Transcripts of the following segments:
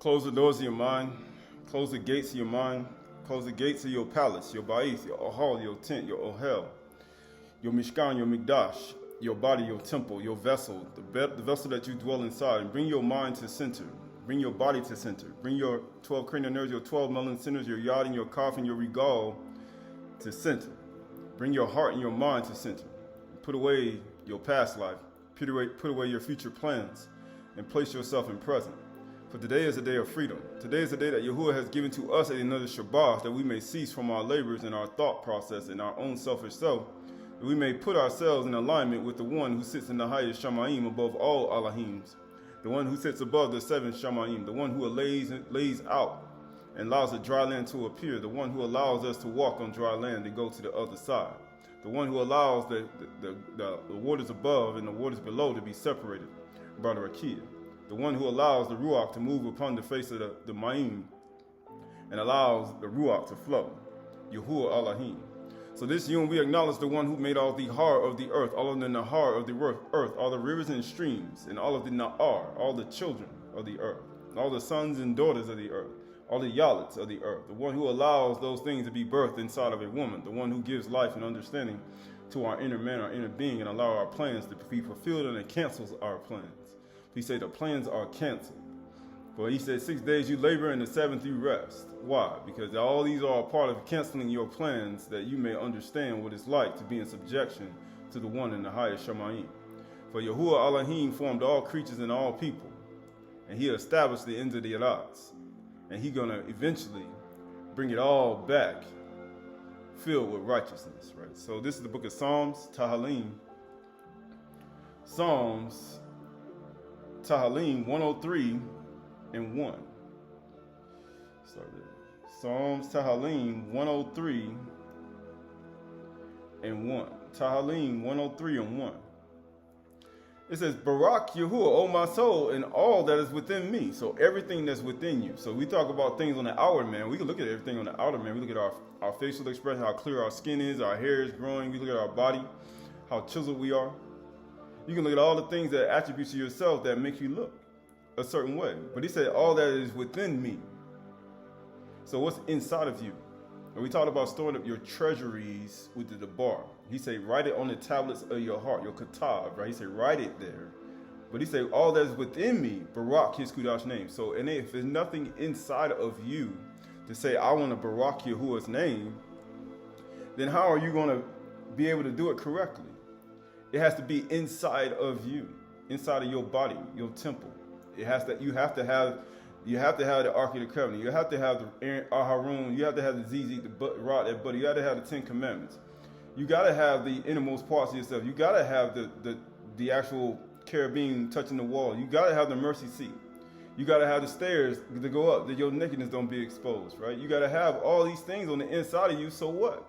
Close the doors of your mind. Close the gates of your mind. Close the gates of your palace, your ba'ith, your ohal, your tent, your ohel, your mishkan, your mikdash, your body, your temple, your vessel, the vessel that you dwell inside. And bring your mind to center. Bring your body to center. Bring your 12 cranial nerves, your 12 melon centers, your yod and your kaf and your regal to center. Bring your heart and your mind to center. Put away your past life. Put away your future plans. And place yourself in present. For today is a day of freedom. Today is a day that Yahuwah has given to us another shabath, that we may cease from our labors and our thought process and our own selfish self, that we may put ourselves in alignment with the one who sits in the highest shamayim above all Allahims, the one who sits above the 7 shamayim, the one who lays out and allows the dry land to appear, the one who allows us to walk on dry land and go to the other side, the one who allows the waters above and the waters below to be separated by the rakia, the one who allows the ruach to move upon the face of the ma'im and allows the ruach to flow, Yahuwah Allahim. So this yom, we acknowledge the one who made all the har of the earth, all of the nahar of the earth, all the rivers and streams, and all of the na'ar, all the children of the earth, all the sons and daughters of the earth, all the yalets of the earth, the one who allows those things to be birthed inside of a woman, the one who gives life and understanding to our inner man, our inner being, and allow our plans to be fulfilled, and it cancels our plans. He said the plans are canceled. For he said 6 days you labor and the 7th you rest. Why? Because all these are a part of canceling your plans, that you may understand what it's like to be in subjection to the one in the highest shamayim. For Yahuwah Allahim formed all creatures and all people, and he established the ends of the elots. And he's going to eventually bring it all back filled with righteousness, right? So this is the book of Psalms, Tahalim. Psalms, Tahalim 103 and 1. Start there. Psalms, Tahalim 103 and 1. Tahalim 103 and 1. It says, Barak Yahuwah, O my soul, and all that is within me. So everything that's within you. So we talk about things on the outer man. We can look at everything on the outer man. We look at our facial expression, how clear our skin is, our hair is growing. We look at our body, how chiseled we are. You can look at all the things that attributes to yourself that make you look a certain way. But he said, all that is within me. So what's inside of you? And we talked about storing up your treasuries with the bar. He said, write it on the tablets of your heart, your katav, right? He said, write it there. But he said, all that is within me, Barak, his Kudash name. So, and if there's nothing inside of you to say, I want to Barak Yahuwah's name, then how are you going to be able to do it correctly? It has to be inside of you, inside of your body, your temple. It has to. You have to have the Ark of the Covenant. You have to have the Aaron, Aharon. You have to have the Zizi, the rod, that buddy. You got to have the 10 Commandments. You got to have the innermost parts of yourself. You got to have the actual cherubim touching the wall. You got to have the mercy seat. You got to have the stairs to go up, that your nakedness don't be exposed, right? You got to have all these things on the inside of you. So what?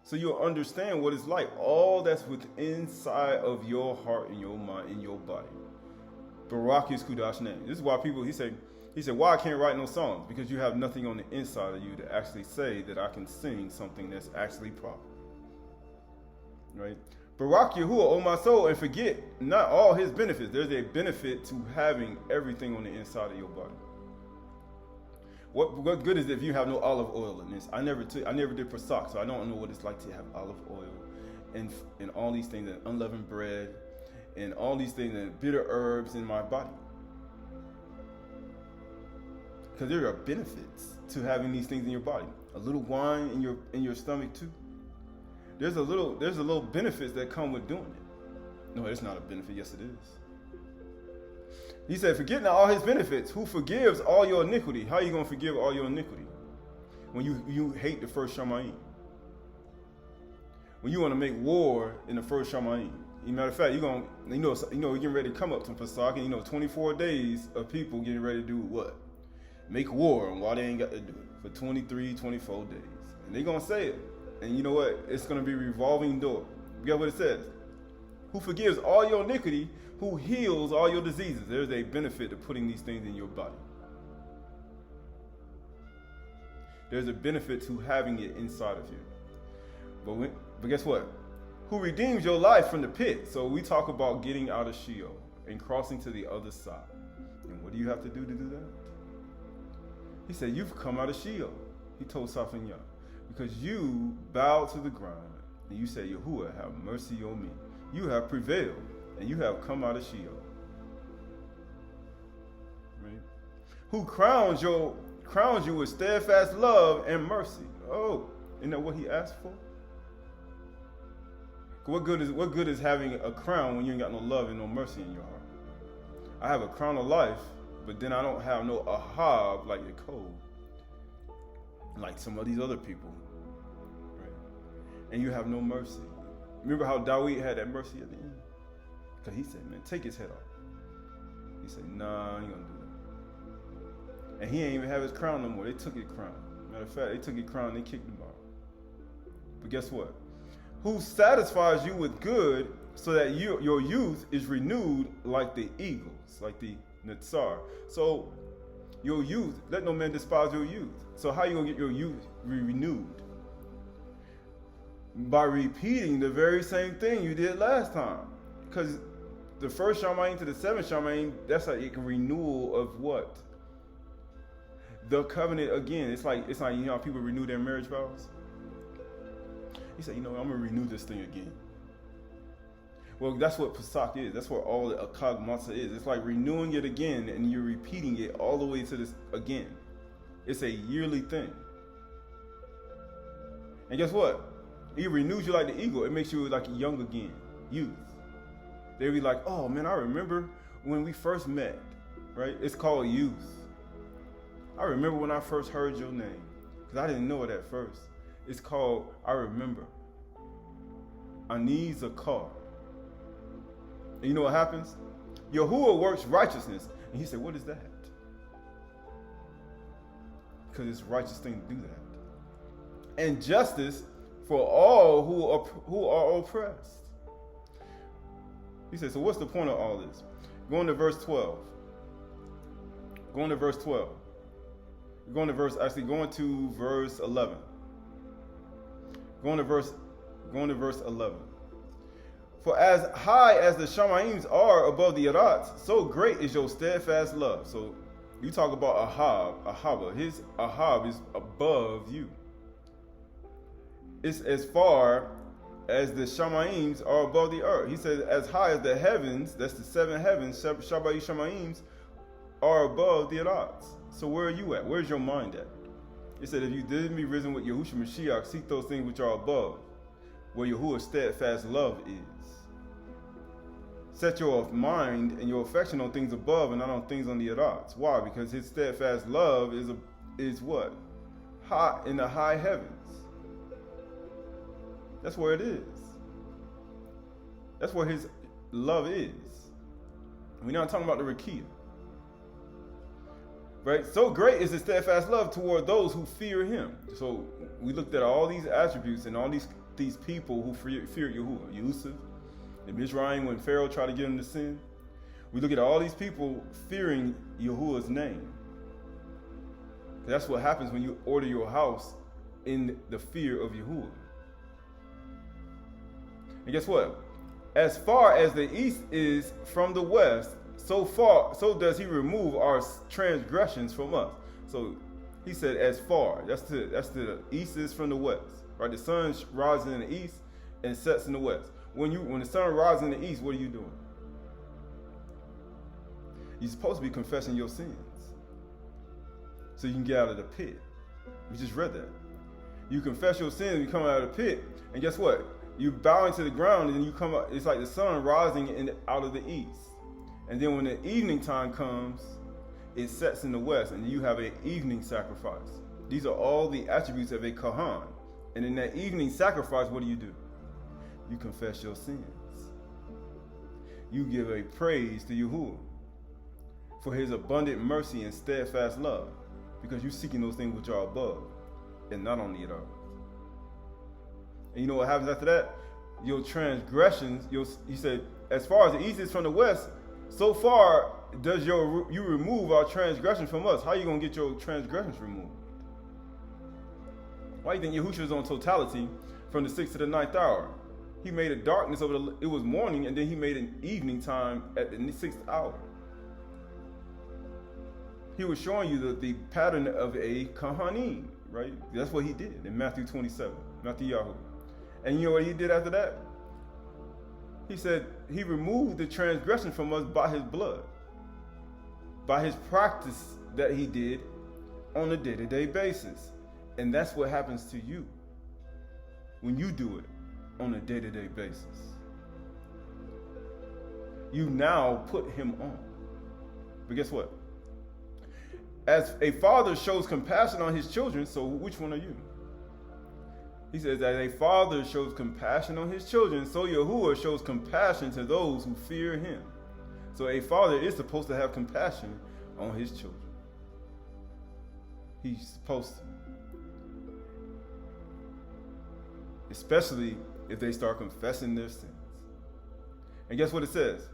So you'll understand what it's like. All that's within inside of your heart and your mind and your body. Barak his Kudash name. This is why people, he said, why I can't write no songs? Because you have nothing on the inside of you to actually say that I can sing something that's actually proper. Right? Barak Yahuwah, O my soul, and forget not all his benefits. There's a benefit to having everything on the inside of your body. What good is it if you have no olive oil in this? I never did prasak, so I don't know what it's like to have olive oil and all these things, and unleavened bread, and all these things, and bitter herbs in my body. Because there are benefits to having these things in your body. A little wine in your stomach too. There's a little benefits that come with doing it. No, it's not a benefit. Yes, it is. He said, forget not all his benefits. Who forgives all your iniquity? How are you going to forgive all your iniquity? When you hate the first Shamayim. When you want to make war in the first Shamayim. As a matter of fact, we're getting ready to come up to Pesach, and 24 days of people getting ready to do what? Make war, and why they ain't got to do it for 23, 24 days. And they're going to say it. And you know what? It's going to be a revolving door. Get what it says. Who forgives all your iniquity, who heals all your diseases. There's a benefit to putting these things in your body. There's a benefit to having it inside of you. But guess what? Who redeems your life from the pit. So we talk about getting out of Sheol and crossing to the other side. And what do you have to do that? He said, you've come out of Sheol. He told Saphaniah, because you bowed to the ground and you said, Yahuwah, have mercy on me. You have prevailed and you have come out of Sheol. Right? Who crowns you with steadfast love and mercy. Oh, isn't that what he asked for? What good is having a crown when you ain't got no love and no mercy in your heart? I have a crown of life, but then I don't have no ahab like a code, like some of these other people, right? And you have no mercy. Remember how Dawid had that mercy at the end? Because he said, man, take his head off. He said, nah, I ain't gonna do that. And he ain't even have his crown no more. They took his crown. Matter of fact, they took his crown and they kicked him out. But guess what? Who satisfies you with good so that your youth is renewed like the eagles, like the Netzar. So your youth, let no man despise your youth. So how you gonna get your youth renewed? By repeating the very same thing you did last time. Because the first Shamayim to the seventh Shamayim, that's like a renewal of what? The covenant again. It's like you know how people renew their marriage vows? He said, I'm going to renew this thing again. Well, that's what Pesach is. That's what all the Akag Matzah is. It's like renewing it again, and you're repeating it all the way to this again. It's a yearly thing. And guess what? It renews you like the eagle. It makes you like young again, youth. They'll be like, oh man, I remember when we first met, right? It's called youth. I remember when I first heard your name, because I didn't know it at first. It's called, I remember. Ani Zakar. And you know what happens? Yahuwah works righteousness. And he said, what is that? Because it's a righteous thing to do that. And justice for all who are oppressed. He said, so what's the point of all this? Going to verse 12. Going to verse 11. Going to verse 11. For as high as the Shamayims are above the Arats, so great is your steadfast love. So you talk about Ahaba. His Ahab is above you. It's as far as the Shamayims are above the earth. He says, as high as the heavens, that's the seven heavens, Shabai Shamayims, are above the Arats. So where are you at? Where's your mind at? It said, if you didn't be risen with Yahushua Mashiach, seek those things which are above, where Yahuwah's steadfast love is. Set your mind and your affection on things above and not on things on the Arats. Why? Because his steadfast love is what? High in the high heavens. That's where it is. That's where his love is. We're not talking about the Rakia. Right? So great is his steadfast love toward those who fear him. So we looked at all these attributes and all these people who feared Yahuwah. Yusuf, and Mizraim when Pharaoh tried to get him to sin. We look at all these people fearing Yahuwah's name. That's what happens when you order your house in the fear of Yahuwah. And guess what? As far as the east is from the west, so does he remove our transgressions from us. So he said, as far. That's the east is from the west. Right? The sun rises in the east and sets in the west. When the sun rises in the east, what are you doing? You're supposed to be confessing your sins, so you can get out of the pit. We just read that. You confess your sins, you come out of the pit, and guess what? You bow into the ground, and you come up. It's like the sun rising out of the east. And then when the evening time comes, it sets in the west, and you have an evening sacrifice. These are all the attributes of a Kahan. And in that evening sacrifice, what do? You confess your sins. You give a praise to Yahuwah for his abundant mercy and steadfast love, because you're seeking those things which are above and not on the earth. And you know what happens after that? Your transgressions, he said, as far as the east is from the west, so far does you remove our transgressions from us. How are you going to get your transgressions removed? Why do you think Yahushua is on totality from the 6th to the 9th hour? He made a darkness it was morning, and then he made an evening time at the 6th hour. he was showing you the pattern of a Kohanim, right? That's what he did in Matthew 27, Matthew Yahoo. And you know what he did after that? He said he removed the transgression from us by his blood, by his practice that he did on a day-to-day basis. And that's what happens to you when you do it on a day-to-day basis. You now put him on. But guess what? As a father shows compassion on his children, so which one are you? He says that a father shows compassion on his children, so Yahuwah shows compassion to those who fear him. So a father is supposed to have compassion on his children. He's supposed to. Especially if they start confessing their sins. And guess what it says?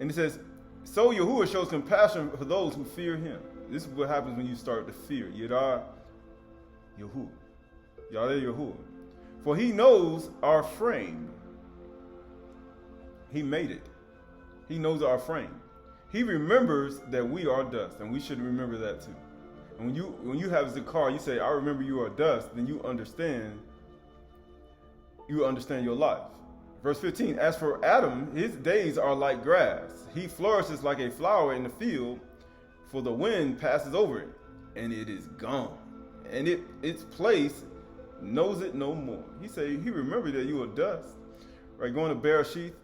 And it says, so Yahuwah shows compassion for those who fear him. This is what happens when you start to fear. Yadar Yahuwah. Yahweh Yahuwah. For he knows our frame. He made it. He knows our frame. He remembers that we are dust, and we should remember that too. And when you have Zakar, you say, I remember you are dust, then you understand your life. Verse 15, as for Adam, his days are like grass. He flourishes like a flower in the field, for the wind passes over it, and it is gone. And its place knows it no more. He said, he remembered that you are dust. Right, going to Bereshith,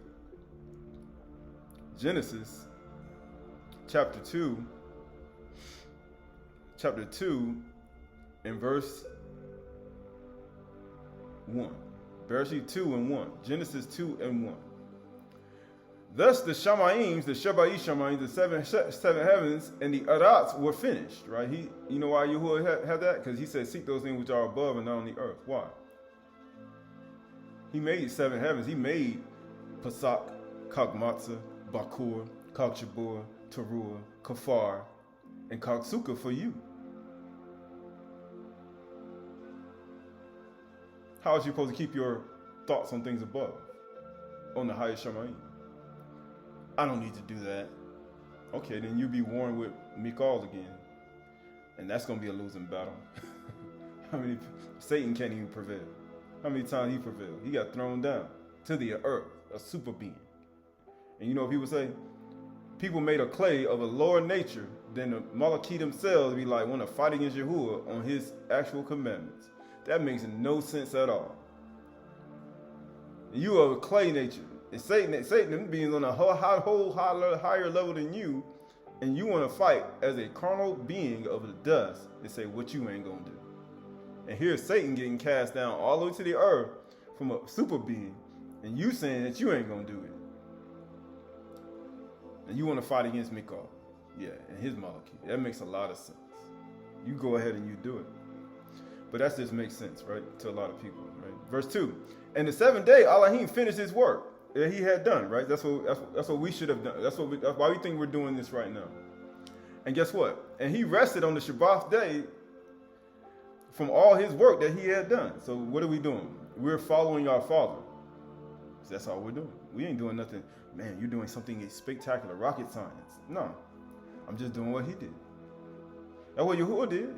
Genesis, chapter 2, and verse 1. Bereshith 2 and 1. Genesis 2 and 1. Thus the Shamayim, the Shabai Shamayim, the seven heavens, and the Arats were finished. Right? You know why Yahuwah had that? Because he said, seek those things which are above and not on the earth. Why? He made 7 heavens. He made Pasak, Kagmatza, Bakur, Kakshabur, Teruah, Kafar, and Kaksuka for you. How is you supposed to keep your thoughts on things above, on the highest Shamayim? I don't need to do that. Okay, then you'll be warned with Mikal again. And that's going to be a losing battle. Satan can't even prevail. How many times he prevailed? He got thrown down to the earth, a super being. And you know what people say? People made a clay of a lower nature than the Malachi themselves be like, want to fight against Yahuwah on his actual commandments. That makes no sense at all. You are a clay nature. And Satan being on a whole higher level than you, and you want to fight as a carnal being of the dust and say what you ain't going to do. And here's Satan getting cast down all the way to the earth from a super being, and you saying that you ain't going to do it. And you want to fight against Mikal. Yeah, and his Malachi. That makes a lot of sense. You go ahead and you do it. But that just makes sense, right, to a lot of people, right? Verse 2, and the 7th day, Elohim finished his work that he had done, right? That's what we should have done. That's why we think we're doing this right now. And guess what? And he rested on the Shabbat day from all his work that he had done. So what are we doing? We're following our Father. So that's all we're doing. We ain't doing nothing. Man, you're doing something spectacular, rocket science. No, I'm just doing what he did. That's what Yahuwah did.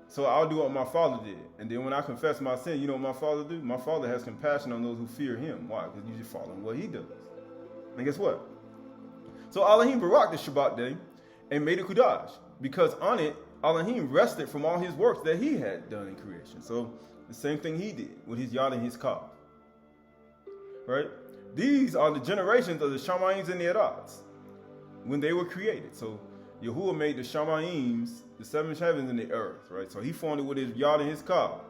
So I'll do what my Father did. And then when I confess my sin, you know what my Father do? My Father has compassion on those who fear him. Why? Because you're just following what he does. And guess what? So Elohim barak the Shabbat day and made it Kudash. Because on it, Elohim rested from all his works that he had done in creation. So the same thing he did with his Yad and his Kaf. Right? These are the generations of the Shamayims and the Arats when they were created. So Yahuwah made the Shamayims, the 7 heavens and the earth, right? So he formed it with his Yad and his Kaf.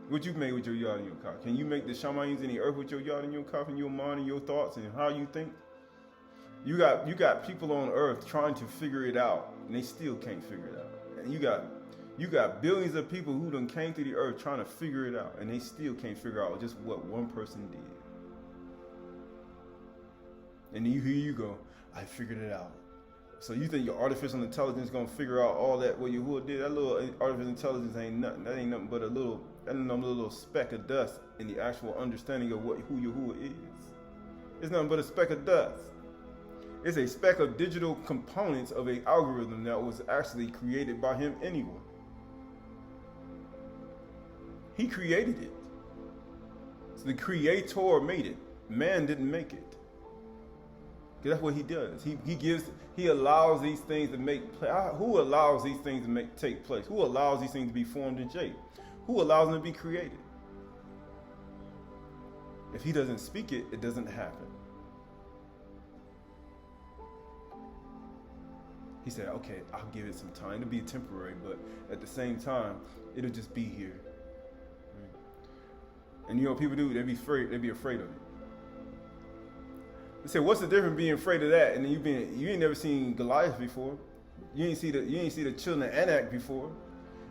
What you made with your Yad and your Kaf? Can you make the Shamayims in the earth with your Yad and your Kaf and your mind and your thoughts and how you think? You got people on earth trying to figure it out, and they still can't figure it out. And you got billions of people who done came to the earth trying to figure it out, and they still can't figure out just what one person did. And then here you go, I figured it out. So you think your artificial intelligence is gonna figure out all that what Yahuwah did? That little artificial intelligence ain't nothing. That ain't nothing but a little speck of dust in the actual understanding of who Yahuwah is. It's nothing but a speck of dust. It's a speck of digital components of an algorithm that was actually created by him anyway. He created it. So the creator made it. Man didn't make it. Because that's what he does. He allows these things to make place. Who allows these things to take place? Who allows these things to be formed and shaped? Who allows them to be created? If he doesn't speak it, it doesn't happen. He said, okay, I'll give it some time. It'll be temporary, but at the same time, it'll just be here. And you know what people do? They be afraid of it. They say, what's the difference being afraid of that? And then you ain't never seen Goliath before. You ain't see the children of Anak before.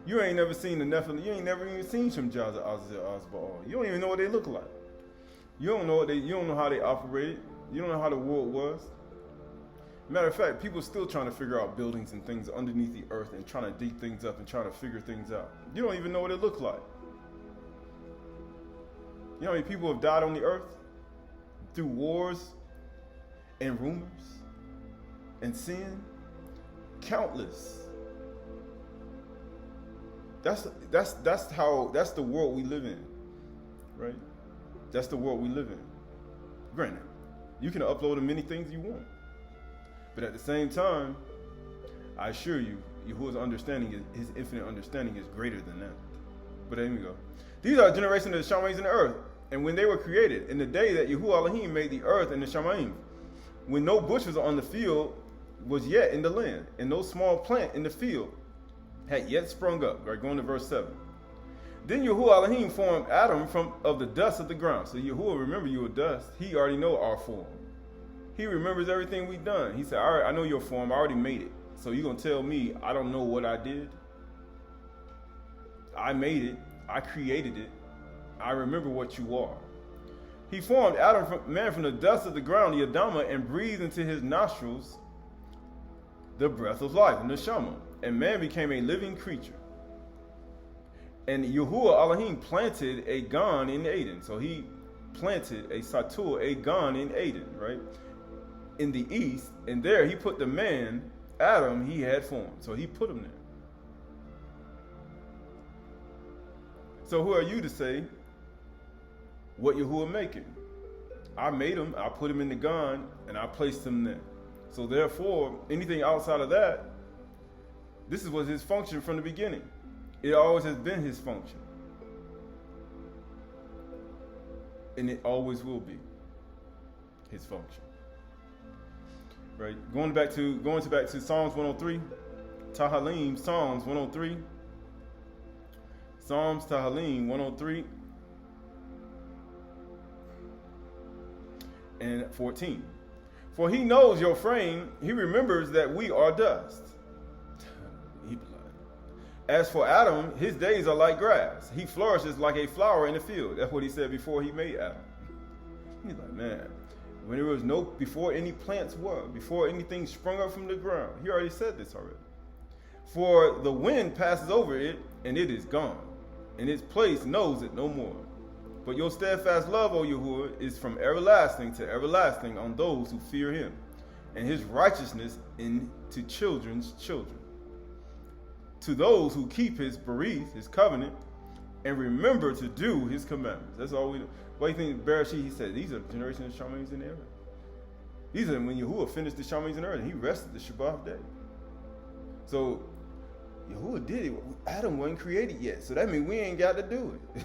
You ain't never seen the Nephilim. You ain't never even seen some Jaza Osbaal. You don't even know what they look like. You don't know how they operated. You don't know how the world was. Matter of fact, people still trying to figure out buildings and things underneath the earth and trying to dig things up and trying to figure things out. You don't even know what it looked like. You know how many people have died on the earth through wars and rumors and sin? Countless. That's the world we live in, right? That's the world we live in. Granted, you can upload as many things you want, but at the same time, I assure you, Yahuwah's understanding, his infinite understanding, is greater than that. But there we go. These are a generation of the Shamaim in the earth, and when they were created, in the day that Yahuwah Elohim made the earth and the Shamaim, when no bush was on the field, was yet in the land, and no small plant in the field had yet sprung up. Right, going to verse 7. Then Yahuwah Elohim formed Adam of the dust of the ground. So Yahuwah, remember you were dust. He already know our form. He remembers everything we've done. He said, all right, I know your form. I already made it. So you're going to tell me I don't know what I did? I made it. I created it. I remember what you are. He formed man from the dust of the ground, the Adama, and breathed into his nostrils the breath of life, the Neshama. And man became a living creature. And Yahuwah Elohim planted a Gan in Eden. So he planted a Satur, a Gan in Eden, right? In the east. And there he put the man, Adam, he had formed. So he put him there. So who are you to say what Yahuwah making? I made him, I put him in the Gan, and I placed him there. So therefore, anything outside of that, this was his function from the beginning. It always has been his function. And it always will be his function. Right? Going back to Psalms 103, Tahalim, Psalms 103. Psalms Tahalim 103 and 14. For he knows your frame, he remembers that we are dust. As for Adam, his days are like grass. He flourishes like a flower in the field. That's what he said before he made Adam. He's like, man, when there was before any plants were, before anything sprung up from the ground. He already said this already. For the wind passes over it, and it is gone. And its place knows it no more. But your steadfast love, O Yahuwah, is from everlasting to everlasting on those who fear him, and his righteousness into children's children. To those who keep his berith, his covenant, and remember to do his commandments. That's all we do. Why do you think Bereshit, he said, these are the generations of Shamaim in the earth. These are when Yahuwah finished the Shamaim in the earth, and he rested the Shabbat day. So, Yahuwah did it. Adam wasn't created yet, so that means we ain't got to do it.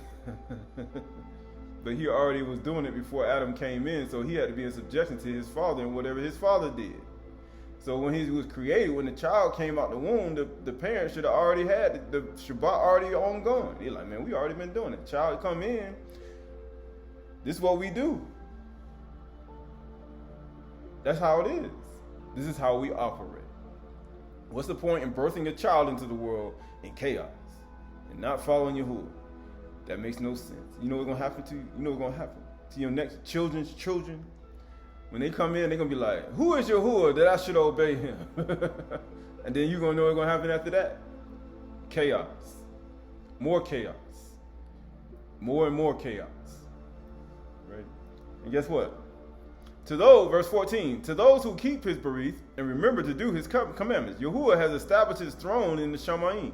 But he already was doing it before Adam came in, so he had to be in subjection to his father and whatever his father did. So when he was created, when the child came out the womb, the parents should have already had the Shabbat already ongoing. They're like, man, we already been doing it. Child come in, this is what we do. That's how it is. This is how we operate. What's the point in birthing a child into the world in chaos and not following Yahuwah? That makes no sense. You know what's going to happen to you? You know what's going to happen to your next children's children? When they come in, they're going to be like, who is Yahuwah that I should obey him? And then you're going to know what's going to happen after that? Chaos. More chaos. More and more chaos. Right? And guess what? To those, verse 14, to those who keep his berith and remember to do his commandments, Yahuwah has established his throne in the Shamaim.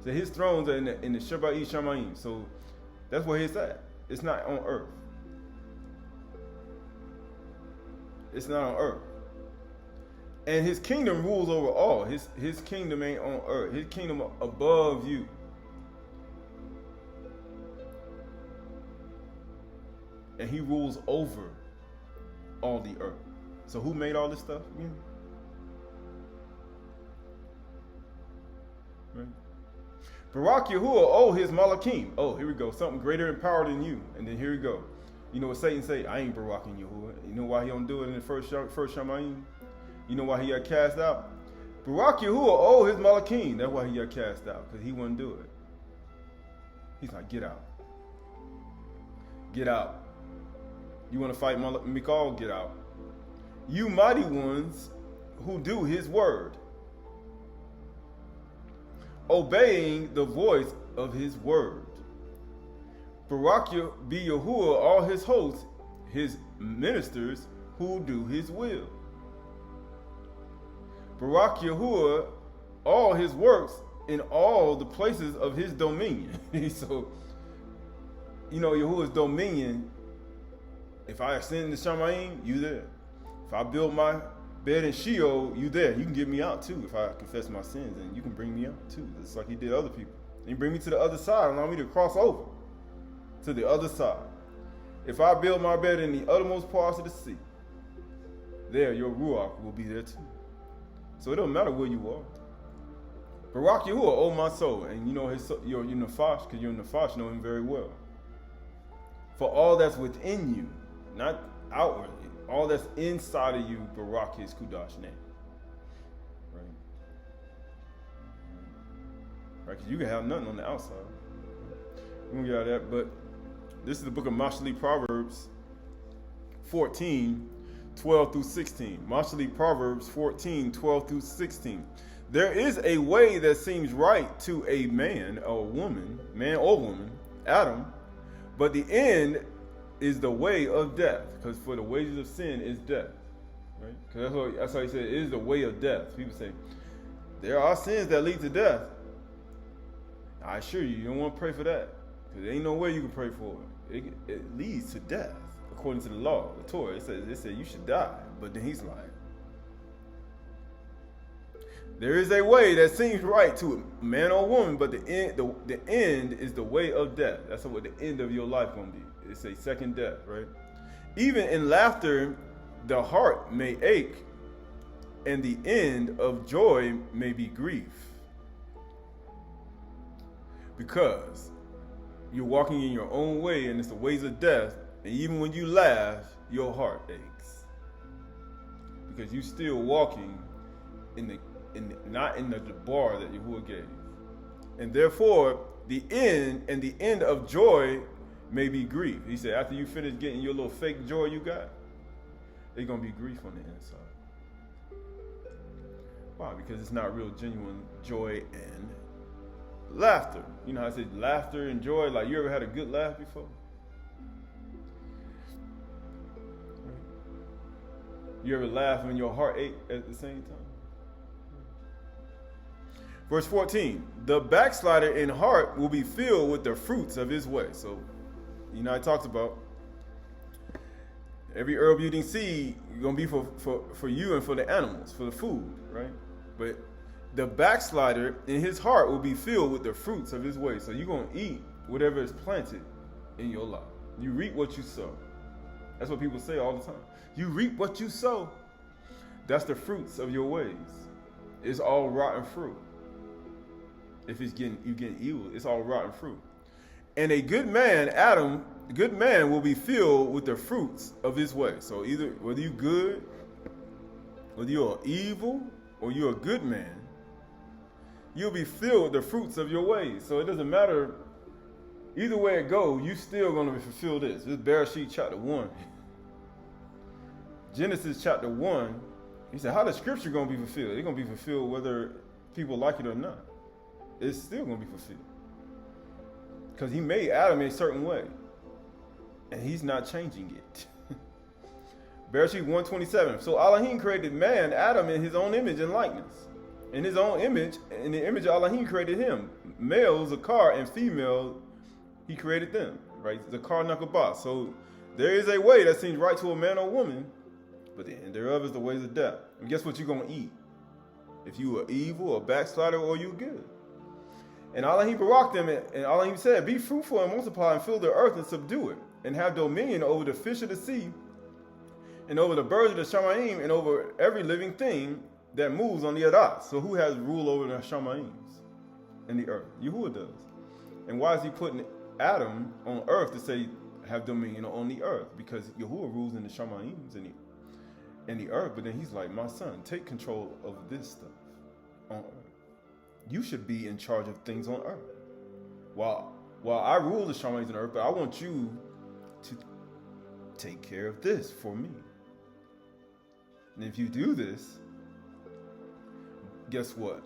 So his thrones are in the Shabbat Shamaim. So that's where it's at. It's not on earth. It's not on earth. And his kingdom rules over all. His kingdom ain't on earth. His kingdom above you. And he rules over all the earth. So who made all this stuff? You. Right? Barak Yahuwah, oh, his Malakim. Oh, here we go. Something greater in power than you. And then here we go. You know what Satan say? I ain't Baraking Yahuwah. You know why he don't do it in the first Shamaim? You know why he got cast out? Barak Yahuwah, oh, his Malakim. That's why he got cast out. Because he wouldn't do it. He's like, get out. Get out. You want to fight Mikal? Get out. You mighty ones who do his word, obeying the voice of his word. Barak be Yahuwah, all his hosts, his ministers who do his will. Barak Yahuwah, all his works in all the places of his dominion. So, you know, Yahuwah's dominion. If I ascend in the Shamaim, you there. If I build my bed in Sheol, you there. You can get me out too if I confess my sins, and you can bring me out too. It's like he did other people. And you bring me to the other side, allow me to cross over to the other side. If I build my bed in the uttermost parts of the sea, there your Ruach will be there too. So it don't matter where you are. Barak Yahuwah, oh my soul, and you know your Nafash, because your Nafash know him very well. For all that's within you, not outwardly, all that's inside of you, Barak his Kudash name. Right? Right? Because you can have nothing on the outside. We won't get out of that, but this is the book of Mashali Proverbs 14, 12 through 16. Mashali Proverbs 14, 12 through 16. There is a way that seems right to a man or woman, Adam, but the end is the way of death, because for the wages of sin is death, right? Because that's how he said it is the way of death. People say there are sins that lead to death. I assure you, you don't want to pray for that, because there ain't no way you can pray for it. It leads to death according to the law, the Torah. It says you should die, but then he's like, there is a way that seems right to a man or woman, but the end is the way of death. That's what the end of your life gonna be. It's a second death, right? Even in laughter, the heart may ache, and the end of joy may be grief. Because you're walking in your own way, and it's the ways of death, and even when you laugh, your heart aches. Because you're still walking not in the bar that Yahuwah gave. And therefore, the end of joy may be grief. He said, after you finish getting your little fake joy you got, there's going to be grief on the inside. Why? Because it's not real genuine joy and laughter. You know how I said laughter and joy? Like, you ever had a good laugh before? You ever laugh when your heart ached at the same time? Verse 14, the backslider in heart will be filled with the fruits of his way. So, you know, I talked about every herb yielding seed going to be for you and for the animals, for the food, right? But the backslider in his heart will be filled with the fruits of his way. So you're going to eat whatever is planted in your life. You reap what you sow. That's what people say all the time. You reap what you sow. That's the fruits of your ways. It's all rotten fruit. If you getting evil, it's all rotten fruit. And a good man, Adam, a good man will be filled with the fruits of his way. So either whether you're good, whether you're evil, or you're a good man, you'll be filled with the fruits of your ways. So it doesn't matter either way it goes, you still going to fulfill this. This is Bereshit chapter 1. Genesis chapter 1, he said, how the scripture going to be fulfilled? It's going to be fulfilled whether people like it or not. It's still going to be fulfilled. Because he made Adam a certain way. And he's not changing it. Bereshit 1:27. So Elohim created man, Adam, in his own image and likeness. In his own image, in the image of Elohim created him. Males, Zakar, and female, he created them. Right? Zakar Nakabah. So there is a way that seems right to a man or woman, but the end thereof is the ways of death. And guess what you're going to eat? If you are evil, a backslider, or you good. And Elohim baraked them, and Elohim said, be fruitful and multiply and fill the earth and subdue it, and have dominion over the fish of the sea, and over the birds of the Shamayim, and over every living thing that moves on the Adas. So who has rule over the Shamayims in the earth? Yahuwah does. And why is he putting Adam on earth to say, have dominion on the earth? Because Yahuwah rules in the Shamayims in the earth, but then he's like, my son, take control of this stuff on earth. You should be in charge of things on earth. While I rule the Shamayims on earth, but I want you to take care of this for me. And if you do this, guess what?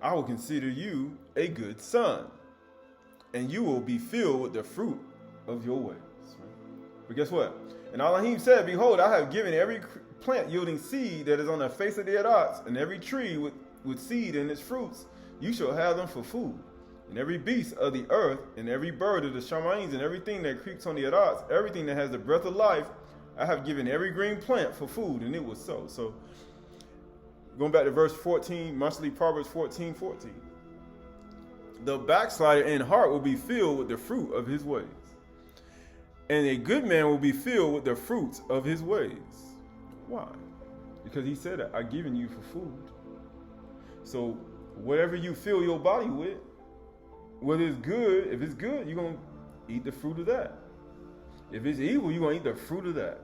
I will consider you a good son, and you will be filled with the fruit of your ways. Right? But guess what? And Elohim said, behold, I have given every plant yielding seed that is on the face of the Adas, and every tree with seed in its fruits, you shall have them for food. And every beast of the earth, and every bird of the Shamayims, and everything that creeps on the Adas, everything that has the breath of life, I have given every green plant for food, and it was so. So, going back to verse 14, monthly Proverbs 14:14. The backslider in heart will be filled with the fruit of his ways, and a good man will be filled with the fruits of his ways. Why? Because he said, I've given you for food. So, whatever you fill your body with, whether it's good, if it's good, you're going to eat the fruit of that. If it's evil, you're going to eat the fruit of that.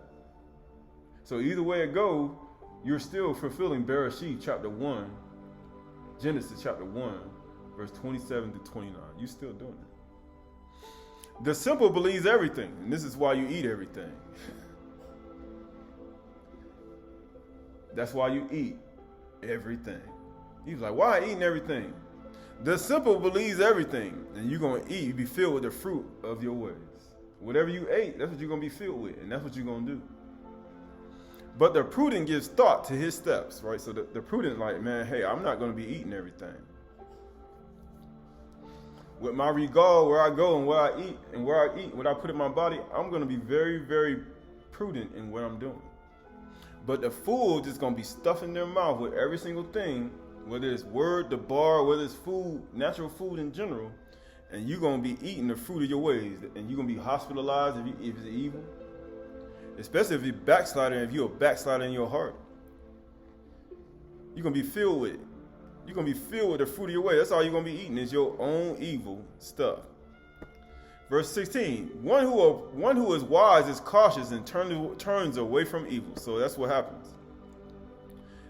So either way it goes, you're still fulfilling Bereshit chapter 1, Genesis chapter 1, verse 27 to 29. You're still doing it. The simple believes everything, and this is why you eat everything. That's why you eat everything. He's like, why eating everything? The simple believes everything, and you're going to eat, you be filled with the fruit of your ways. Whatever you ate, that's what you're going to be filled with, and that's what you're going to do. But the prudent gives thought to his steps, right? So the prudent like, man, hey, I'm not going to be eating everything. With my regard, where I go and where I eat, what I put in my body, I'm going to be very, very prudent in what I'm doing. But the fool just going to be stuffing their mouth with every single thing, whether it's word, the bar, whether it's food, natural food in general, and you're going to be eating the fruit of your ways, and you're going to be hospitalized if it's evil. Especially if you're backslider, if you're a backslider in your heart. You're going to be filled with it. You're going to be filled with the fruit of your way. That's all you're going to be eating is your own evil stuff. Verse 16, one who is wise is cautious and turns away from evil. So that's what happens.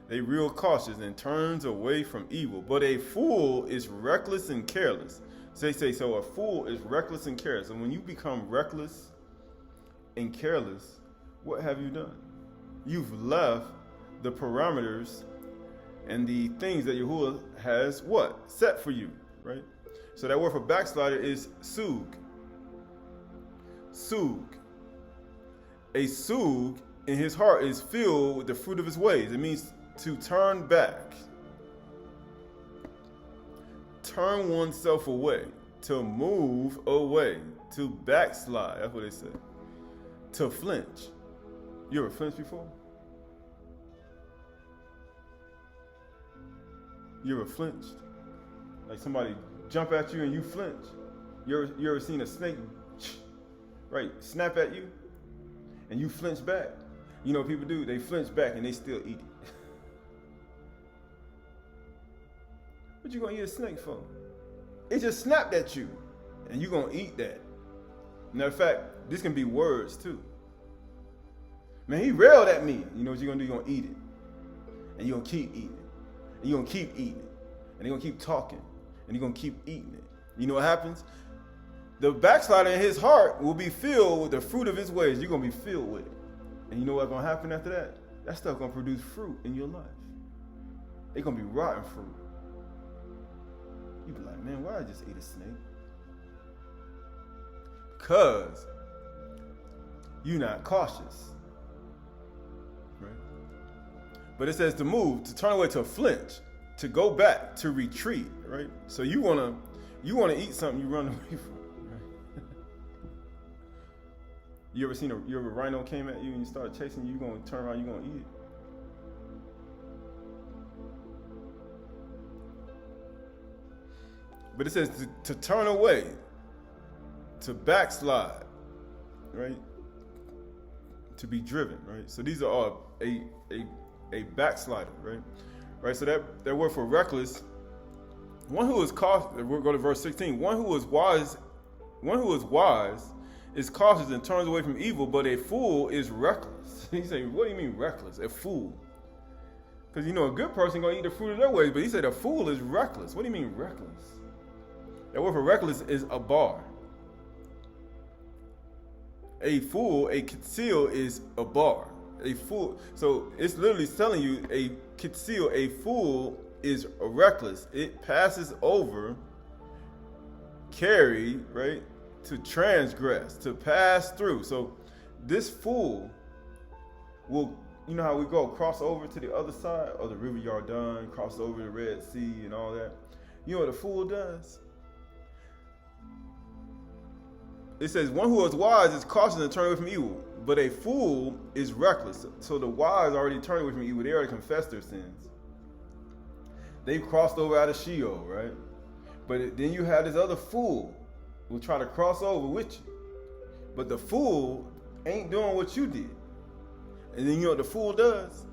They real cautious and turns away from evil. But a fool is reckless and careless. So a fool is reckless and careless. And when you become reckless and careless, what have you done? You've left the parameters and the things that Yahuwah has what? Set for you, right? So that word for backslider is sug. Sug. A sug in his heart is filled with the fruit of his ways. It means to turn back. Turn oneself away. To move away. To backslide. That's what they say. To flinch. You ever flinched before? You ever flinched? Like somebody jump at you and you flinch? You ever seen a snake, right, snap at you and you flinch back? You know what people do? They flinch back and they still eat it. What you gonna eat a snake for? It just snapped at you and you gonna eat that. Matter of fact, this can be words too. Man, he railed at me. You know what you're gonna do? You're gonna eat it. And you're gonna keep eating it. And you're gonna keep eating it. And you're gonna keep talking. And you're gonna keep eating it. You know what happens? The backslider in his heart will be filled with the fruit of his ways. You're gonna be filled with it. And you know what's gonna happen after that? That stuff gonna produce fruit in your life. It's gonna be rotten fruit. You be like, man, why did I just eat a snake? Because you're not cautious. But it says to move, to turn away, to flinch, to go back, to retreat, right? So you wanna eat something, you run away from it, right? You ever a rhino came at you and you start chasing you gonna turn around, you gonna eat it. But it says to turn away, to backslide, right? To be driven, right? So these are all a backslider, right? Right. So that word for reckless, one who is cautious. We'll go to verse 16. One who is wise is cautious and turns away from evil, but a fool is reckless. He said, "What do you mean reckless? A fool?" Because a good person gonna eat the fruit of their ways, but he said a fool is reckless. What do you mean reckless? That word for reckless is a bar. A fool, a conceal is a bar. A fool. So it's literally telling you a conceal, a fool is a reckless. It passes over, carry, right? To transgress, to pass through. So this fool will, how we go cross over to the other side of the river Jordan, cross over the Red Sea and all that. You know what a fool does? It says, one who is wise is cautious and turn away from evil, but a fool is reckless. So the wise already turned away from evil. They already confessed their sins. They've crossed over out of Sheol, right? But then you have this other fool who will try to cross over with you. But the fool ain't doing what you did. And then what the fool does?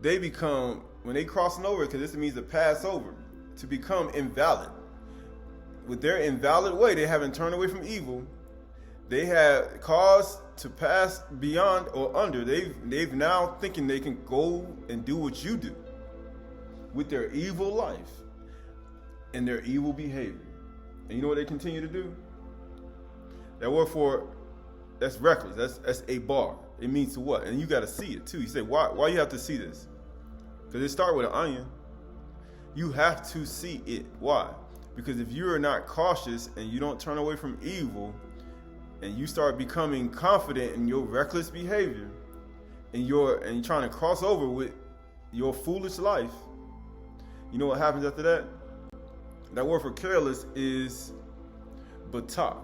They become, when they crossing over, because this means to pass over, to become invalid. With their invalid way, they haven't turned away from evil. They have caused to pass beyond or under. They've now thinking they can go and do what you do with their evil life and their evil behavior. And you know what they continue to do? That word for, that's reckless. That's a bar. It means to what? And you got to see it too. You say, why you have to see this? Because it starts with an onion. You have to see it. Why? Because if you are not cautious and you don't turn away from evil and you start becoming confident in your reckless behavior and you're trying to cross over with your foolish life, you know what happens after that? That word for careless is batak.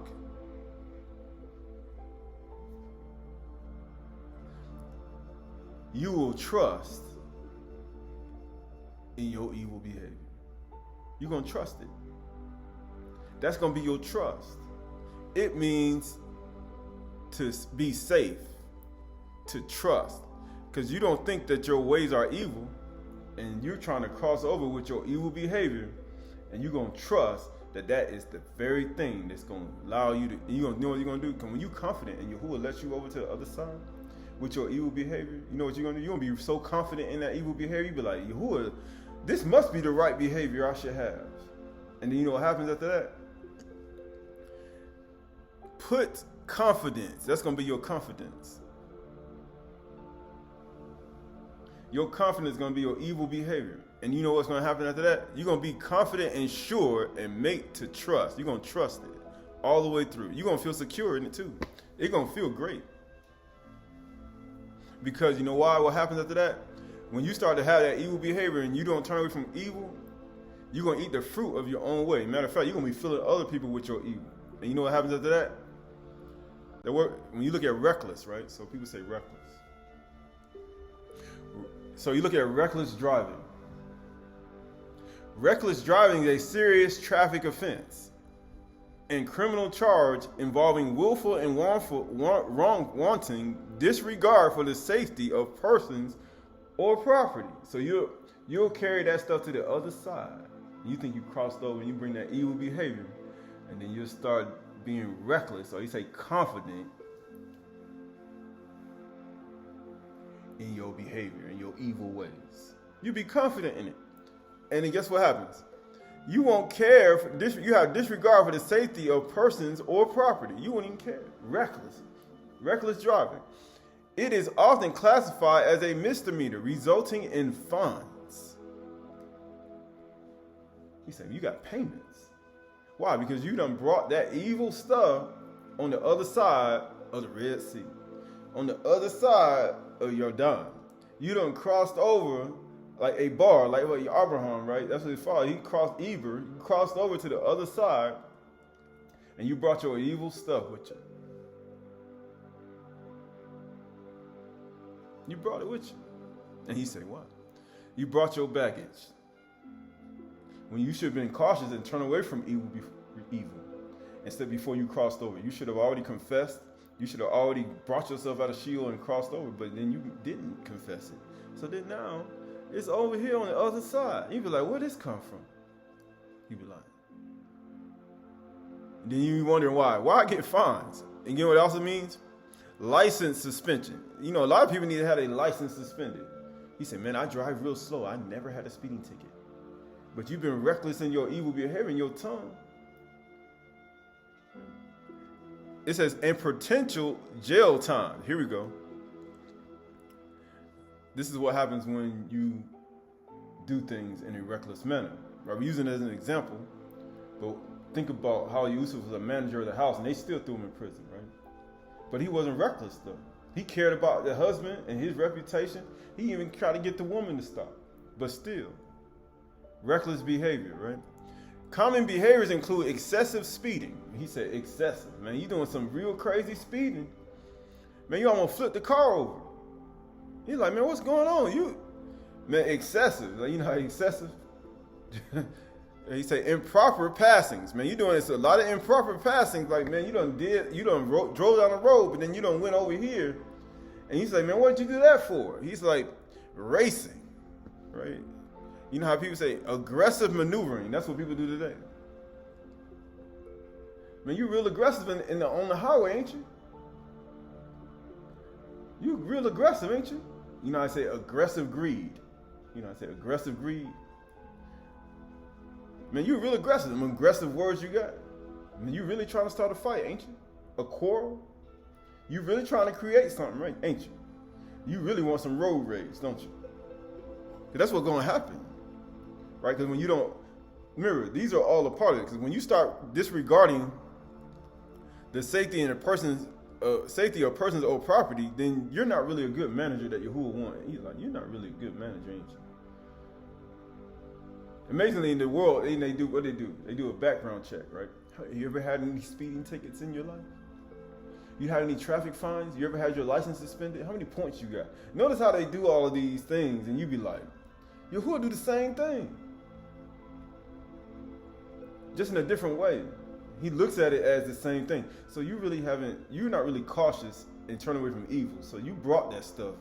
You will trust in your evil behavior. You're going to trust it. That's going to be your trust. It means to be safe, to trust. Because you don't think that your ways are evil, and you're trying to cross over with your evil behavior, and you're going to trust that is the very thing that's going to allow you to, and you know what you're going to do? Because when you're confident and Yahuwah lets you over to the other side with your evil behavior, you know what you're going to do? You're going to be so confident in that evil behavior, you be like, Yahuwah, this must be the right behavior I should have. And then you know what happens after that? Put confidence. That's going to be your confidence. Your confidence is going to be your evil behavior. And you know what's going to happen after that? You're going to be confident and sure and make to trust. You're going to trust it all the way through. You're going to feel secure in it too. It's going to feel great. Because you know why? What happens after that? When you start to have that evil behavior and you don't turn away from evil, you're going to eat the fruit of your own way. Matter of fact, you're going to be filling other people with your evil. And you know what happens after that? The word, when you look at reckless, right? So people say reckless. So you look at reckless driving. Reckless driving is a serious traffic offense and criminal charge involving willful and wanting disregard for the safety of persons or property. So you'll carry that stuff to the other side. You think you crossed over and you bring that evil behavior, and then you'll start being reckless, or you say confident in your behavior, in your evil ways. You be confident in it. And then guess what happens? You won't care, you have disregard for the safety of persons or property. You won't even care. Reckless driving. It is often classified as a misdemeanor, resulting in fines. He said, you got payments. Why? Because you done brought that evil stuff on the other side of the Red Sea, on the other side of Jordan. You done crossed over like a bar, like what Abraham, right? That's what his father. He crossed Eber, you crossed over to the other side, and you brought your evil stuff with you. You brought it with you. And he said, what? You brought your baggage. When you should have been cautious and turn away from evil. Instead, before you crossed over, you should have already confessed. You should have already brought yourself out of Sheol and crossed over, but then you didn't confess it. So then now, it's over here on the other side. You be like, where did this come from? You be like. And then you be wondering why. Why get fines? And you know what else it means? License suspension. You know, a lot of people need to have a license suspended. He said, man, I drive real slow. I never had a speeding ticket. But you've been reckless in your evil behavior and your tongue. It says, and potential jail time. Here we go. This is what happens when you do things in a reckless manner. Right? We're using it as an example, but think about how Yusuf was a manager of the house and they still threw him in prison, right? But he wasn't reckless though. He cared about the husband and his reputation. He even tried to get the woman to stop, but still, reckless behavior, right? Common behaviors include excessive speeding. He said excessive. Man, you doing some real crazy speeding. Man, you almost flipped the car over. He's like, man, what's going on? Man, excessive. Like, you know how excessive? He say improper passings. Man, you doing this a lot of improper passings. Like, man, you done drove down the road, but then you done went over here. And he's like, man, what did you do that for? He's like, racing, right? You know how people say aggressive maneuvering. That's what people do today. Man, you real aggressive on the highway, ain't you? You real aggressive, ain't you? You know, I say aggressive greed. You know, I say aggressive greed. Man, you real aggressive. Them aggressive words you got. I mean, you really trying to start a fight, ain't you? A quarrel? You really trying to create something, right? Ain't you? You really want some road rage, don't you? Because that's what's going to happen, right? Because when you don't, remember, these are all a part of it. Because when you start disregarding the safety and a person's safety of a person's own property, then you're not really a good manager that Yahuwah wants. He's like, you're not really a good manager, ain't you? Amazingly, in the world, they do what they do. They do a background check, right? You ever had any speeding tickets in your life? You had any traffic fines? You ever had your license suspended? How many points you got? Notice how they do all of these things, and you be like, Yahuwah do the same thing, just in a different way. He looks at it as the same thing. So you're not really cautious and turn away from evil. So you brought that stuff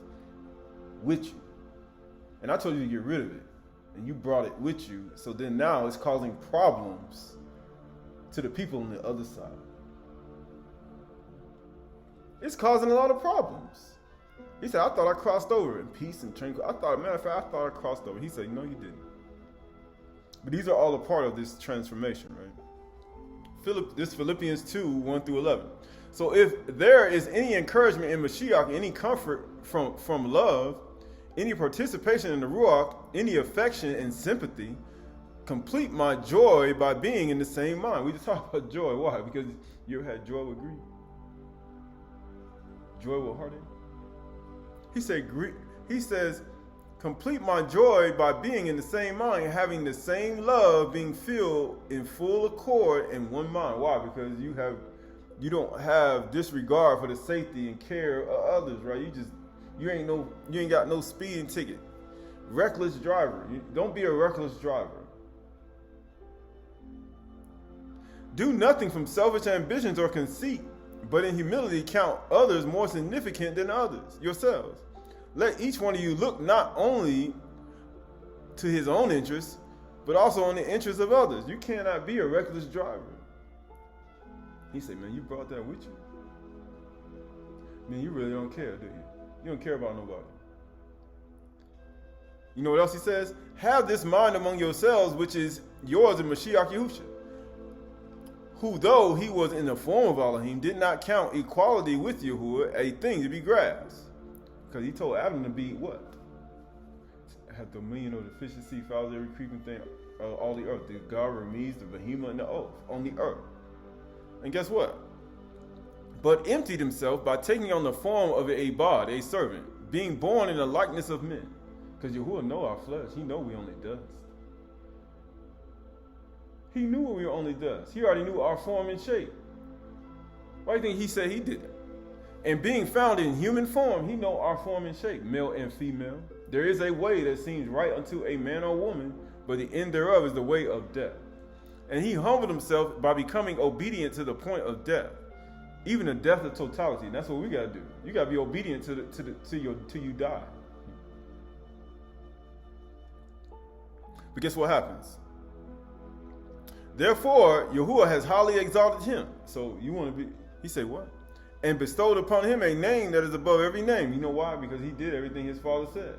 with you. And I told you to get rid of it. And you brought it with you. So then now it's causing problems to the people on the other side. It's causing a lot of problems. He said, I thought I crossed over in peace and tranquility. Matter of fact, I thought I crossed over. He said, no, you didn't. But these are all a part of this transformation, right? This Philippians 2, 1 through 11. So if there is any encouragement in Mashiach, any comfort from love, any participation in the Ruach, any affection and sympathy, complete my joy by being in the same mind. We just talked about joy. Why? Because you ever had joy with grief? Joy with heartache? He says, complete my joy by being in the same mind, having the same love, being filled in full accord in one mind. Why? Because you don't have disregard for the safety and care of others, right? You ain't got no speeding ticket. Reckless driver. Don't be a reckless driver. Do nothing from selfish ambitions or conceit, but in humility count others more significant than others, yourselves. Let each one of you look not only to his own interests, but also on the interests of others. You cannot be a reckless driver. He said, man, you brought that with you? Man, you really don't care, do you? You don't care about nobody. You know what else he says? Have this mind among yourselves, which is yours in Mashiach Yahushua, who though he was in the form of Elohim, did not count equality with Yahuwah a thing to be grasped. Because he told Adam to be what? Have dominion over the fish, the sea, fowls, every creeping thing, all the earth. The God removes the behemoth and the oath on the earth. And guess what? But emptied himself by taking on the form of a Ibad, a servant, being born in the likeness of men. Because Yahuwah know our flesh. He know we only dust. He knew we were only dust. He already knew our form and shape. Why do you think he said he did it? And being found in human form, he know our form and shape, male and female. There is a way that seems right unto a man or woman, but the end thereof is the way of death. And he humbled himself by becoming obedient to the point of death, even the death of totality. And that's what we got to do. You got to be obedient till you die. But guess what happens? Therefore, Yahuwah has highly exalted him. So you want to be, he said what? And bestowed upon him a name that is above every name. You know why? Because he did everything his father said.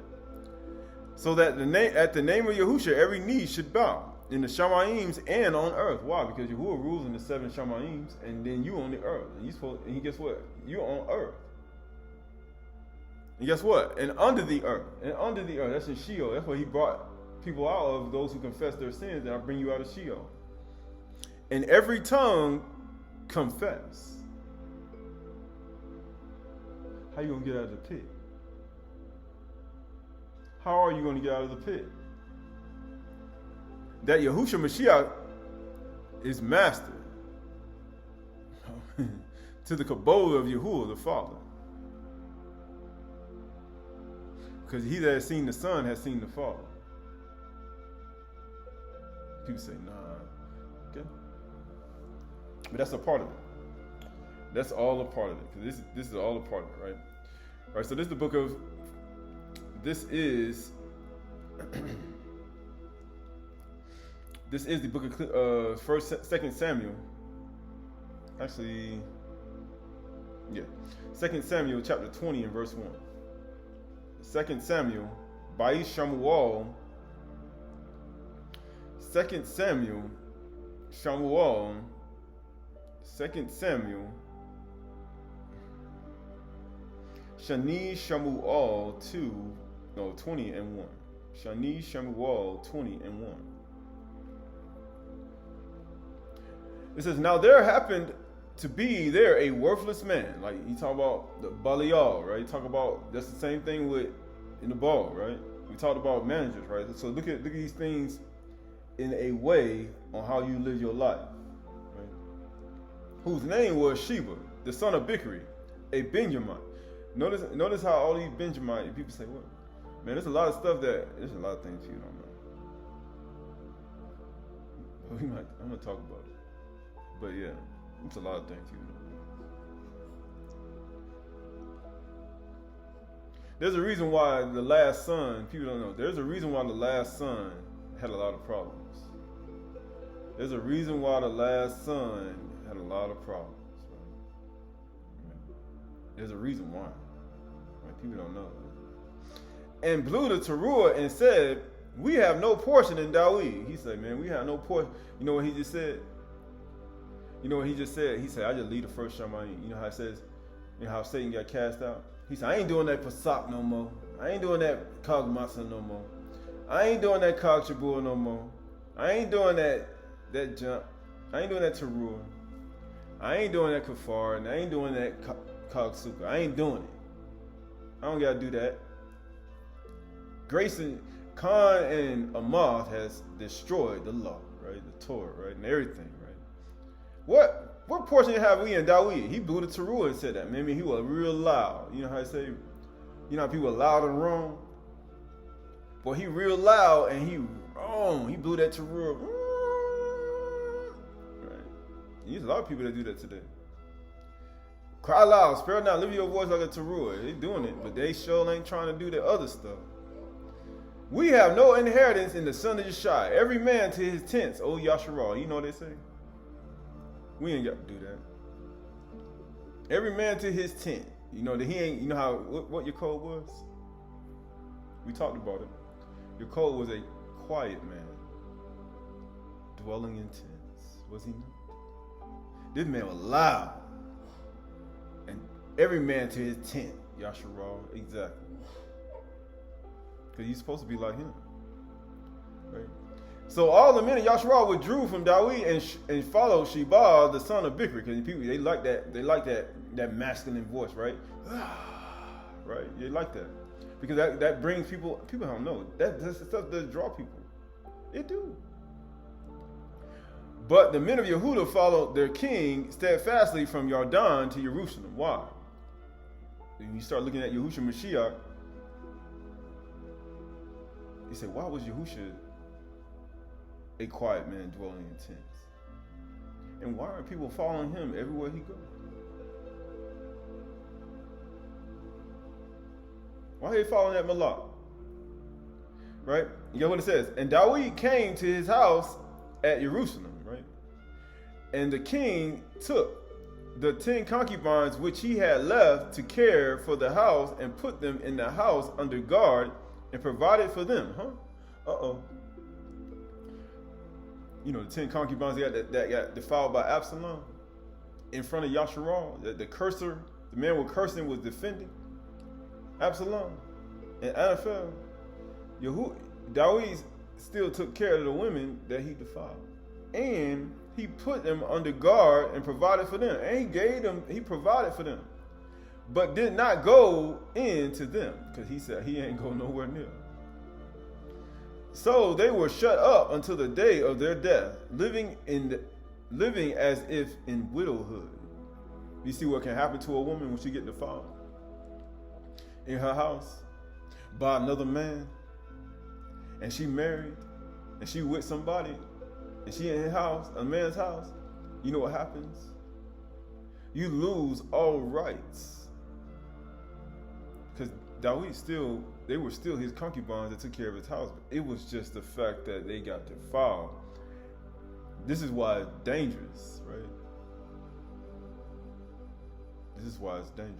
So that at the name of Yahusha, every knee should bow in the Shamayims and on earth. Why? Because Yahuwah rules in the 7 Shamayims, and then you on the earth. And guess what? You're on earth. And guess what? And under the earth. That's in Sheol. That's where he brought people out of, those who confess their sins, and I bring you out of Sheol. And every tongue confess. How you going to get out of the pit? How are you going to get out of the pit? That Yahushua Mashiach is master to the Kabbalah of Yahuwah, the Father. Because he that has seen the Son has seen the Father. People say, nah. Okay. But that's a part of it. That's all a part of it. Because this is all a part of it, right? All right, so this is the book of, this is the book of 2 Samuel. Actually, yeah. 2 Samuel chapter 20 and verse 1. 2 Samuel, Ba'is Shamuel. 2 Samuel, Shamuel. 2 Samuel, Shani Shamuel 20 and 1. Shani Shamuel 20 and 1. It says, now there happened to be there a worthless man. Like you talk about the Balial, right? You talk about, that's the same thing with in the ball, right? We talked about managers, right? So look at these things in a way on how you live your life. Right? Whose name was Sheba, the son of Bichri, a Benjamin. Notice how all these Benjamite people say, what? Man, there's a lot of stuff there's a lot of things you don't know. But I'm gonna talk about it. But yeah, it's a lot of things you know. There's a reason why the last son, people don't know, there's a reason why the last son had a lot of problems. There's a reason why the last son had a lot of problems. Right? There's a reason why. Right? People don't know. And blew the teruah and said, we have no portion in Dawid. He said, man, we have no portion. You know what he just said? You know what he just said? He said, I just lead the first Shamayim. You know how it says, you know how Satan got cast out? He said, I ain't doing that Pasak no more. I ain't doing that Kog Masa no more. I ain't doing that Kog Shabur no more. I ain't doing that jump. I ain't doing that Teruah. I ain't doing that Kafar. And I ain't doing that Kog Sukkah. I ain't doing it. I don't got to do that. Grayson, Khan and Amath has destroyed the law, right? The Torah, right? And everything, right? What portion have we in Dawid? He blew the teruah and said that. Maybe he was real loud. You know how I say, you know how people are loud and wrong? But he real loud and he wrong. He blew that teruah. Right? There's a lot of people that do that today. Cry loud, spare not, lift your voice like a teruah. They doing it, but they sure ain't trying to do the other stuff. We have no inheritance in the son of Jeshai. Every man to his tents, O Yasharal. You know what they say? We ain't got to do that. Every man to his tent. You know that he ain't. You know how what your code was? We talked about it. Your code was a quiet man, dwelling in tents. Was he not? This man was loud, and every man to his tent. Yasharal, exactly. Because he's supposed to be like him, right? So all the men of Yasharal withdrew from Dawid and followed Sheba, the son of Bichri, because people they like that masculine voice, right? Right? They like that. Because that brings people don't know. That's the stuff that draw people. It do. But the men of Yehuda followed their king steadfastly from Yarden to Jerusalem. Why? When you start looking at Yahushua Mashiach, you say, why was Yahushua a quiet man dwelling in tents? And why are people following him everywhere he goes? Why are they following that Malak? Right? You know what it says? And Dawid came to his house at Jerusalem, right? And the king took the 10 concubines which he had left to care for the house and put them in the house under guard and provided for them. You know, the 10 concubines that got defiled by Absalom in front of Yasharal. The man with cursing was defending Absalom and Anaphel. Dawid still took care of the women that he defiled. And he put them under guard and provided for them. And he provided for them. But did not go in to them, because he said he ain't go nowhere near. So they were shut up until the day of their death, living as if in widowhood. You see what can happen to a woman when she get defiled in her house by another man, and she married, and she with somebody, and she in his house, a man's house. You know what happens? You lose all rights, because they were still his concubines that took care of his house. But it was just the fact that they got defiled. This is why it's dangerous, right? This is why it's dangerous.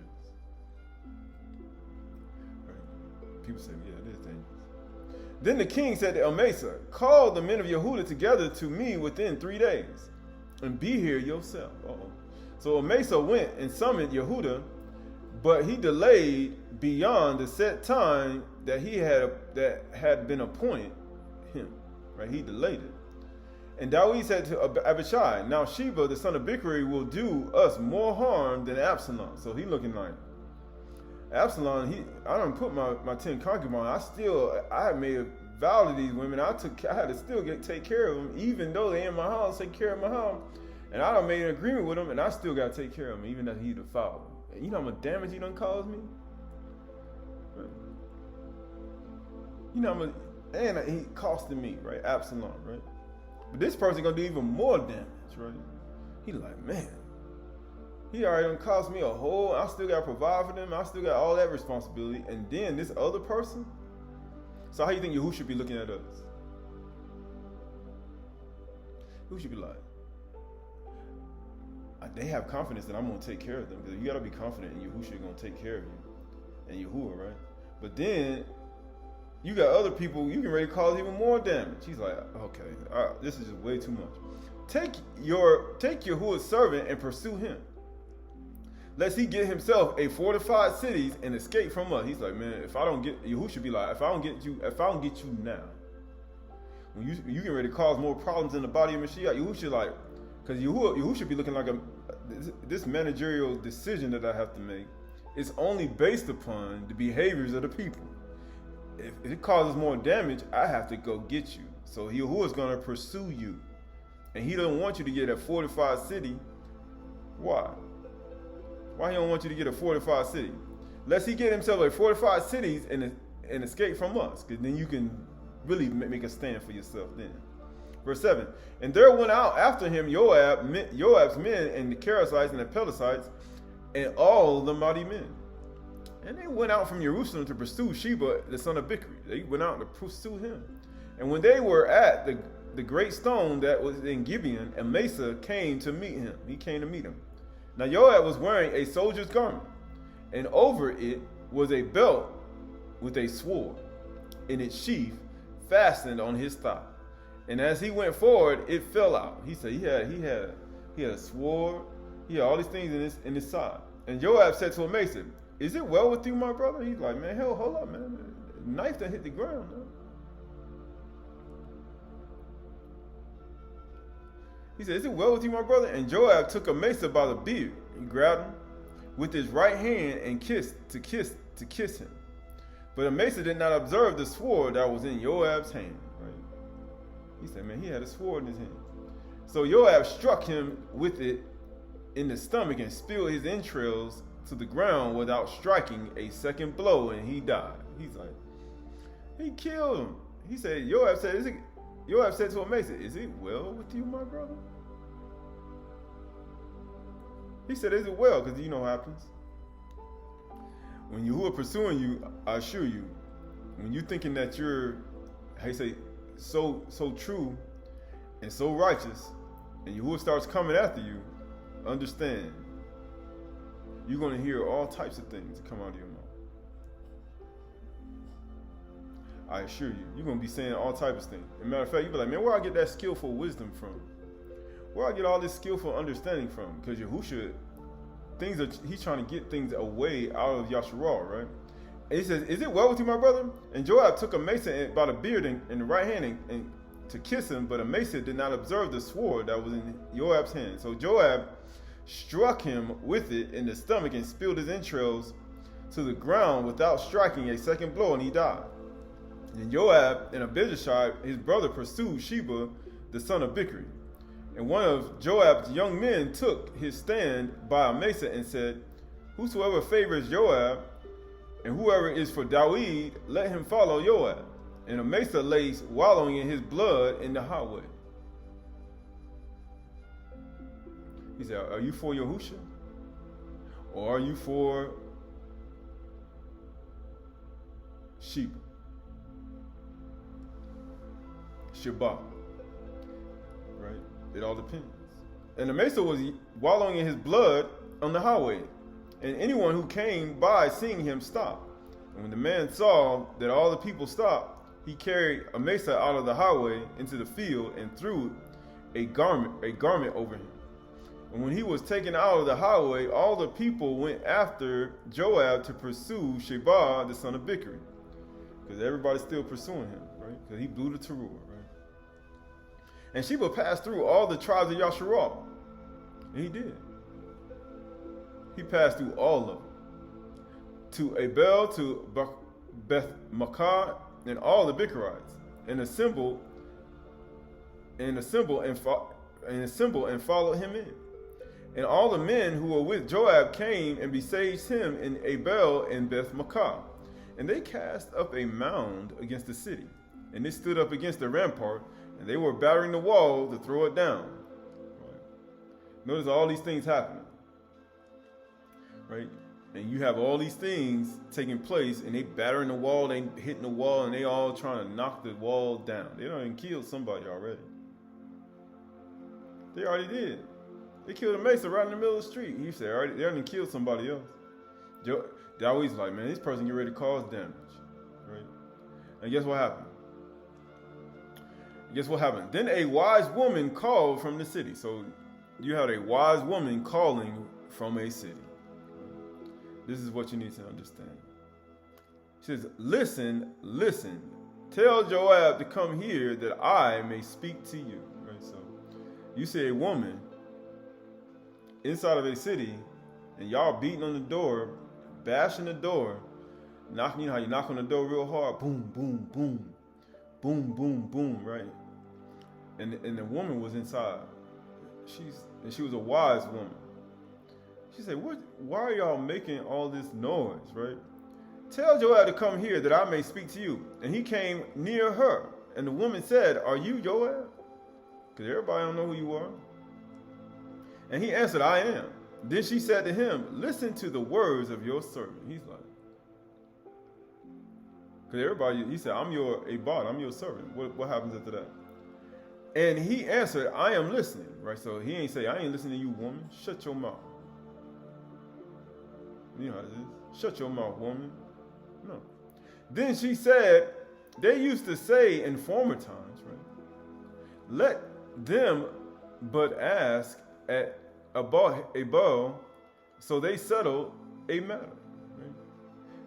Right? People say, yeah, it is dangerous. Then the king said to Amasa, call the men of Yehuda together to me within 3 days, and be here yourself. So Amasa went and summoned Yehuda, but he delayed beyond the set time that had been appointed him. Right? He delayed it. And Dawid said to Abishai, now Sheba, the son of Bichri, will do us more harm than Absalom. So he looking like, Absalom, I don't put my 10 concubines. I had made a vow to these women. I had to still take care of them, even though they in my house, take care of my house. And I done made an agreement with them, and I still got to take care of them, even though he defiled them. And you know how much damage he done caused me? Right? You know how much, and he costed me, right? Absalom, right? But this person gonna do even more damage, right? He like, man, he already done cost me a whole, I still gotta provide for them, I still got all that responsibility, and then this other person? So how you think Yahushua should be looking at us? Who should be like, they have confidence that I'm gonna take care of them, because you gotta be confident in Yahushua gonna take care of you, and Yahuwah, right? But then you got other people, you can really cause even more damage. He's like, okay, this is just way too much. Take Yahuwah's servant and pursue him, lest he get himself a fortified cities and escape from us. He's like, man, if I don't get, Yahushua should be like, if I don't get you now, when you get ready to cause more problems in the body of Mashiach, Yahushua like, because Yahushua should be looking like this managerial decision that I have to make is only based upon the behaviors of the people. If it causes more damage, I have to go get you. So Yahuwah is going to pursue you. And he doesn't want you to get a fortified city. Why? Why he don't want you to get a fortified city? Lest he get himself a fortified cities and escape from us. Because then you can really make a stand for yourself then. Verse 7. And there went out after him Joab's men and the Kerethites and the Pelethites and all the mighty men. And they went out from Jerusalem to pursue Sheba, the son of Bichri. They went out to pursue him. And when they were at the great stone that was in Gibeon, Amasa came to meet him. He came to meet him. Now Joab was wearing a soldier's garment, and over it was a belt with a sword in its sheath fastened on his thigh. And as he went forward, it fell out. He said he had a sword. He had all these things in his side. And Joab said to Amasa, is it well with you, my brother? He's like, man, hell, hold up, man. The knife that hit the ground, man. He said, is it well with you, my brother? And Joab took Amasa by the beard and grabbed him with his right hand and kissed him. But Ayshr did not observe the sword that was in Joab's hand. Right? He said, man, he had a sword in his hand. So Joab struck him with it in the stomach and spilled his entrails to the ground without striking a second blow, and he died. He's like, he killed him. He said, Joab said to Ayshr, is it well with you, my brother? He said, is it well? Because you know what happens. When you who are pursuing you, I assure you, when you're thinking that you're, how you say, so true and so righteous, and Yahuwah starts coming after you, understand, you're going to hear all types of things come out of your mouth. I assure you, you're going to be saying all types of things. As a matter of fact, you'll be like, man, where I get that skillful wisdom from? Where I get all this skillful understanding from? Because Yahushua, he's trying to get things away out of Yasharal, right? And he says, is it well with you, my brother? And Joab took Ayshr by the beard in the right hand and to kiss him, but Ayshr did not observe the sword that was in Joab's hand. So Joab struck him with it in the stomach and spilled his entrails to the ground without striking a second blow, and he died. And Joab and Abishai, his brother, pursued Sheba, the son of Bichri. And one of Joab's young men took his stand by Ayshr and said, whosoever favors Joab and whoever is for Dawid, let him follow Joab. And Ayshr lay wallowing in his blood in the highway. He said, are you for Yahusha? Or are you for Sheba? Shabath. Right? It all depends. And Ayshr was wallowing in his blood on the highway. And anyone who came by seeing him stopped. And when the man saw that all the people stopped, he carried Ayshr out of the highway into the field and threw a garment over him. And when he was taken out of the highway, all the people went after Joab to pursue Sheba, the son of Bichri. Because everybody's still pursuing him, right? Because he blew the teruah, right? And Sheba passed through all the tribes of Yasharal. And he did. He passed through all of them. To Abel, to Beth Makkah, and all the Bichrites, and assembled and followed him in. And all the men who were with Joab came and besieged him in Abel and Beth Makkah. And they cast up a mound against the city, and they stood up against the rampart, and they were battering the wall to throw it down. Right. Notice all these things happening. Right? And you have all these things taking place, and they battering the wall, they hitting the wall, and they all trying to knock the wall down. They done killed somebody already. They already did. They killed Ayshr right in the middle of the street. He said, already, they already killed somebody else. Dawid's like, man, this person get ready to cause damage. Right? And guess what happened? Then a wise woman called from the city. So you had a wise woman calling from a city. This is what you need to understand. She says, listen, tell Joab to come here that I may speak to you. Right? So you see a woman inside of a city, and y'all beating on the door, bashing the door, knocking, you know how you knock on the door real hard, boom, boom, boom, boom, boom, boom, right? And the woman was inside. She was a wise woman. She said, why are y'all making all this noise, right? Tell Joab to come here that I may speak to you. And he came near her. And the woman said, are you Joab? Because everybody don't know who you are. And he answered, I am. Then she said to him, listen to the words of your servant. He's like, because everybody, he said, I'm your abad, I'm your servant. What happens after that? And he answered, I am listening, right? So he ain't say, I ain't listening to you, woman. Shut your mouth. You know how it is. Shut your mouth, woman. No. Then she said, they used to say in former times, right? Let them but ask at above, so they settle a matter. Right?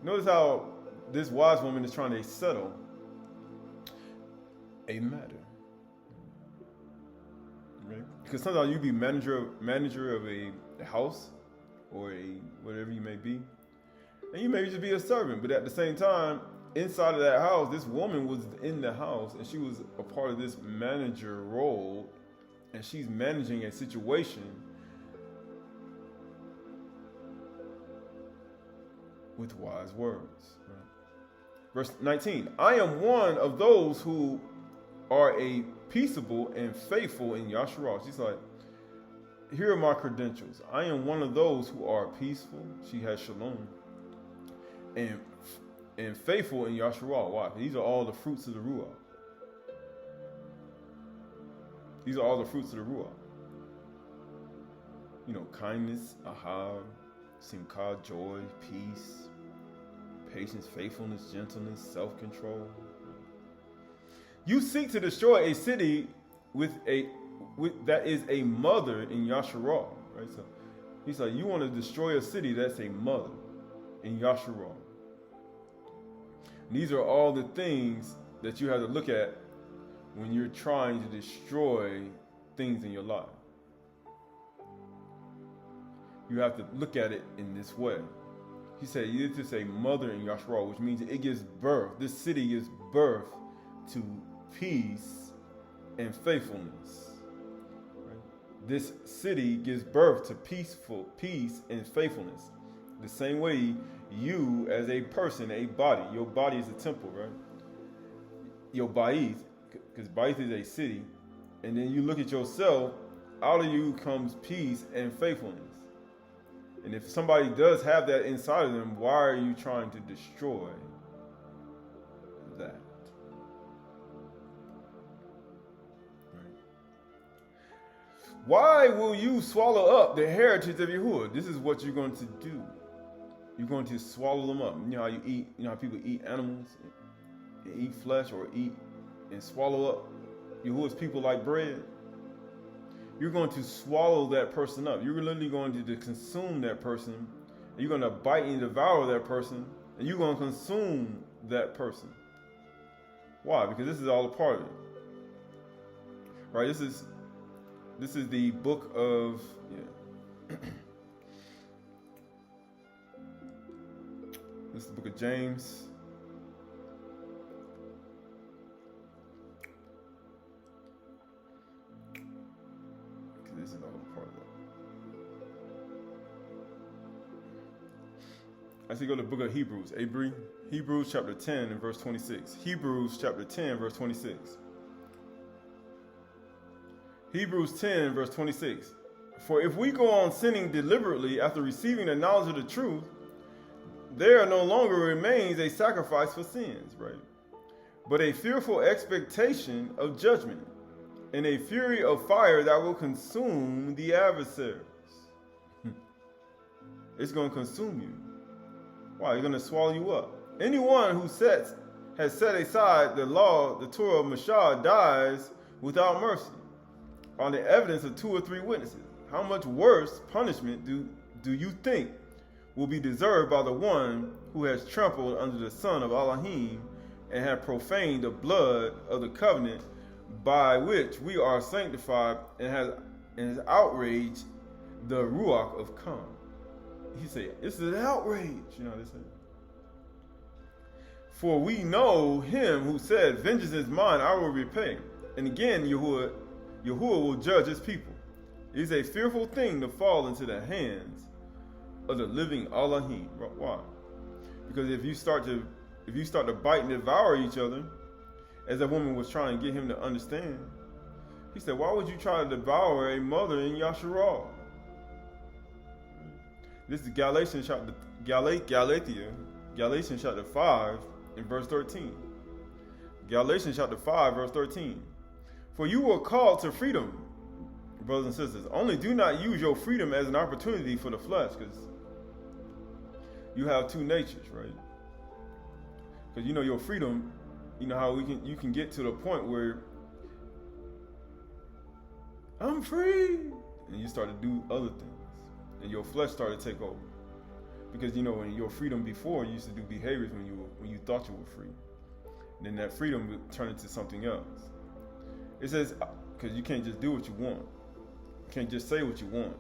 Notice how this wise woman is trying to settle a matter. Right? Because sometimes you be manager of a house or a whatever you may be, and you may just be a servant, but at the same time, inside of that house, this woman was in the house, and she was a part of this manager role, and she's managing a situation with wise words. Verse 19, I am one of those who are a peaceable and faithful in Yasharah. She's like, here are my credentials. I am one of those who are peaceful. She has shalom. And faithful in Yasharah. Why? These are all the fruits of the Ruach. These are all the fruits of the Ruach. You know, kindness, ahab, simcha, joy, peace, patience, faithfulness, gentleness, self-control. You seek to destroy a city that is a mother in Yasharah, right? So he's like, you want to destroy a city that's a mother in Yasharah. These are all the things that you have to look at when you're trying to destroy things in your life. You have to look at it in this way. He said, it is a mother in Yasharah, which means it gives birth. This city gives birth to peace and faithfulness. Right? This city gives birth to peace and faithfulness. The same way you as a person, a body, your body is a temple, right? Your ba'ith, because ba'ith is a city, and then you look at yourself, out of you comes peace and faithfulness. And if somebody does have that inside of them, why are you trying to destroy that? Right. Why will you swallow up the heritage of Yahuwah? This is what you're going to do. You're going to swallow them up. You know how you eat, you know how people eat animals, and eat flesh, or eat and swallow up Yahuwah's people like bread? You're going to swallow that person up. You're literally going to consume that person. And you're going to bite and devour that person. And you're going to consume that person. Why? Because this is all a part of it. Right? This is the book of... Yeah. This is the book of James. This is all part of that. I see go to the book of Hebrews. Hebrews chapter 10 and verse 26. Hebrews chapter 10 verse 26. Hebrews 10 verse 26. For if we go on sinning deliberately after receiving the knowledge of the truth, there no longer remains a sacrifice for sins, right? But a fearful expectation of judgment, and a fury of fire that will consume the adversaries. It's going to consume you. Why? It's going to swallow you up. Anyone who has set aside the law, the Torah of Mashah, dies without mercy on the evidence of 2 or 3 witnesses. How much worse punishment do you think will be deserved by the one who has trampled under the Son of Elohim and have profaned the blood of the covenant by which we are sanctified, and has outraged the Ruach of Khan? He said, this is an outrage. You know what they say? For we know him who said, vengeance is mine, I will repay. And again, Yahuwah will judge his people. It is a fearful thing to fall into the hands of the living Elohim. Why? Because if you start to bite and devour each other, as that woman was trying to get him to understand, he said, why would you try to devour a mother in Yasharah? This is Galatians chapter 5 and verse 13. Galatians chapter 5 verse 13. For you were called to freedom, brothers and sisters. Only do not use your freedom as an opportunity for the flesh, because you have 2 natures, right? Because you know your freedom, you know how you can get to the point where I'm free, and you start to do other things, and your flesh started to take over. Because you know, in your freedom before, you used to do behaviors when you thought you were free. And then that freedom would turn into something else. It says, because you can't just do what you want. You can't just say what you want.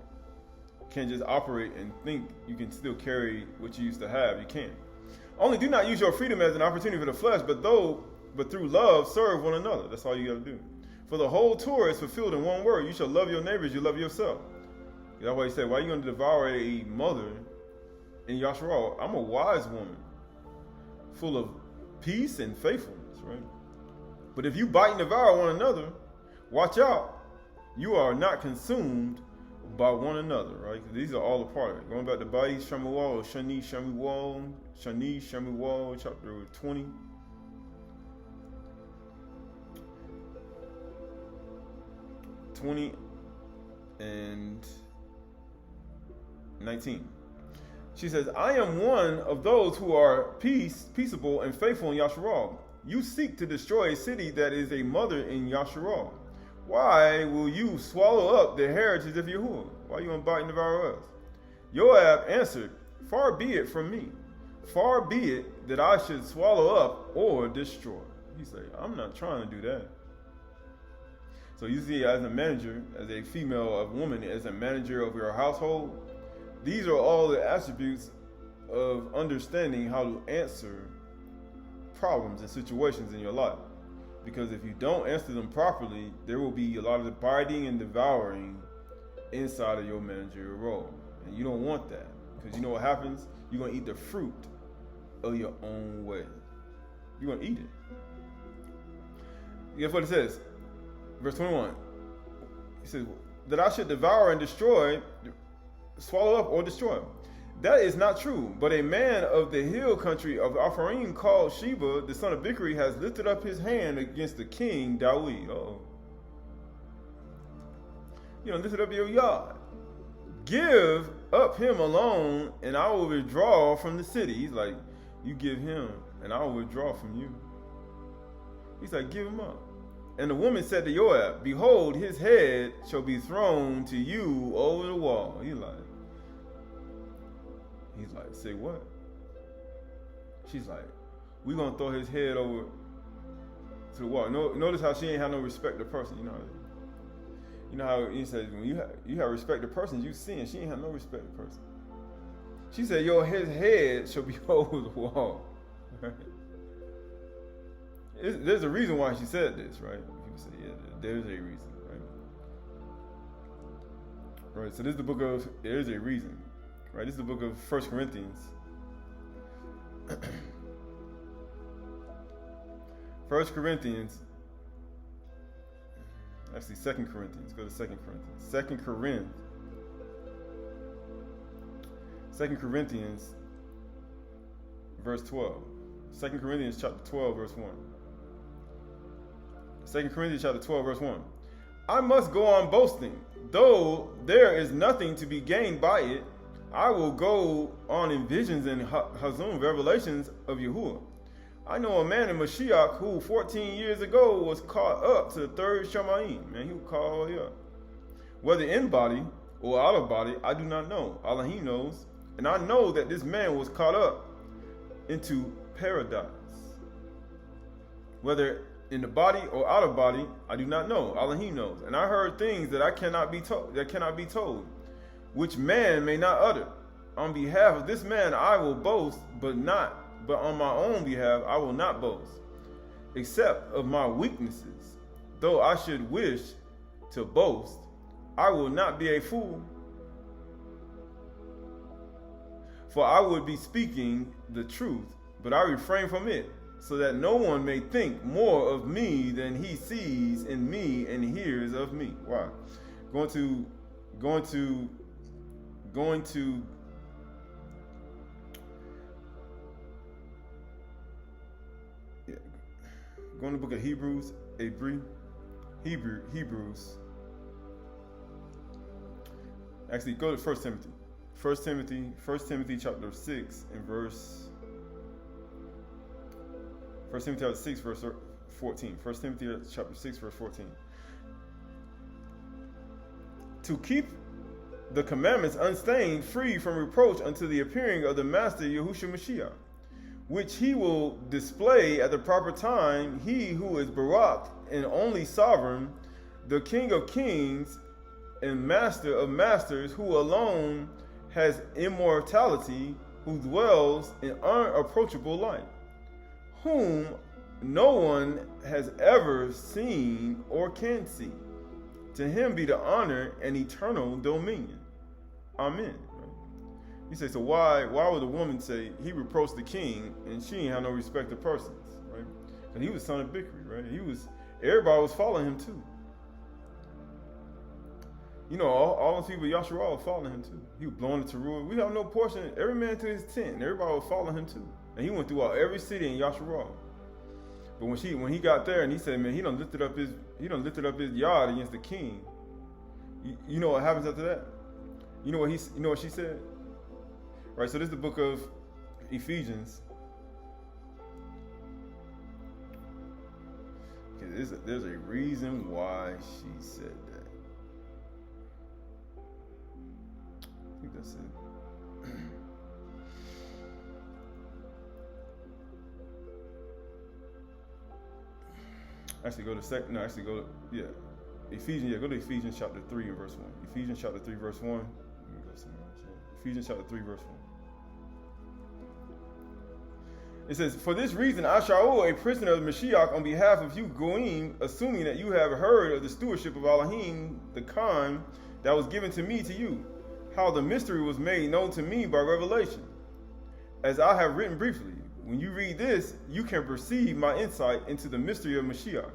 You can't just operate and think you can still carry what you used to have. You can't. Only do not use your freedom as an opportunity for the flesh, but through love serve one another. That's all you got to do. For the whole Torah is fulfilled in one word: you shall love your neighbors, you love yourself. That's why he said, why are you going to devour a mother in Yasharal? I'm a wise woman, full of peace and faithfulness, right? But if you bite and devour one another, watch out. You are not consumed by one another, right? These are all a part of it. Going back to Ba'is Shamuel, or Shani Shamuel, chapter 20. And 19. She says, I am one of those who are peaceable and faithful in Yasharal. You seek to destroy a city that is a mother in Yasharal. Why will you swallow up the heritage of Yahuwah? Why are you going to bite and devour us? Joab answered, far be it from me. Far be it that I should swallow up or destroy. He said, I'm not trying to do that. So you see, as a manager, as a female, a woman, as a manager of your household, these are all the attributes of understanding how to answer problems and situations in your life. Because if you don't answer them properly, there will be a lot of biting and devouring inside of your managerial role. And you don't want that. Because you know what happens? You're going to eat the fruit of your own way. You're going to eat it. Guess what it says? Verse 21. He says, that I should devour and destroy, swallow up or destroy. That is not true. But a man of the hill country of Apharim called Sheba, the son of Bichri, has lifted up his hand against the king Dawid. Lift up your yard. Give up him alone, and I will withdraw from the city. He's like, you give him, and I will withdraw from you. He's like, give him up. And the woman said to Joab, behold, his head shall be thrown to you over the wall. He's like, say what? She's like, we're going to throw his head over to the wall. Notice how she ain't have no respect to person. You know how he says, when you have respect to persons, you sin. She ain't have no respect to person. She said, his head shall be over the wall. Right? There's a reason why she said this, right? People say, yeah, there's a reason, right? Right, so this is the book of, there's a reason, right? This is the book of 1 Corinthians. 1 Corinthians, actually 2 Corinthians, go to 2 Corinthians. 2 Corinthians, verse 12. 2 Corinthians chapter 12, verse 1. 2 Corinthians chapter 12, verse 1. I must go on boasting, though there is nothing to be gained by it. I will go on in visions and hazum, revelations of Yahuwah. I know a man in Mashiach who 14 years ago was caught up to the third Shamaim. Man, he was caught all the way up. Whether in body or out of body, I do not know. Allah, he knows. And I know that this man was caught up into paradise. Whether in the body or out of body, I do not know. Allah, he knows. And I heard things that cannot be told, which man may not utter. On behalf of this man I will boast, but on my own behalf I will not boast, except of my weaknesses. Though I should wish to boast, I will not be a fool. For I would be speaking the truth, but I refrain from it, so that no one may think more of me than he sees in me and hears of me. Why? Going to the book of Hebrews, Hebrews. Actually, go to 1 Timothy. 1 Timothy chapter 6 and verse 1 Timothy chapter 6 verse 14. 1 Timothy chapter 6 verse 14. To keep the commandments unstained, free from reproach until the appearing of the Master Yahushua Mashiach, which he will display at the proper time, he who is Barak and only sovereign, the King of kings and Master of masters, who alone has immortality who dwells in unapproachable light, whom no one has ever seen or can see. To him be the honor and eternal dominion. Amen. He says, so why would a woman say he reproached the king and she ain't have no respect of persons, right? Because he was son of Bikri, right? Everybody was following him too. You know, all the people of Yasharal were following him too. He was blowing the teruah. We have no portion, every man to his tent, and everybody was following him too. And he went throughout every city in Yasharal. But when he got there and he said, man, he done lifted up his yard against the king. You know what happens after that? You know what she said? Right, so this is the book of Ephesians. Okay, there's a reason why she said that. I think that's it. Go to Ephesians chapter 3 and verse 1. Ephesians chapter 3 verse 1. Ephesians chapter 3 verse 1. It says, for this reason I shall a prisoner of Mashiach on behalf of you Goim, assuming that you have heard of the stewardship of Elohim, the kind that was given to me to you, how the mystery was made known to me by revelation. As I have written briefly, when you read this, you can perceive my insight into the mystery of Mashiach,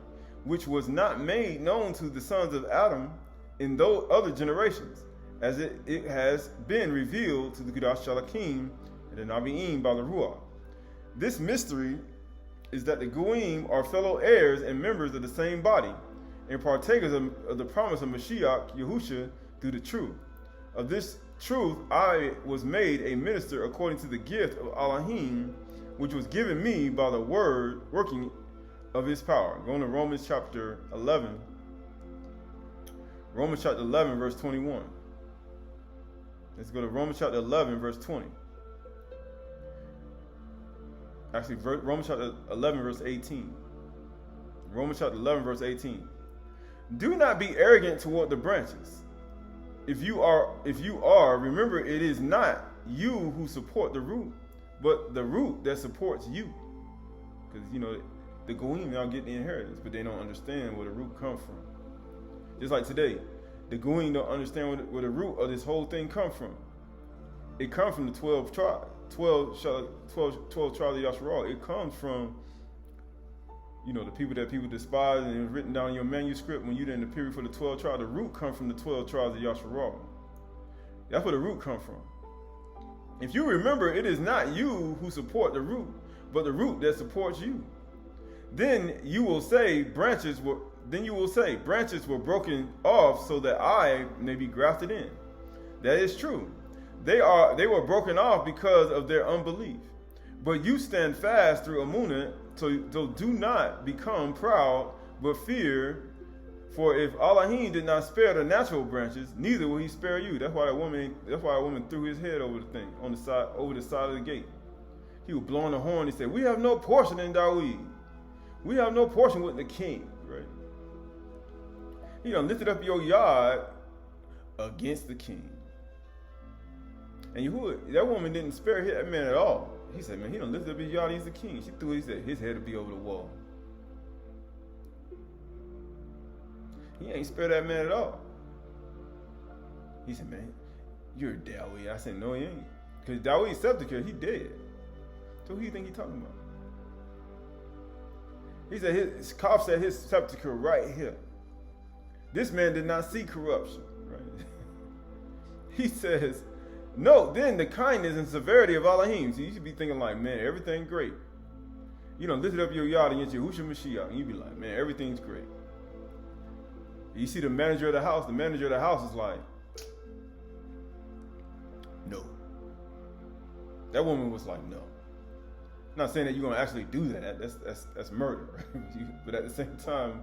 which was not made known to the sons of Adam in those other generations, as it has been revealed to the Kedash Shalakim and the Nabi'im by the Ruach. This mystery is that the Goim are fellow heirs and members of the same body, and partakers of the promise of Mashiach Yahusha through the truth. Of this truth I was made a minister according to the gift of Elohim, which was given me by the word working of his power. Going to Romans chapter 11. Romans chapter 11 verse 21. Let's go to Romans chapter 11 verse 20. Actually, Romans chapter 11 verse 18. Romans chapter 11 verse 18. Do not be arrogant toward the branches. If you are, remember it is not you who support the root, but the root that supports you. Because, you know, the Goim now get the inheritance, but they don't understand where the root comes from. Just like today, the Goim don't understand where the root of this whole thing comes from. It comes from the 12 tribes. 12 tribes of Yasharal. It comes from, you know, the people that people despise, and it was written down in your manuscript when you're in the period for the 12 tribes. The root comes from the 12 tribes of Yasharal. That's where the root comes from. If you remember, it is not you who support the root, but the root that supports you. Then you will say branches were broken off so that I may be grafted in. That is true. They were broken off because of their unbelief. But you stand fast through Amunah, so do not become proud, but fear. For if Elohim did not spare the natural branches, neither will he spare you. That's why a woman threw his head over the thing, over the side of the gate. He was blowing the horn. He said, we have no portion in Dawid. We have no portion with the king, right? He done lifted up your yard against the king. And that woman didn't spare that man at all. He said, man, he done lifted up his yard against the king. She threw it, he said, his head would be over the wall. He ain't spared that man at all. He said, man, you're Dawid. I said, no, he ain't. Because Dawid's sepulcher, he dead. So who do you think he talking about? He said, his Koph said his sepulcher right here. This man did not see corruption, right? He says, no, then the kindness and severity of Elohim. So you should be thinking like, man, everything's great. You done lifted up your yard against Yahushua Mashiach, and you be like, man, everything's great. You see the manager of the house is like, no. That woman was like, no. I'm not saying that you're gonna actually do that. That's murder. But at the same time,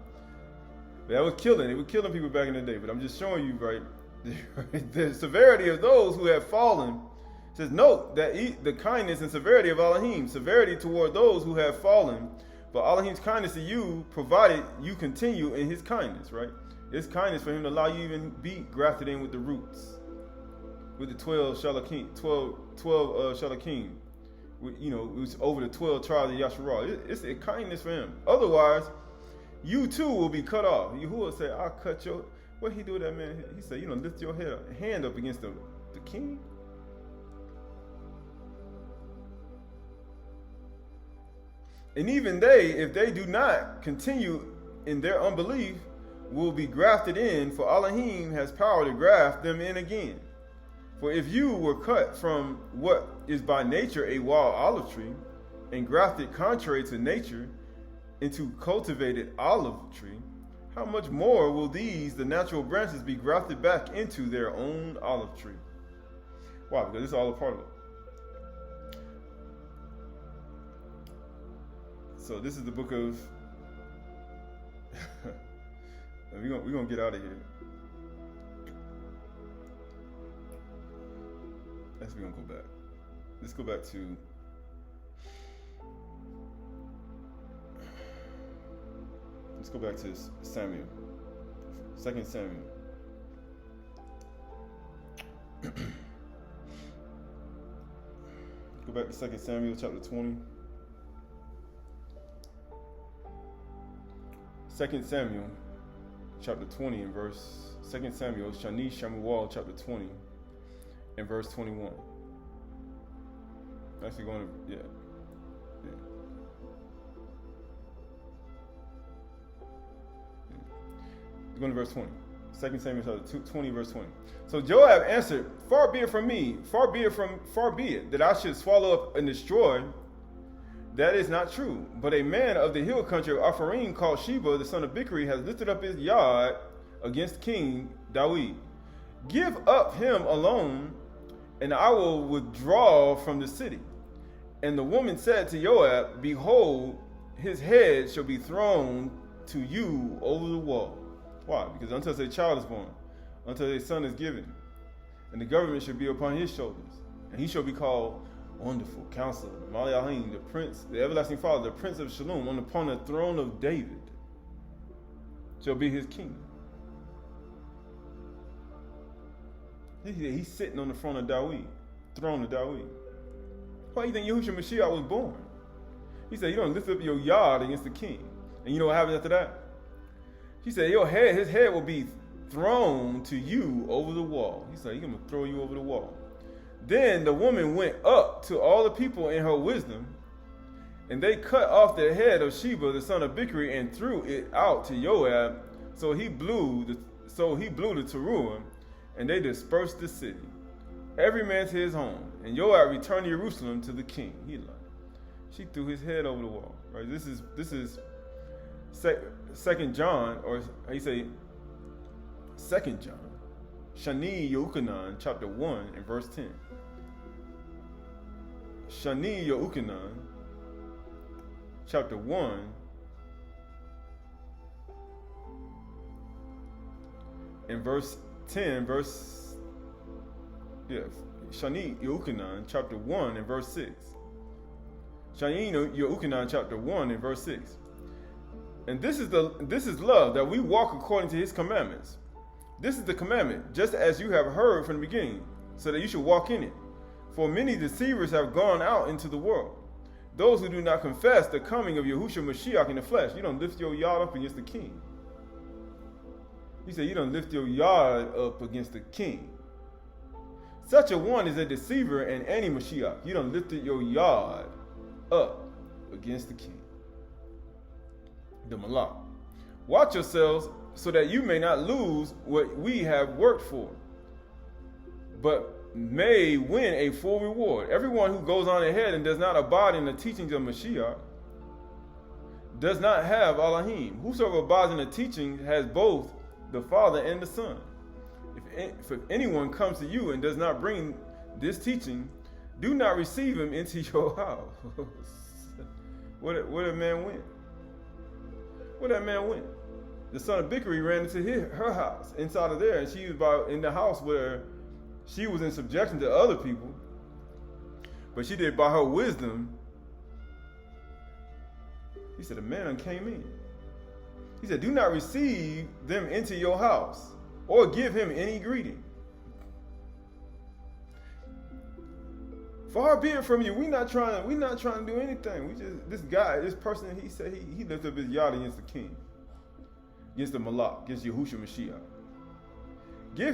that was killing. It was killing people back in the day. But I'm just showing you, right, the severity of those who have fallen. It says, note that the kindness and severity of Elohim, severity toward those who have fallen, but Elohim's kindness to you, provided you continue in his kindness, right? It's kindness for him to allow you even be grafted in with the roots. with the 12 shalakim, 12 shalakim. You know, it was over the 12 tribes of Yasharah. It's a kindness for him. Otherwise, you too will be cut off. Yahuwah said, I'll cut your... What he do with that man? He said, lift your hand up against the king. And even they, if they do not continue in their unbelief, will be grafted in, for Elohim has power to graft them in again. For if you were cut from what is by nature a wild olive tree, and grafted contrary to nature into cultivated olive tree, how much more will these, the natural branches, be grafted back into their own olive tree? Why? Because it's all a part of it. So this is the book of... we're gonna get out of here. We're gonna go back. Let's go back to... Let's go back to Samuel. 2 Samuel. Go back to 2 Samuel chapter 20. 2 Samuel chapter 20 and verse... 2 Samuel, Shani Shamuel chapter 20 and verse 21. Actually going to... Yeah. Going to verse 20. 2 Samuel chapter 20, verse 20. So Joab answered, far be it from me, far be it that I should swallow up and destroy. That is not true. But a man of the hill country of Ephraim called Sheba, the son of Bichri, has lifted up his yard against King Dawid. Give up him alone, and I will withdraw from the city. And the woman said to Joab, behold, his head shall be thrown to you over the wall. Why? Because until a child is born, until a son is given, and the government shall be upon his shoulders, and he shall be called Wonderful Counselor, Malahim, the Prince, the Everlasting Father, the Prince of Shalom, on upon the throne of David shall be his king. He's sitting on the throne of Dawid. Why do you think Yahushua Mashiach was born? He said, you don't lift up your yard against the king. And you know what happens after that? He said, his head will be thrown to you over the wall. He said, he's going to throw you over the wall. Then the woman went up to all the people in her wisdom, and they cut off the head of Sheba, the son of Bichri, and threw it out to Joab. So he blew the teruah, and they dispersed the city, every man to his home. And Joab returned to Jerusalem to the king. She threw his head over the wall. Right? This is 2 John, or how you say 2 John, Shani Yehukanan, chapter 1 and verse 10. Shani Yehukanan, chapter 1 and verse 10, Shani Yehukanan, chapter 1 and verse 6. Shani Yehukanan, chapter 1 and verse 6. And this is love, that we walk according to his commandments. This is the commandment, just as you have heard from the beginning, so that you should walk in it. For many deceivers have gone out into the world, those who do not confess the coming of Yahushua Mashiach in the flesh. You don't lift your yard up against the king. He said, you don't lift your yard up against the king. Such a one is a deceiver and anti-Mashiach. You don't lift your yard up against the king. The Malak. Watch yourselves so that you may not lose what we have worked for, but may win a full reward. Everyone who goes on ahead and does not abide in the teachings of Mashiach does not have Elohim. Whosoever abides in the teaching has both the Father and the Son. If anyone comes to you and does not bring this teaching, do not receive him into your house. Where did man went? Where that man went? The son of Bichri ran into her house, inside of there, and she was in the house where she was in subjection to other people, but she did by her wisdom. He said, a man came in. He said, do not receive them into your house or give him any greeting. Far be it from you. We not trying to do anything. We just, this person, he said he lifted up his yard against the king, against the Malak, against Yahushua Mashiach. Give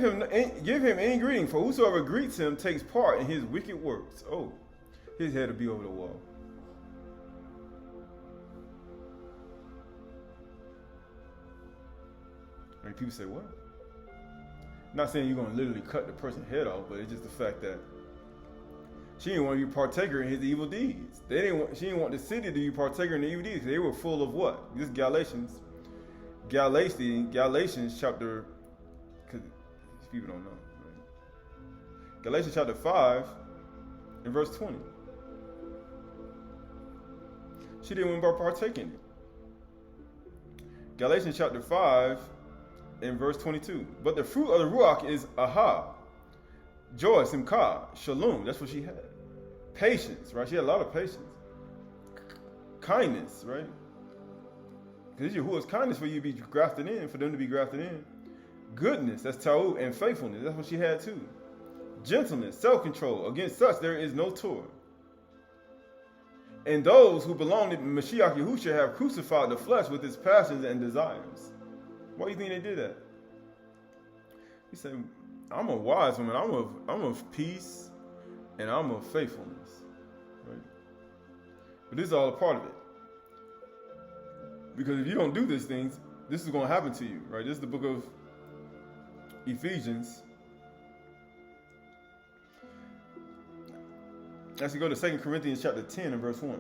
him any greeting, for whosoever greets him takes part in his wicked works. Oh, his head will be over the wall. I mean, people say, what? Not saying you're going to literally cut the person's head off, but it's just the fact that she didn't want to be partaker in his evil deeds. She didn't want the city to be partaker in the evil deeds. They were full of what? This Galatians chapter, because people don't know. Right? Galatians chapter 5 and verse 20. She didn't want to partake in it. Galatians chapter 5 and verse 22. But the fruit of the Ruach is aha, joy, simcha, shalom. That's what she had. Patience, right? She had a lot of patience. Kindness, right? Because who is kindness for you to be grafted in, for them to be grafted in. Goodness, that's ta'u, and faithfulness, that's what she had too. Gentleness, self-control, against such there is no Torah. And those who belong to Mashiach Yahushua have crucified the flesh with its passions and desires. Why do you think they did that? He said, I'm a wise woman, I'm of peace, and I'm of faithfulness. Right? But this is all a part of it. Because if you don't do these things, this is going to happen to you, right? This is the book of Ephesians. Actually, go to 2 Corinthians chapter 10 and verse 1.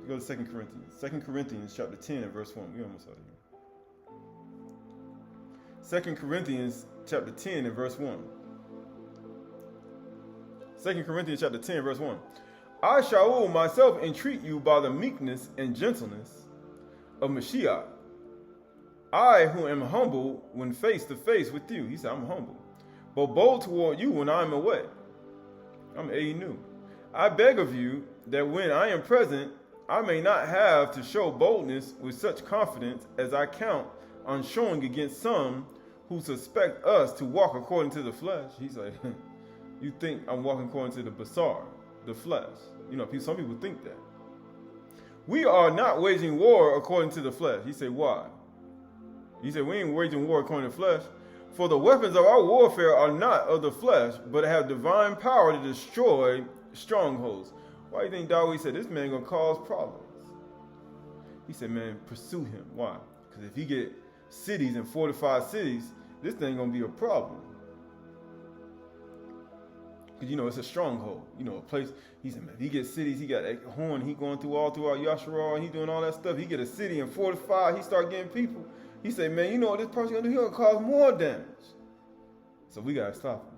Go to 2 Corinthians. 2 Corinthians chapter 10 and verse 1. We almost out of here. 2 Corinthians chapter 10 and verse 1. 2 Corinthians chapter 10 verse 1. I, Shaul, myself entreat you by the meekness and gentleness of Mashiach. I who am humble when face to face with you. He said, I'm humble, but bold toward you when I am away. I'm new. I beg of you that when I am present, I may not have to show boldness with such confidence as I count on showing against some who suspect us to walk according to the flesh. He's like, you think I'm walking according to the basar, the flesh. You know, some people think that. We are not waging war according to the flesh. He said, why? He said, we ain't waging war according to the flesh. For the weapons of our warfare are not of the flesh, but have divine power to destroy strongholds. Why do you think Dawid said, this man gonna cause problems? He said, man, pursue him. Why? Because if he get cities and fortified cities, this thing gonna be a problem. Because, it's a stronghold. A place, he said, man, if he gets cities, he got a horn, he going throughout Yasharal, he doing all that stuff. He get a city and fortified, he start getting people. He said, man, you know what this person gonna do? He gonna cause more damage. So we gotta stop him.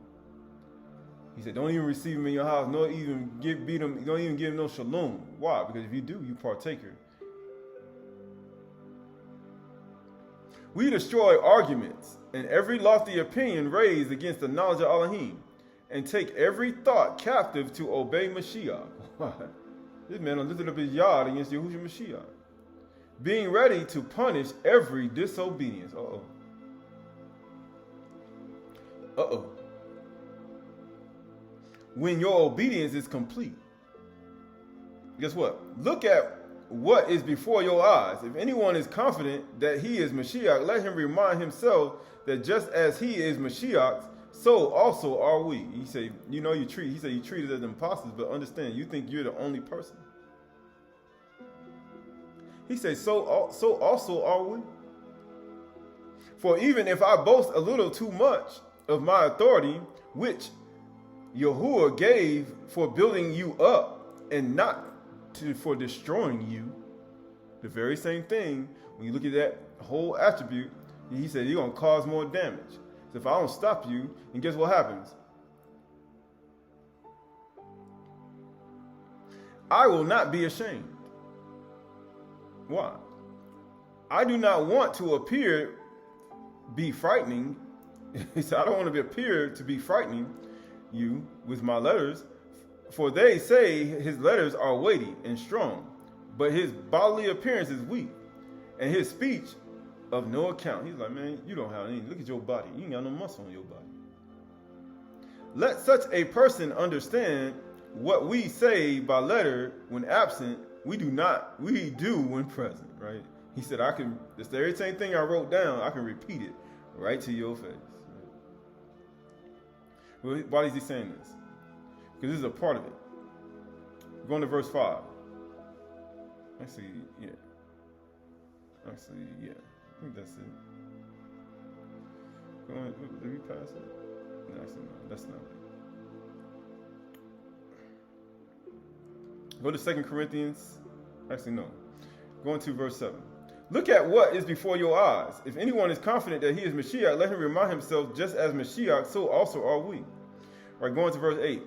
He said, don't even receive him in your house, don't even give him no shalom. Why? Because if you do, you partaker. We destroy arguments and every lofty opinion raised against the knowledge of Elohim, and take every thought captive to obey Mashiach. This man lifted up his yard against Yahushua Mashiach, being ready to punish every disobedience. When your obedience is complete. Guess what? Look at what is before your eyes. If anyone is confident that he is Mashiach, let him remind himself that just as he is Mashiach, so also are we. He said, you treat us as impostors, but understand, you think you're the only person. He said, so also are we. For even if I boast a little too much of my authority, which Yahuwah gave for building you up and not for destroying you, the very same thing, when you look at that whole attribute, he said you're going to cause more damage. So if I don't stop you, and guess what happens? I will not be ashamed. Why? I do not want to be frightening. He said, I don't want to appear to be frightening you with my letters, for they say his letters are weighty and strong, but his bodily appearance is weak, and his speech of no account. He's like, man, you don't have any. Look at your body. You ain't got no muscle on your body. Let such a person understand what we say by letter when absent, we do when present, right? He said, it's the very same thing I wrote down, I can repeat it right to your face. Well, why is he saying this? Because this is a part of it. Going to verse 5. Actually, yeah. I think that's it. Did we pass it? No, actually, no, that's not it. Go to 2 Corinthians. Actually, no. Going to verse 7. Look at what is before your eyes. If anyone is confident that he is Mashiach, let him remind himself, just as Mashiach, so also are we. All right, going to verse 8.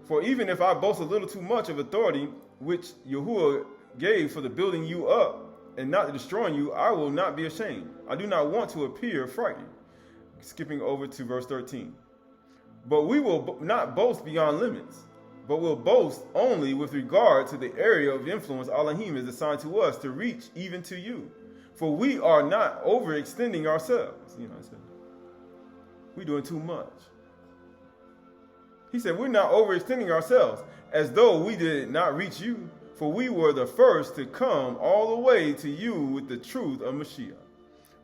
For even if I boast a little too much of authority, which Yahuwah gave for the building you up and not destroying you, I will not be ashamed. I do not want to appear frightened. Skipping over to verse 13. But we will not boast beyond limits, but will boast only with regard to the area of influence Elohim is assigned to us to reach even to you. For we are not overextending ourselves. I said, we're doing too much. He said, we're not overextending ourselves as though we did not reach you, for we were the first to come all the way to you with the truth of Mashiach.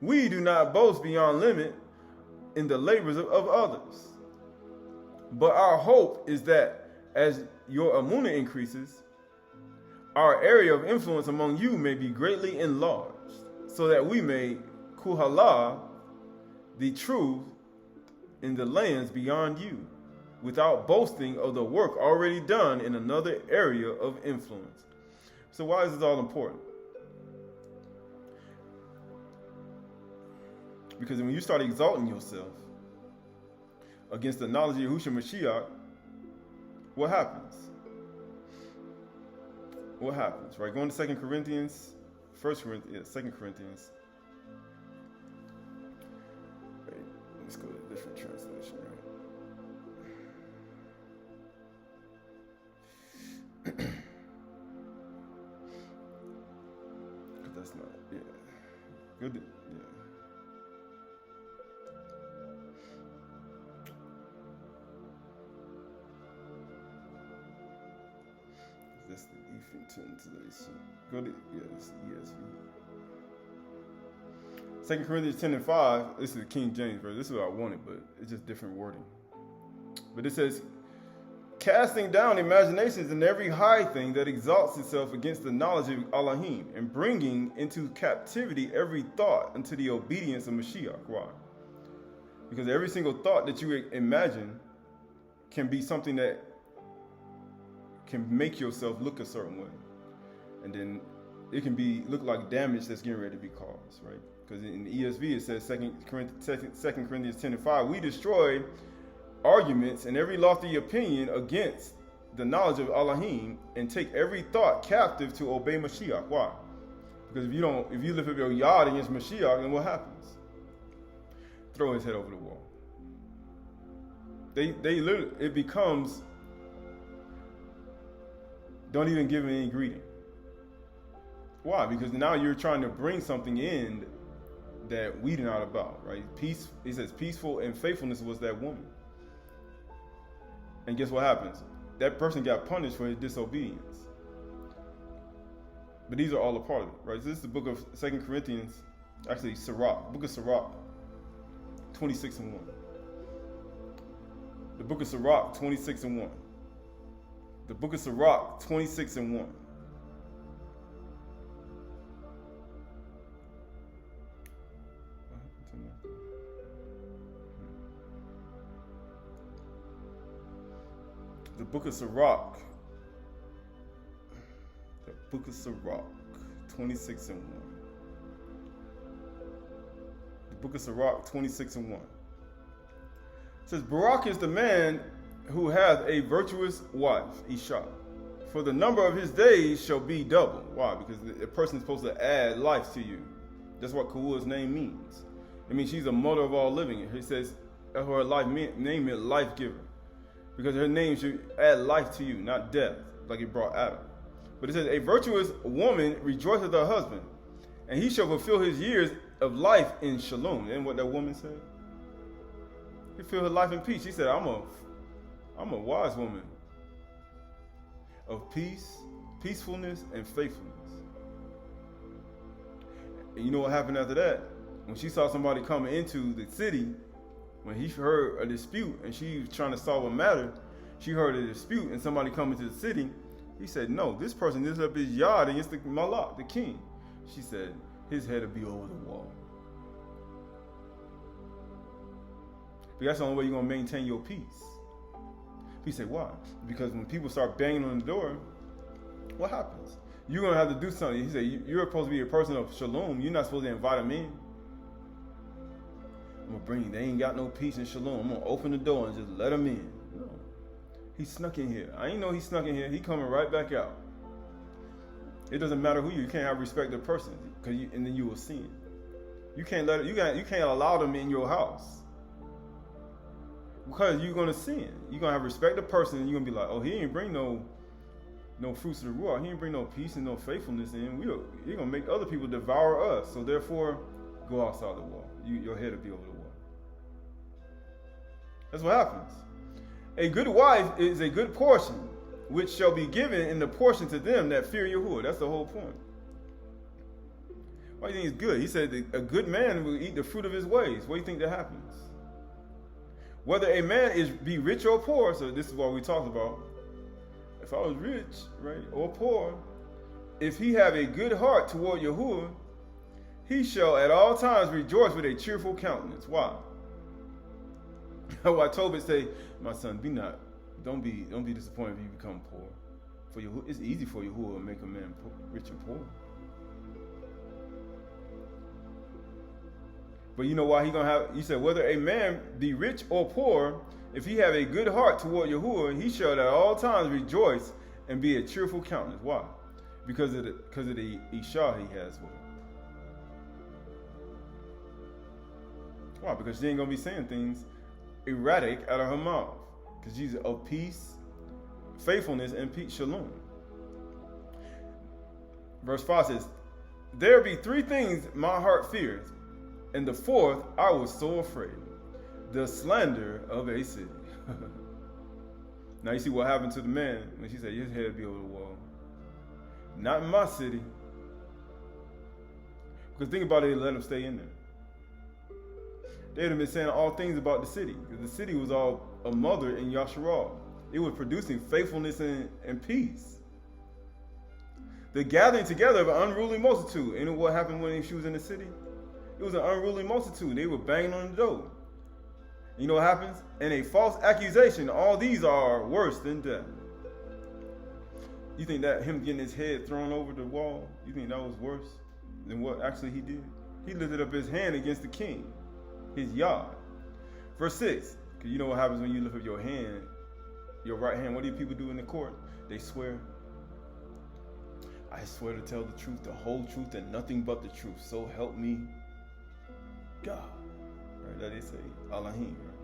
We do not boast beyond limit in the labors of others. But our hope is that as your Amunah increases, our area of influence among you may be greatly enlarged, so that we may Qahalath the truth in the lands beyond you, without boasting of the work already done in another area of influence. So why is this all important? Because when you start exalting yourself against the knowledge of Yahushua Mashiach, what happens? What happens, right? Going to 2 Corinthians, 2 Corinthians. Wait, let's go to a different translation, right? That's not, yeah. Good, yeah. Is this the ESV translation? Go to, yeah, this is ESV. 2 Corinthians 10 and 5, this is the King James version. This is what I wanted, but it's just different wording. But it says, casting down imaginations and every high thing that exalts itself against the knowledge of Elohim, and bringing into captivity every thought unto the obedience of Mashiach. Why? Because every single thought that you imagine can be something that can make yourself look a certain way. And then it can look like damage that's getting ready to be caused, right? Because in the ESV it says 2 Corinthians 10 and 5, we destroy arguments and every lofty opinion against the knowledge of Elohim, and take every thought captive to obey Mashiach. Why? Because if you lift up your yard against Mashiach, then what happens? Throw his head over the wall. They literally, it becomes, don't even give him any greeting. Why? Because now you're trying to bring something in that we're not about, right? Peace, he says, peaceful and faithfulness was that woman. And guess what happens? That person got punished for his disobedience. But these are all a part of it, right? So this is the book of 2 Corinthians, actually Sirach, book of Sirach, 26 and 1. The book of Sirach, 26 and 1. The book of Sirach, 26 and 1. The book of Sirach. The book of Sirach, 26 and 1. The book of Sirach, 26 and 1. It says, Barak is the man who hath a virtuous wife, Isha. For the number of his days shall be double. Why? Because the person is supposed to add life to you. That's what Ka'uah's name means. It means she's a mother of all living. He says her name is life giver. Because her name should add life to you, not death, like it brought Adam. But it says, a virtuous woman rejoiceth her husband, and he shall fulfill his years of life in shalom. Isn't what that woman said? He fulfilled her life in peace. She said, I'm a wise woman. of peace, peacefulness, and faithfulness. And you know what happened after that? When she saw somebody coming into the city, when he heard a dispute and she was trying to solve a matter, she heard a dispute and somebody coming to the city, he said, no, this person lifted up his yard against the Malak, the king. She said, his head will be over the wall. But that's the only way you're going to maintain your peace. He said, why? Because when people start banging on the door, what happens? You're going to have to do something. He said, you're supposed to be a person of shalom. You're not supposed to invite them in. I'm going to they ain't got no peace and shalom. I'm going to open the door and just let them in. No. He snuck in here. I ain't know he snuck in here. He coming right back out. It doesn't matter who you can't have respect of person, and then you will sin. You can't allow them in your house. Because you're gonna sin. You're gonna have respect of person, and you're gonna be like, oh, he ain't bring no fruits of the Ruach. He ain't bring no peace and no faithfulness in. He's gonna make other people devour us. So therefore, go outside the wall. Your head will be over the wall. That's what happens. A good wife is a good portion, which shall be given in the portion to them that fear Yahuwah. That's the whole point. Why do you think it's good? He said a good man will eat the fruit of his ways. What do you think that happens? Whether a man be rich or poor, so this is what we talked about. If I was rich, right, or poor, if he have a good heart toward Yahuwah, he shall at all times rejoice with a cheerful countenance. Why? Why Tobit say, my son, don't be disappointed if you become poor. For Yahuwah, it's easy for Yahuwah to make a man rich and poor. But you know why he said, whether a man be rich or poor, if he have a good heart toward Yahuwah, he shall at all times rejoice and be a cheerful countenance. Why? Because of the Isha he has with him. Why? Because she ain't going to be saying things erratic out of her mouth. Because she's of peace, faithfulness, and peace, shalom. Verse 5 says, there be three things my heart fears, and the fourth I was so afraid, the slander of a city. Now you see what happened to the man when she said his head be over the wall. Not in my city. Because think about it, they let him stay in there. They'd have been saying all things about the city. Because the city was all a mother in Yasharal. It was producing faithfulness and peace. The gathering together of an unruly multitude. And what happened when she was in the city? It was an unruly multitude. They were banging on the door. You know what happens? And a false accusation. All these are worse than death. You think that him getting his head thrown over the wall, you think that was worse than what actually he did? He lifted up his hand against the king, his yard. Verse 6, because you know what happens when you lift up your hand, your right hand. What do people do in the court? They swear. I swear to tell the truth, the whole truth, and nothing but the truth. So help me God. Right? That they say, Allahim. Right?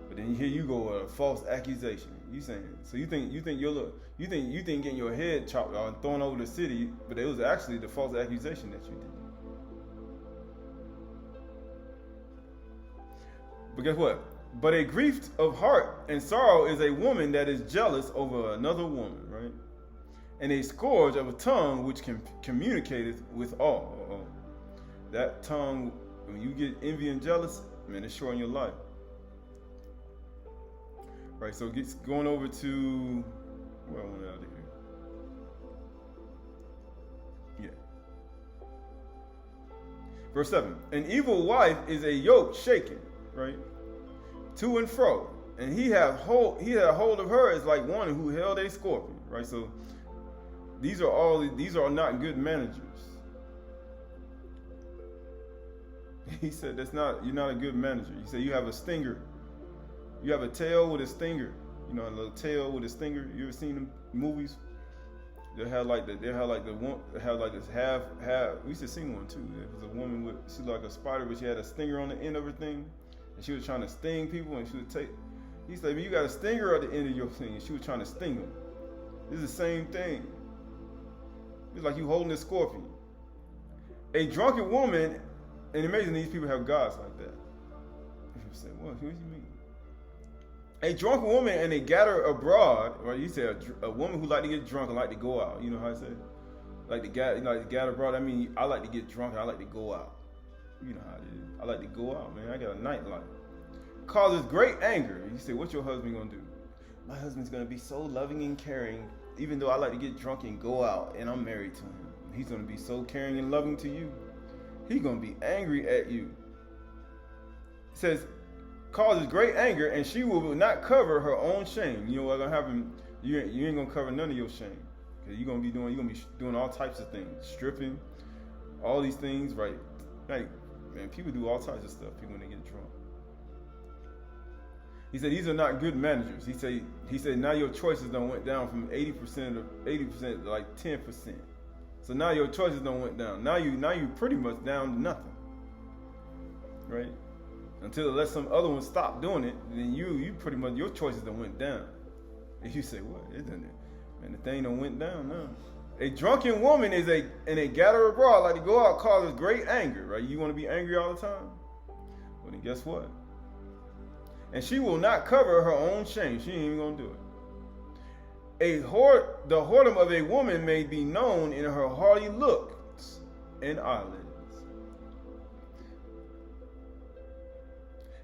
But then here you go with a false accusation. You saying, so you think getting your head chopped off and thrown over the city, but it was actually the false accusation that you did. But guess what? But a grief of heart and sorrow is a woman that is jealous over another woman, right? And a scourge of a tongue which communicateth with all. That tongue, when you get envy and jealous, man, it's short in your life. Right, so going over to, where I went out of here. Yeah. Verse 7. An evil wife is a yoke shaken, right, to and fro, and he had hold of her as like one who held a scorpion, right? So these are not good managers. He said you're not a good manager. He said you have a stinger. You have a tail with a stinger. You know, a little tail with a stinger. You ever seen them movies? They had this half. We used to see one too. There was a woman with, she like a spider, but she had a stinger on the end of her thing, and she was trying to sting people, and she would take. He said, "You got a stinger at the end of your thing," and she was trying to sting them. This is the same thing. It's like you holding a scorpion. A drunken woman, and amazing these people have gods like that. People say, "What? What do you mean?" A drunken woman and a gather abroad, right? You say a woman who like to get drunk and like to go out. You know how I say? Like to gather abroad. I mean, I like to get drunk and I like to go out. You know how it is. I like to go out, man. I got a nightlife. Causes great anger. You say, what's your husband gonna do? My husband's gonna be so loving and caring, even though I like to get drunk and go out, and I'm married to him. He's gonna be so caring and loving to you. He's gonna be angry at you. It says, causes great anger, and she will not cover her own shame. You know what's gonna happen? You ain't gonna cover none of your shame, because you're gonna be doing all types of things, stripping, all these things, right? Like, man, people do all types of stuff. People when they get drunk. He said these are not good managers. He said now your choices done went down from 80% to like 10%. So now your choices done went down. Now you pretty much down to nothing, right? Until unless some other one stop doing it, then you pretty much your choices done went down. And you say, what? It done, man, the thing done went down now. A drunken woman and a gather abroad, like to go out, causes great anger, right? You want to be angry all the time? Well, then guess what? And she will not cover her own shame. She ain't even gonna do it. The whoredom of a woman may be known in her haughty looks and eyelids.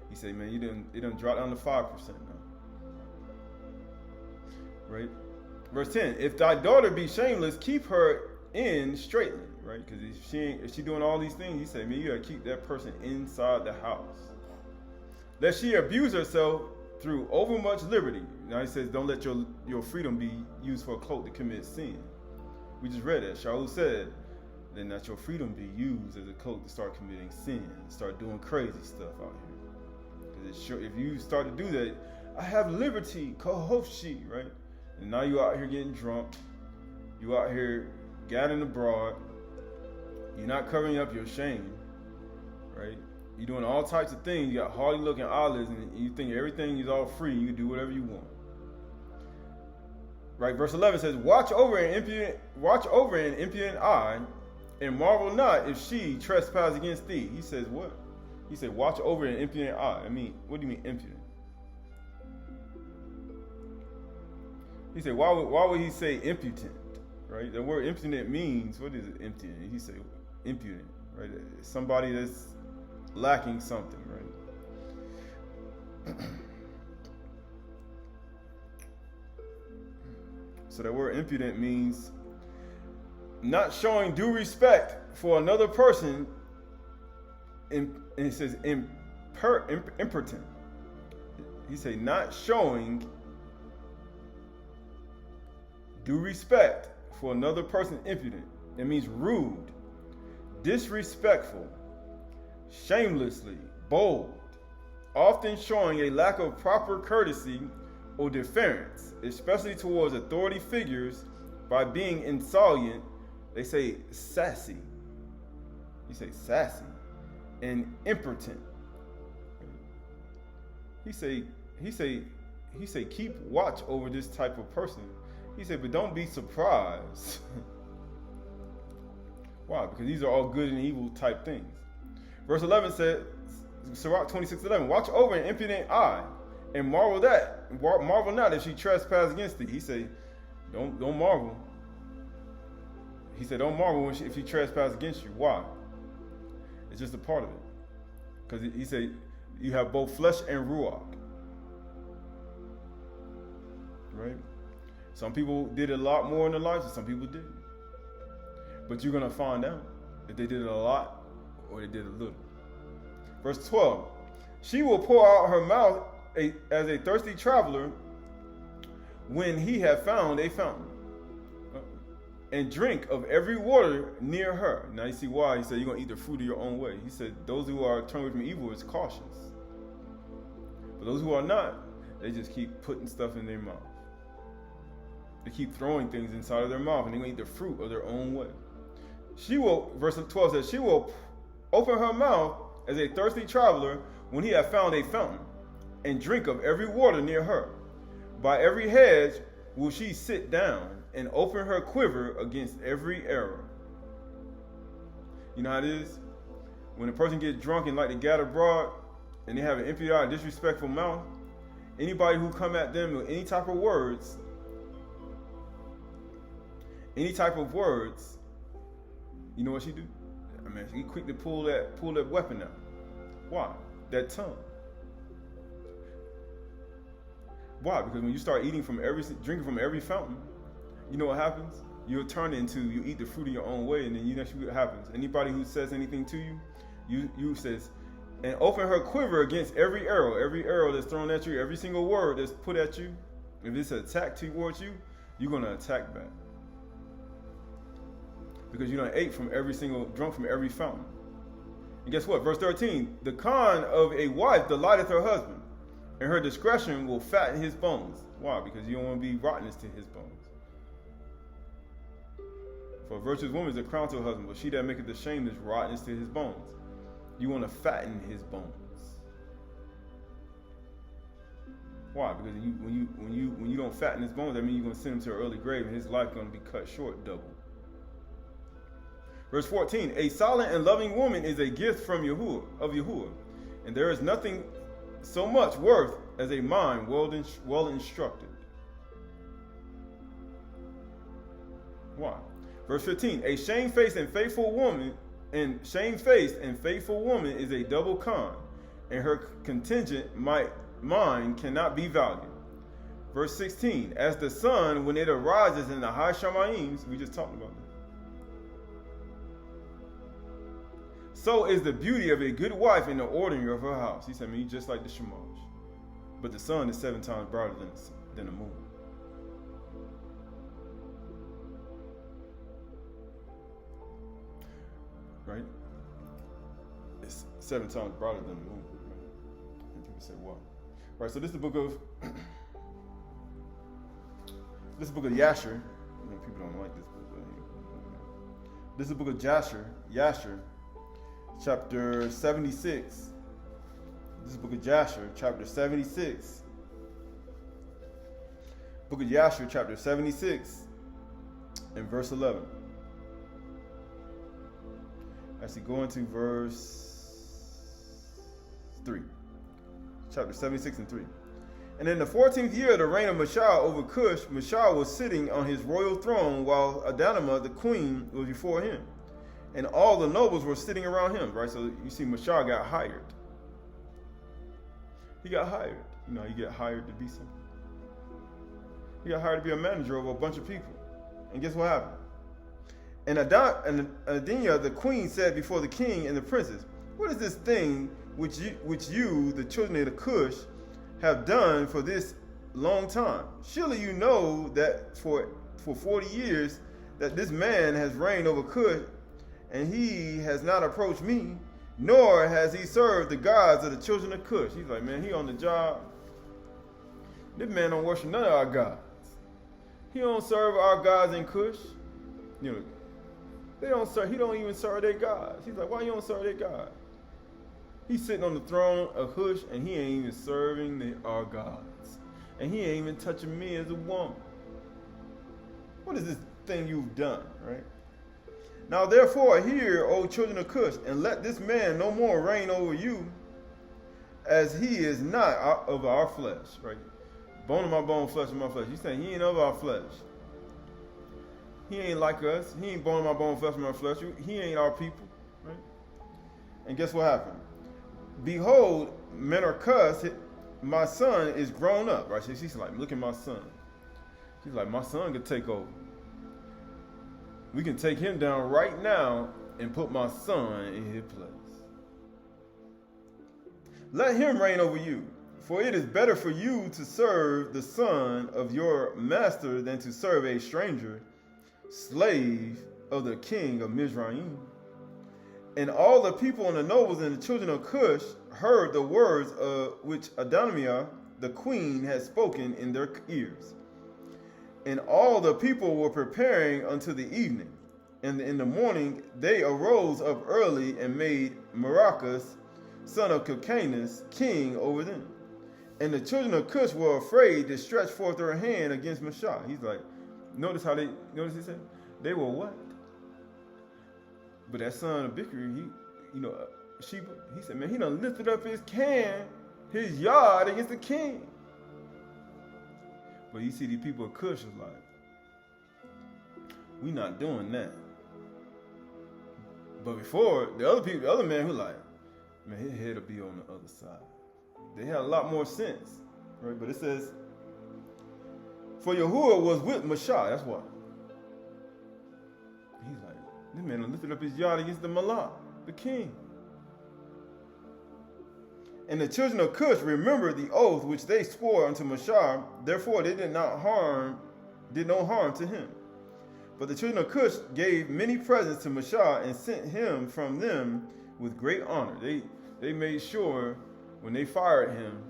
He said, man, it done dropped down to 5% now. Right? Verse 10, if thy daughter be shameless, keep her in straitly, right? Because if she doing all these things, he said, man, you gotta keep that person inside the house. Lest she abuse herself through overmuch liberty. Now he says, don't let your freedom be used for a cloak to commit sin. We just read that. Shaul said, then that your freedom be used as a cloak to start committing sin, start doing crazy stuff out here. Because if you start to do that, I have liberty, Qahalath, right? And now you out here getting drunk. You out here gathering abroad. You're not covering up your shame, right? You're doing all types of things. You got haughty looking eyelids, and you think everything is all free. You can do whatever you want. Right? Verse 11 says, watch over an impudent eye, and marvel not if she trespass against thee. He says what? He said, watch over an impudent eye. I mean, what do you mean impudent? He said, why would he say impudent? Right? The word impudent means, what is it, impudent? He said impudent, right? Somebody that's lacking something, right? So that word impudent means not showing due respect for another person, and it says impotent. He said not showing due respect for another person, impudent. It means rude, disrespectful, shamelessly, bold, often showing a lack of proper courtesy or deference, especially towards authority figures by being insolent. They say sassy. You say sassy and impotent. He say keep watch over this type of person. He said, but don't be surprised. Why? Because these are all good and evil type things. Verse 11 said, ChayParach 26:11, watch over an impudent eye, and marvel not if she trespass against thee. He said, don't marvel. He said, don't marvel if she trespass against you. Why? It's just a part of it. Because he said, you have both flesh and ruach. Right? Some people did a lot more in their lives, and some people didn't. But you're going to find out if they did it a lot or they did a little. Verse 12, she will pour out her mouth as a thirsty traveler when he have found a fountain, and drink of every water near her. Now you see why he said you're going to eat the fruit of your own way. He said those who are turned away from evil is cautious. But those who are not, they just keep putting stuff in their mouth. They keep throwing things inside of their mouth, and they're going to eat the fruit of their own way. She will, verse 12 says, she will open her mouth as a thirsty traveler when he have found a fountain, and drink of every water near her. By every hedge will she sit down, and open her quiver against every arrow. You know how it is? When a person gets drunk and like to gather abroad, and they have an empty eye, disrespectful mouth, Anybody who come at them with any type of words, you know what she do? I mean, she quick to pull that weapon out. Why? That tongue. Why? Because when you start drinking from every fountain, you know what happens? You'll turn into, you eat the fruit of your own way, and then you know what happens. Anybody who says anything to you, you says, and open her quiver against every arrow that's thrown at you, every single word that's put at you. If it's an attack towards you, you're gonna attack back. Because you done drunk from every fountain. And guess what? Verse 13, the con of a wife delighteth her husband, and her discretion will fatten his bones. Why? Because you don't want to be rottenness to his bones. For a virtuous woman is a crown to her husband, but she that maketh ashamed is rottenness to his bones. You want to fatten his bones. Why? Because when you don't fatten his bones, that means you're going to send him to an early grave, and his life going to be cut short double. Verse 14, a silent and loving woman is a gift from Yahuwah, and there is nothing so much worth as a mind well instructed. Why? Verse 15, a shamefaced and faithful woman is a double con, and her contingent mind cannot be valued. Verse 16, as the sun when it arises in the high Shamayim, we just talked about that. So is the beauty of a good wife in the ordering of her house. He said, man, you just like the Shamash. But the sun is 7 times brighter than the moon. Right? It's 7 times brighter than the moon. Right? And people say, what? Right, so this is the book of Ayshr. People don't like this book. This is the book of Ayshr, chapter 76. This is the book of Ayshr, chapter 76. Book of Ayshr, chapter 76, and verse 11. Actually, go into verse 3. Chapter 76 and 3. And in the 14th year of the reign of Mashah over Cush, Mashah was sitting on his royal throne, while Adonamah, the queen, was before him. And all the nobles were sitting around him, right? So you see, Mashah got hired. He got hired. You know, you get hired to be something. He got hired to be a manager over a bunch of people. And guess what happened? And Adinah, the queen, said before the king and the princes, what is this thing which you, the children of the Cush, have done for this long time? Surely you know that for 40 years that this man has reigned over Cush, and he has not approached me, nor has he served the gods of the children of Cush. He's like, man, he on the job. This man don't worship none of our gods. He don't serve our gods in Cush. You know, they don't serve. He don't even serve their gods. He's like, why you don't serve their God? He's sitting on the throne of Cush, and he ain't even serving our gods, and he ain't even touching me as a woman. What is this thing you've done, right? Now therefore hear, O children of Cush, and let this man no more reign over you, as he is not of our flesh, right? Bone of my bone, flesh of my flesh. He's saying he ain't of our flesh. He ain't like us. He ain't bone of my bone, flesh of my flesh. He ain't our people, right? And guess what happened? Behold, Menorcus, my son, is grown up, right? She's like, look at my son. She's like, my son could take over. We can take him down right now and put my son in his place. Let him reign over you, for it is better for you to serve the son of your master than to serve a stranger, slave of the king of Mizraim. And all the people and the nobles and the children of Cush heard the words which Adonamah, the queen, had spoken in their ears. And all the people were preparing unto the evening. And in the morning they arose up early and made Maracus, son of Kilcanus, king over them. And the children of Cush were afraid to stretch forth their hand against Mashah. He's like, notice he said? They were what? But that son of Bichri, Sheba, he said, man, he done lifted up his yard against the king. But you see, the people of Cush is like, we not doing that. But before, the other man who like, man, his head will be on the other side. They had a lot more sense, right? But it says, for Yahuwah was with Mashah, that's why. He's like, this man lifted up his yard against the Malak, the king. And the children of Cush remembered the oath which they swore unto Mashah, therefore they did no harm to him. But the children of Cush gave many presents to Mashah and sent him from them with great honor. They made sure when they fired him,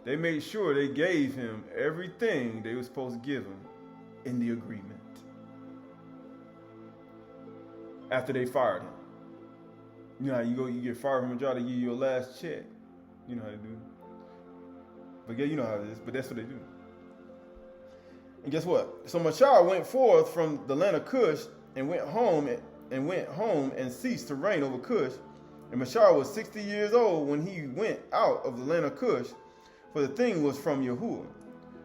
they made sure they gave him everything they were supposed to give him in the agreement. After they fired him. You know how you get fired from a job, they give you your last check. You know how they do. But yeah, you know how it is, but that's what they do. And guess what? So Mashah went forth from the land of Cush and went home and ceased to reign over Cush. And Mashah was 60 years old when he went out of the land of Cush, for the thing was from Yahuwah.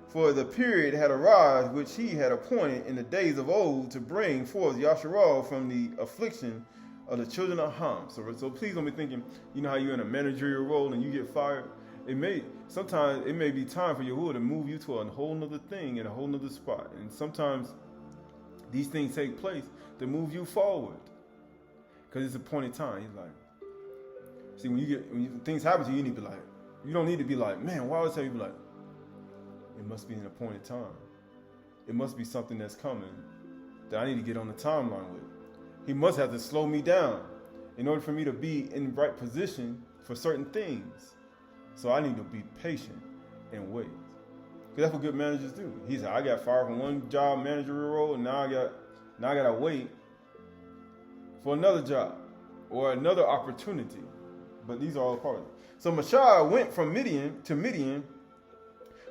For the period had arrived which he had appointed in the days of old to bring forth Yasharal from the affliction of the children of Ham. So please don't be thinking, you know how you're in a managerial role and you get fired? Sometimes it may be time for Yahuwah to move you to a whole nother thing in a whole nother spot. And sometimes these things take place to move you forward. Because it's appointed time. He's like, see, when things happen to you, you need to be like, you don't need to be like, man, why would you be like, it must be an appointed time. It must be something that's coming that I need to get on the timeline with. He must have to slow me down in order for me to be in the right position for certain things. So I need to be patient and wait. Because that's what good managers do. He said, I got fired from one job managerial role, and now I gotta wait for another job or another opportunity. But these are all part of it. So Mashah went from Midian to Midian,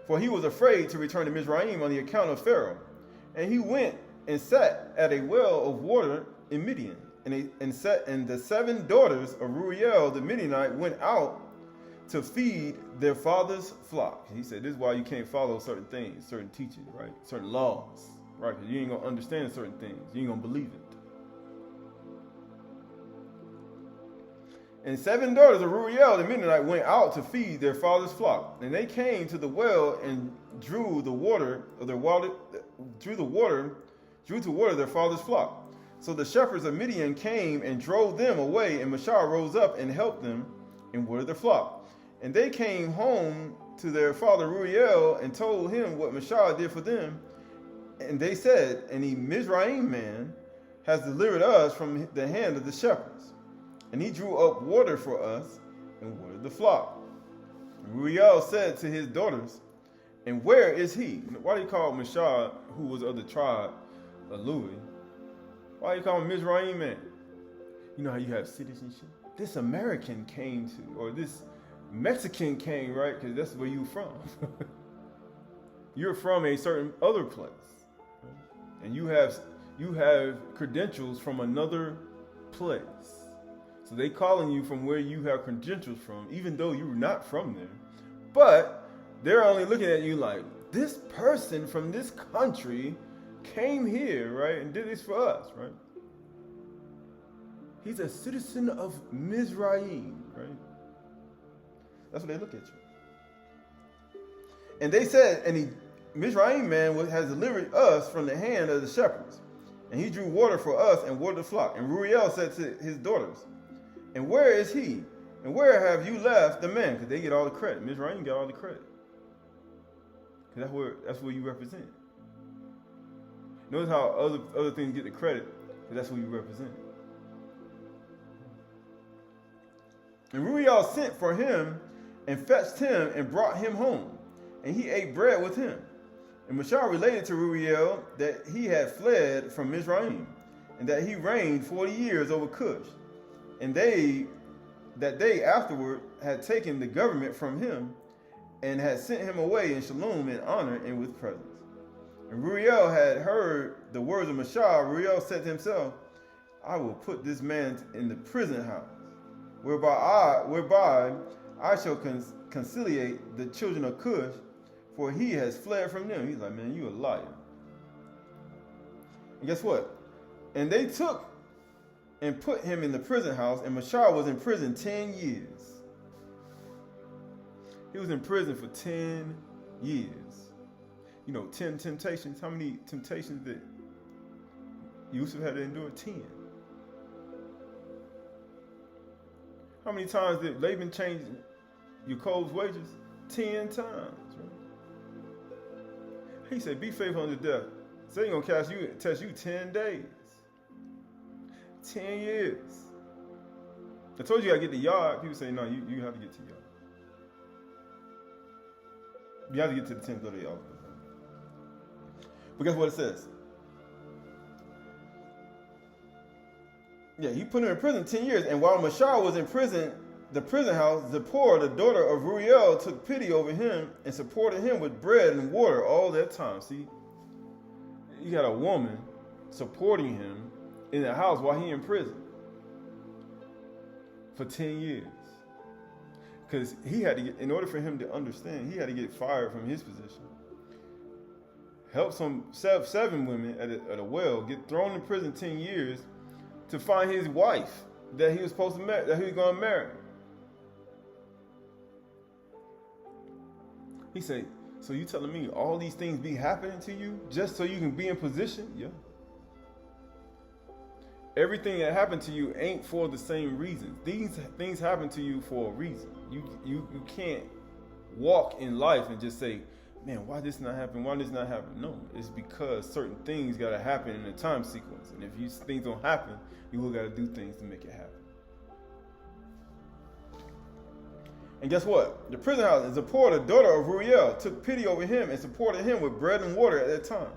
for he was afraid to return to Mizraim on the account of Pharaoh. And he went and sat at a well of water in Midian. And the 7 daughters of Ruel the Midianite went out to feed their father's flock. He said, this is why you can't follow certain things, certain teachings, right? Certain laws, right? Because you ain't going to understand certain things. You ain't going to believe it. And 7 daughters of Ruel the Midianite went out to feed their father's flock. And they came to the well and drew to water their father's flock. So the shepherds of Midian came and drove them away, and Mashah rose up and helped them and watered their flock. And they came home to their father Ruel and told him what Mashah did for them. And they said, and the Mizraim man has delivered us from the hand of the shepherds. And he drew up water for us and watered the flock. And Ruel said to his daughters, and where is he? Why do you call Mashah, who was of the tribe of Louis? Why do you call him Mizraim man? You know how you have citizenship? This American came to, or this Mexican came, right? Because that's where you're from. You're from a certain other place. Right? And you have credentials from another place. So they calling you from where you have credentials from, even though you're not from there. But they're only looking at you like, this person from this country came here, right, and did this for us, right? He's a citizen of Mizraim, right? That's what they look at you. And they said, and the Mizraim man has delivered us from the hand of the shepherds. And he drew water for us and watered the flock. And Ruel said to his daughters, and where is he? And where have you left the man? Because they get all the credit. Mizraim got all the credit. Because that's where you represent. Notice how other things get the credit, because that's who you represent. And Ruel sent for him and fetched him and brought him home. And he ate bread with him. And Mashah related to Ruel that he had fled from Mizraim, and that he reigned 40 years over Cush. And that they afterward had taken the government from him, and had sent him away in shalom, in honor, and with presents. And Ruel had heard the words of Mashah. Ruel said to himself, I will put this man in the prison house, whereby I shall conciliate the children of Cush, for he has fled from them. He's like, man, you a liar. And guess what? And they took and put him in the prison house, and Ayshr was in prison 10 years. He was in prison for 10 years. 10 temptations. How many temptations did Yusuf had to endure? 10. How many times did Laban change Yaakov's wages? 10 times. Right? He said, be faithful unto death. So he's going to test you 10 days. 10 years. I told you I get the yard. People say, no, you have to get to the yard. You have to get to the 10th of the yard. But guess what it says? Yeah, he put him in prison 10 years. And while Ayshr was in prison, the prison house, Zipporah, the daughter of Ruel, took pity over him and supported him with bread and water all that time. See, you got a woman supporting him in the house while he in prison for 10 years. Because he had to get, in order for him to understand, he had to get fired from his position. Help some 7 women at a well get thrown in prison 10 years to find his wife that he was supposed to marry, that he was going to marry. He said, so you telling me all these things be happening to you just so you can be in position? Yeah. Everything that happened to you ain't for the same reason. These things happen to you for a reason. You can't walk in life and just say, man, why this not happen? Why this not happen? No, it's because certain things got to happen in a time sequence. And if things don't happen, you will got to do things to make it happen. And guess what? The prison house, Zipporah, the daughter of Ruel, took pity over him and supported him with bread and water at that time.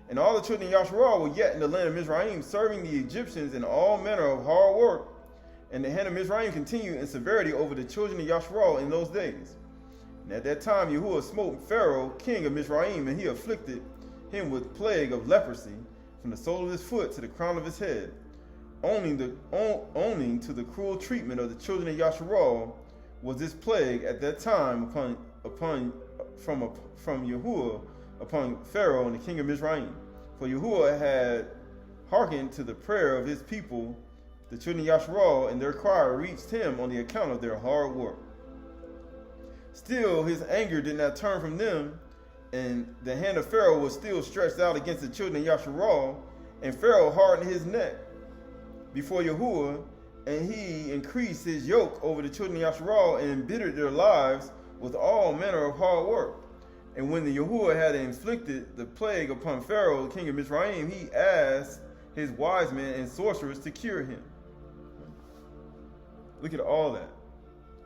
And all the children of Yasharal were yet in the land of Mizraim, serving the Egyptians in all manner of hard work. And the hand of Mizraim continued in severity over the children of Yasharal in those days. And at that time Yahuwah smote Pharaoh, king of Mizraim, and he afflicted him with plague of leprosy from the sole of his foot to the crown of his head, owning to the cruel treatment of the children of Yasharal was this plague at that time from Yahuwah upon Pharaoh and the king of Mizraim. For Yahuwah had hearkened to the prayer of his people, the children of Yasharal, and their cry reached him on the account of their hard work. Still his anger did not turn from them, and the hand of Pharaoh was still stretched out against the children of Yasharal, and Pharaoh hardened his neck before Yahuwah, and he increased his yoke over the children of Yasharal and embittered their lives with all manner of hard work. And when the Yahuwah had inflicted the plague upon Pharaoh, the king of Mizraim, he asked his wise men and sorcerers to cure him. Look at all that.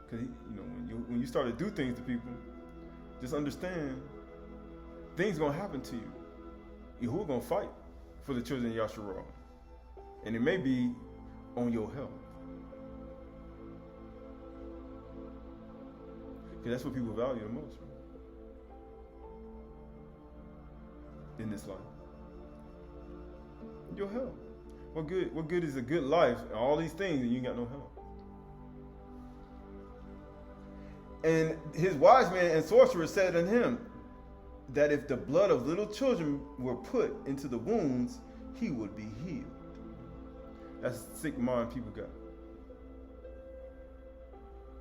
Because when you start to do things to people, just understand things gonna happen to you. Yahuwah gonna fight for the children of Yasharal, and it may be on your health. Because that's what people value the most, right? In this life. Your health. What good is a good life and all these things and you ain't got no health? And his wise men and sorcerers said unto him that if the blood of little children were put into the wounds, he would be healed. That's the sick mind people got.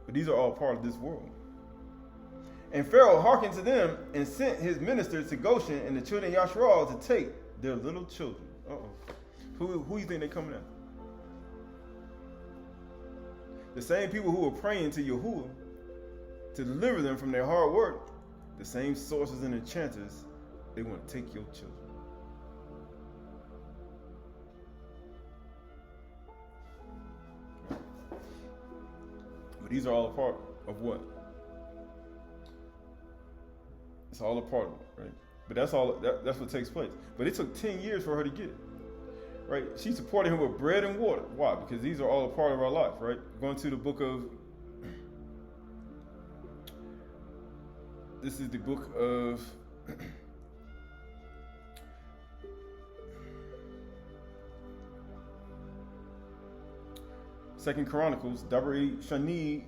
But these are all part of this world. And Pharaoh hearkened to them and sent his ministers to Goshen and the children of Yasharal to take their little children. Who you think they're coming after? The same people who were praying to Yahuwah to deliver them from their hard work, the same sorcerers and enchanters, they want to take your children. But these are all a part of what? It's all a part of it, right? But that's what takes place. But it took 10 years for her to get it, right? She supported him with bread and water. Why? Because these are all a part of our life, right? Going to the book of, this is the book of Second Chronicles, Shani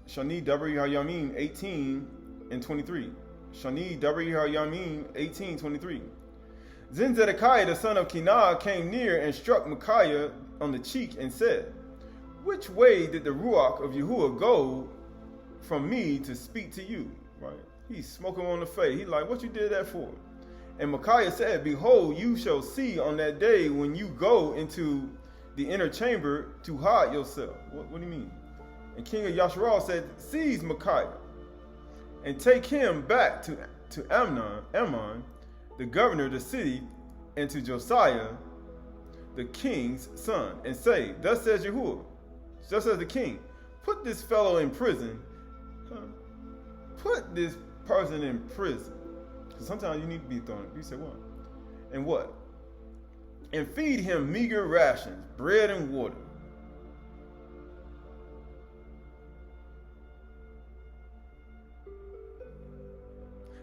Dabri Hayamim 18 and 23. Shani Dari Yamin 18:23. Then Zedekiah the son of Kenah came near and struck Micaiah on the cheek and said, "Which way did the Ruach of Yahuwah go from me to speak to you?" Right? He's smoking on the face. He's like, "What you did that for?" And Micaiah said, "Behold, you shall see on that day when you go into the inner chamber to hide yourself." What do you mean? And King of Yasharal said, "Seize Micaiah and take him back to Ammon, the governor of the city, and to Josiah, the king's son, and say, Thus says Yahuwah, just as the king, put this fellow in prison." Put this person in prison. Because sometimes you need to be thrown. You say what? And what? And feed him meager rations, bread and water.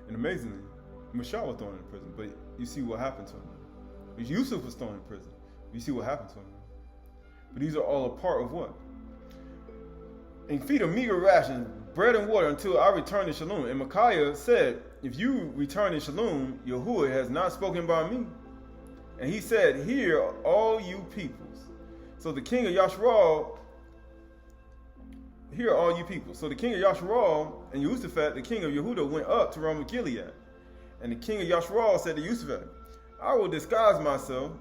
And amazingly, Mashal was thrown in prison, but you see what happened to him. Yusuf was thrown in prison. You see what happened to him. But these are all a part of what? And feed him meager rations, bread and water, until I return to Shalom. And Micaiah said, "If you return in Shalom, Yahuwah has not spoken by me." And he said, "Hear all you peoples." So the king of Yasharal, hear all you people. So the king of Yasharal and Yusufat, the king of Yehuda, went up to Ramoth Gilead. And the king of Yasharal said to Yusufat, "I will disguise myself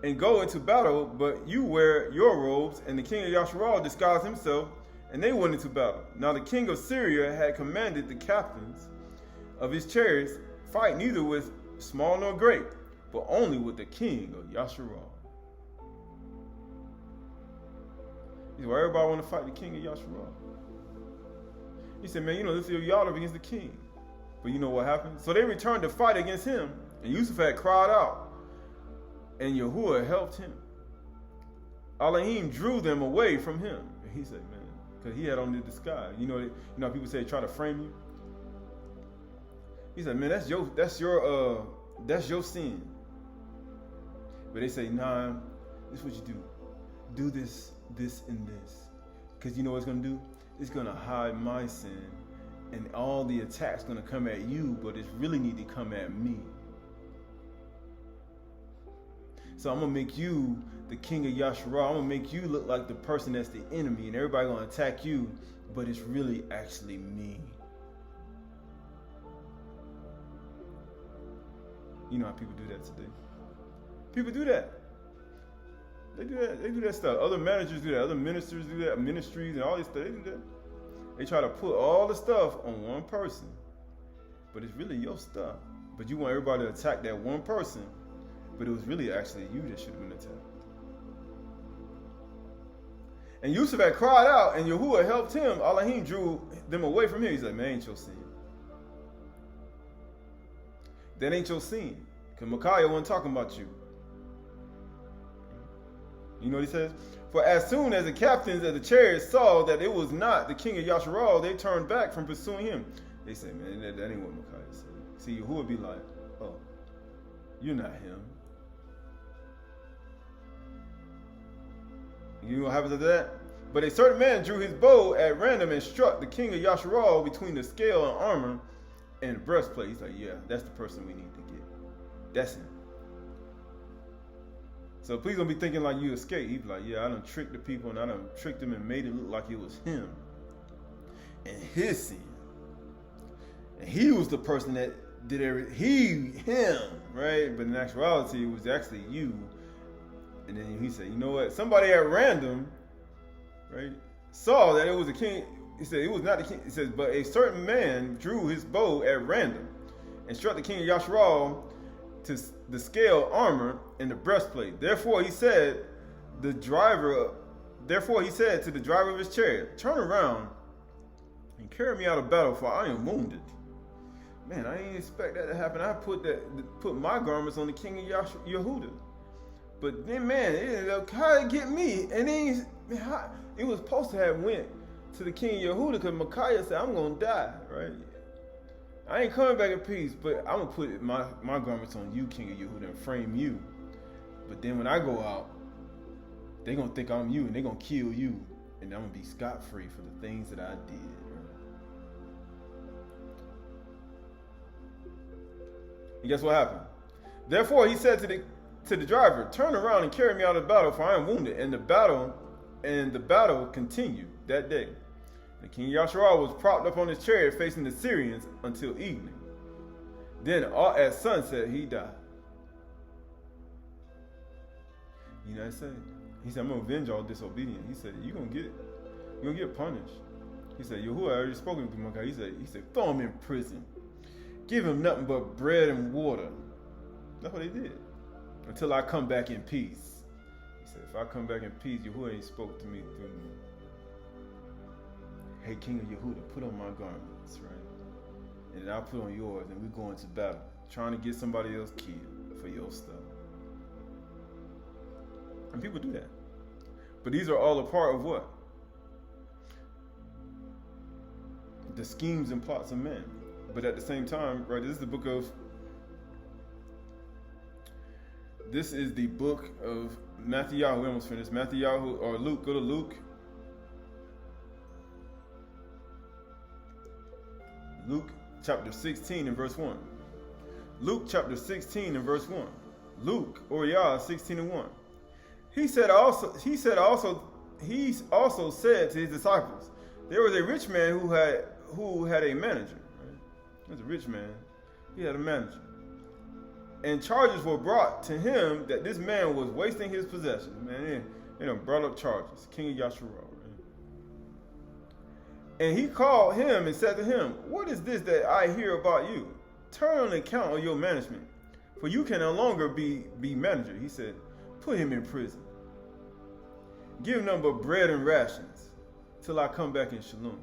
and go into battle, but you wear your robes." And the king of Yasharal disguised himself, and they went into battle. Now the king of Syria had commanded the captains of his chariots, "Fight neither with small nor great, but only with the king of Yasharal." He said, "Well, everybody want to fight the king of Yasharal." He said, "Man, this is y'all up against the king." But you know what happened? So they returned to fight against him, and Yusuf had cried out, and Yahuwah helped him. Elohim drew them away from him. And he said, man, because he had on the disguise. You know how people say try to frame you? He said, man, that's your sin. But they say, nah, this is what you do. Do this, this, and this. Because you know what it's going to do? It's going to hide my sin. And all the attacks going to come at you, but it really need to come at me. So I'm going to make you the king of Yasharal. I'm going to make you look like the person that's the enemy. And everybody going to attack you, but it's really actually me. You know how people do that today. People do that. They do that. They do that stuff. Other managers do that. Other ministers do that. Ministries and all this stuff. They do that. They try to put all the stuff on one person, but it's really your stuff. But you want everybody to attack that one person, but it was really actually you that should have been attacked. And Yusuf had cried out, and Yahuwah helped him. Elohim drew them away from him. He said, man, ain't your sin. That ain't your sin. Because Micaiah wasn't talking about you. You know what he says? For as soon as the captains of the chariots saw that it was not the king of Yasharal, they turned back from pursuing him. They said, man, that ain't what Micaiah said. See, Yahuwah would be like, oh, you're not him. You know what happens after that? But a certain man drew his bow at random and struck the king of Yasharal between the scale and armor and the breastplate. He's like, yeah, that's the person we need to get. That's him. So please don't be thinking like you escaped. He'd be like, yeah, I done tricked the people and I done tricked them and made it look like it was him and his sin. And he was the person that did everything. Him, right? But in actuality, it was actually you. And then he said, you know what? Somebody at random, right, saw that it was the king. He said, it was not the king. He says, but a certain man drew his bow at random and struck the king of Yasharal to the scale armor and the breastplate. Therefore he said to the driver of his chariot, turn around and carry me out of battle, for I am wounded. Man, I didn't expect that to happen. I put my garments on the king of Yehuda. But then, man, how did it get me? And then it was supposed to have went to the king of Yehuda because Micaiah said, I'm going to die, right? I ain't coming back in peace, but I'm going to put my garments on you, king of Yehuda, and frame you. But then when I go out, they're going to think I'm you, and they're going to kill you, and I'm going to be scot-free for the things that I did. And guess what happened? Therefore he said to the driver, turn around and carry me out of the battle, for I am wounded. And the battle continued that day. And King Yasharal was propped up on his chariot facing the Syrians until evening. Then at sunset he died. You know what I'm saying? He said, I'm going to avenge all disobedience. He said, you're going to get it. You're going to get punished. He said, Yahuwah already spoken to my God. He said, throw him in prison. Give him nothing but bread and water. That's what they did. Until I come back in peace. He said, if I come back in peace, Yahuwah ain't spoke to me through me. Hey, King of Yehuda, put on my garments, right? And then I'll put on yours, and we go into battle. Trying to get somebody else killed for your stuff. And people do that. But these are all a part of what? The schemes and plots of men. But at the same time, right, this is the book of Matthew. We almost finished. Matthew or Luke. Go to Luke. Luke chapter 16 and verse 1. Luke chapter 16 and verse 1. Luke, or 16 and 1. He also said to his disciples, there was a rich man who had a manager. Right? There was a rich man. He had a manager. And charges were brought to him that this man was wasting his possessions. Man, they done brought up charges. King of Yasharal. Right? And he called him and said to him, what is this that I hear about you? Turn on account of your management, for you can no longer be manager. He said, put him in prison. Give him nothing but bread and rations till I come back in shalom.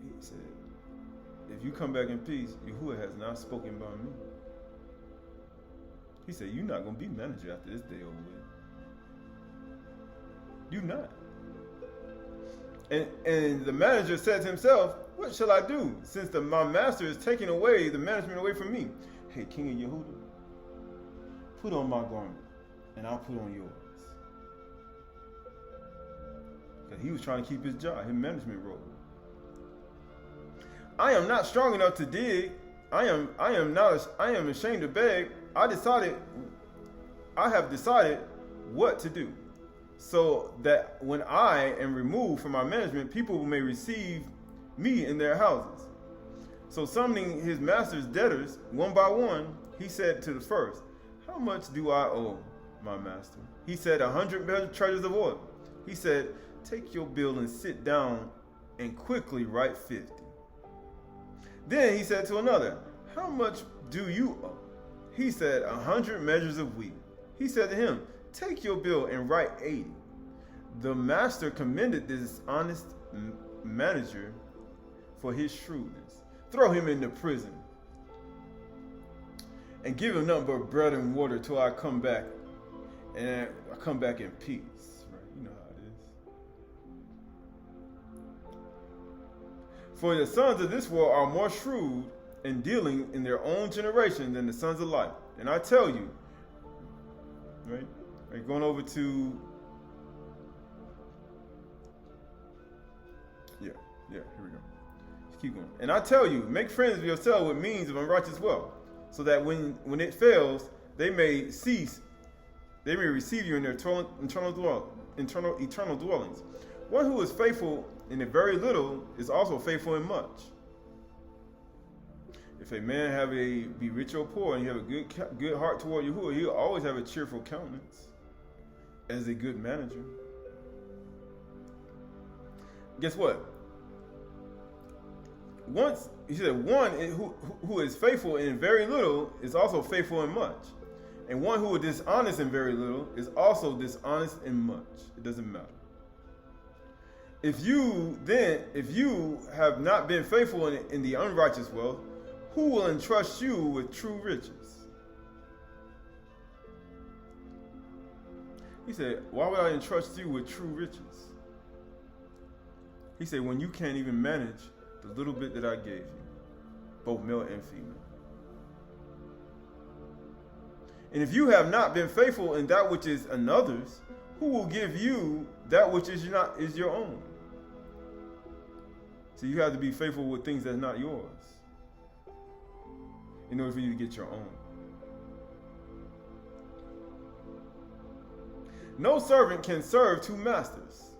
He said, if you come back in peace, Yahuwah has not spoken by me. He said, you're not going to be manager after this day over with. You're not. And the manager said to himself, what shall I do since my master is taking away the management away from me? Hey, King of Yehuda, put on my garment and I'll put on yours. Because he was trying to keep his job, his management role. I am not strong enough to dig. I am ashamed to beg. I have decided what to do, so that when I am removed from my management, people may receive me in their houses. So summoning his master's debtors one by one, he said to the first, how much do I owe my master? He said, 100 treasures of oil. He said, take your bill and sit down and quickly write 50. Then he said to another, how much do you owe? He said, 100 measures of wheat. He said to him, take your bill and write 80. The master commended this honest manager for his shrewdness. Throw him into prison and give him nothing but bread and water till I come back, and I come back in peace. Right? You know how it is. For the sons of this world are more shrewd in dealing in their own generation than the sons of light. And I tell you, right? Going over to, here we go. Let's keep going. And I tell you, make friends with yourself with means of unrighteous wealth, so that when it fails, they may receive you in their eternal dwellings. One who is faithful in a very little is also faithful in much. If a man be rich or poor, and you have a good heart toward Yahuwah, he'll always have a cheerful countenance as a good manager. Guess what? He said, one who is faithful in very little is also faithful in much. And one who is dishonest in very little is also dishonest in much. It doesn't matter. If you have not been faithful in the unrighteous wealth, who will entrust you with true riches? He said, why would I entrust you with true riches? He said, when you can't even manage the little bit that I gave you, both male and female. And if you have not been faithful in that which is another's, who will give you that which is your own? So you have to be faithful with things that's not yours. in order for you to get your own. No servant can serve two masters.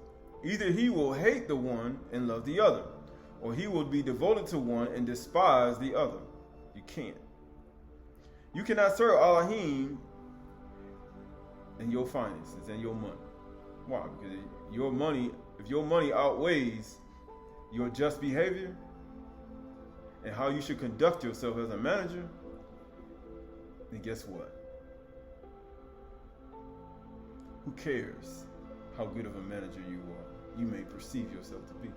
Either he will hate the one and love the other, or he will be devoted to one and despise the other. You can't. You cannot serve Elohim and your finances and your money. Why? Because your money, if your money outweighs your just behavior and how you should conduct yourself as a manager, then guess what? Who cares how good of a manager you may perceive yourself to be?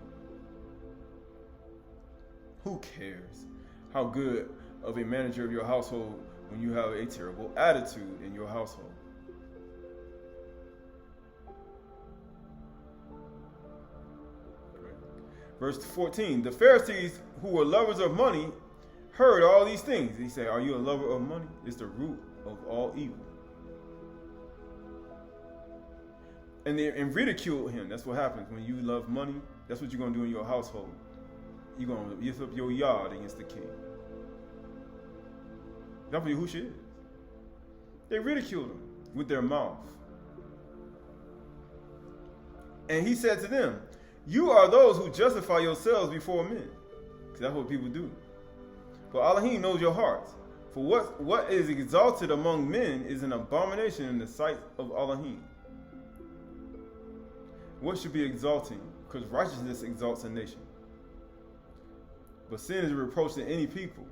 Who cares how good of a manager of your household when you have a terrible attitude in your household? Verse 14, the Pharisees who were lovers of money heard all these things. He said, are you a lover of money? It's the root of all evil. And they ridiculed him. That's what happens when you love money. That's what you're going to do in your household. You're going to lift up your yard against the king. That's who she is. They ridiculed him with their mouth. And he said to them, you are those who justify yourselves before men. Because that's what people do. But Elohim knows your hearts. For what is exalted among men is an abomination in the sight of Elohim. What should be exalting? Because righteousness exalts a nation. But sin is a reproach to any people.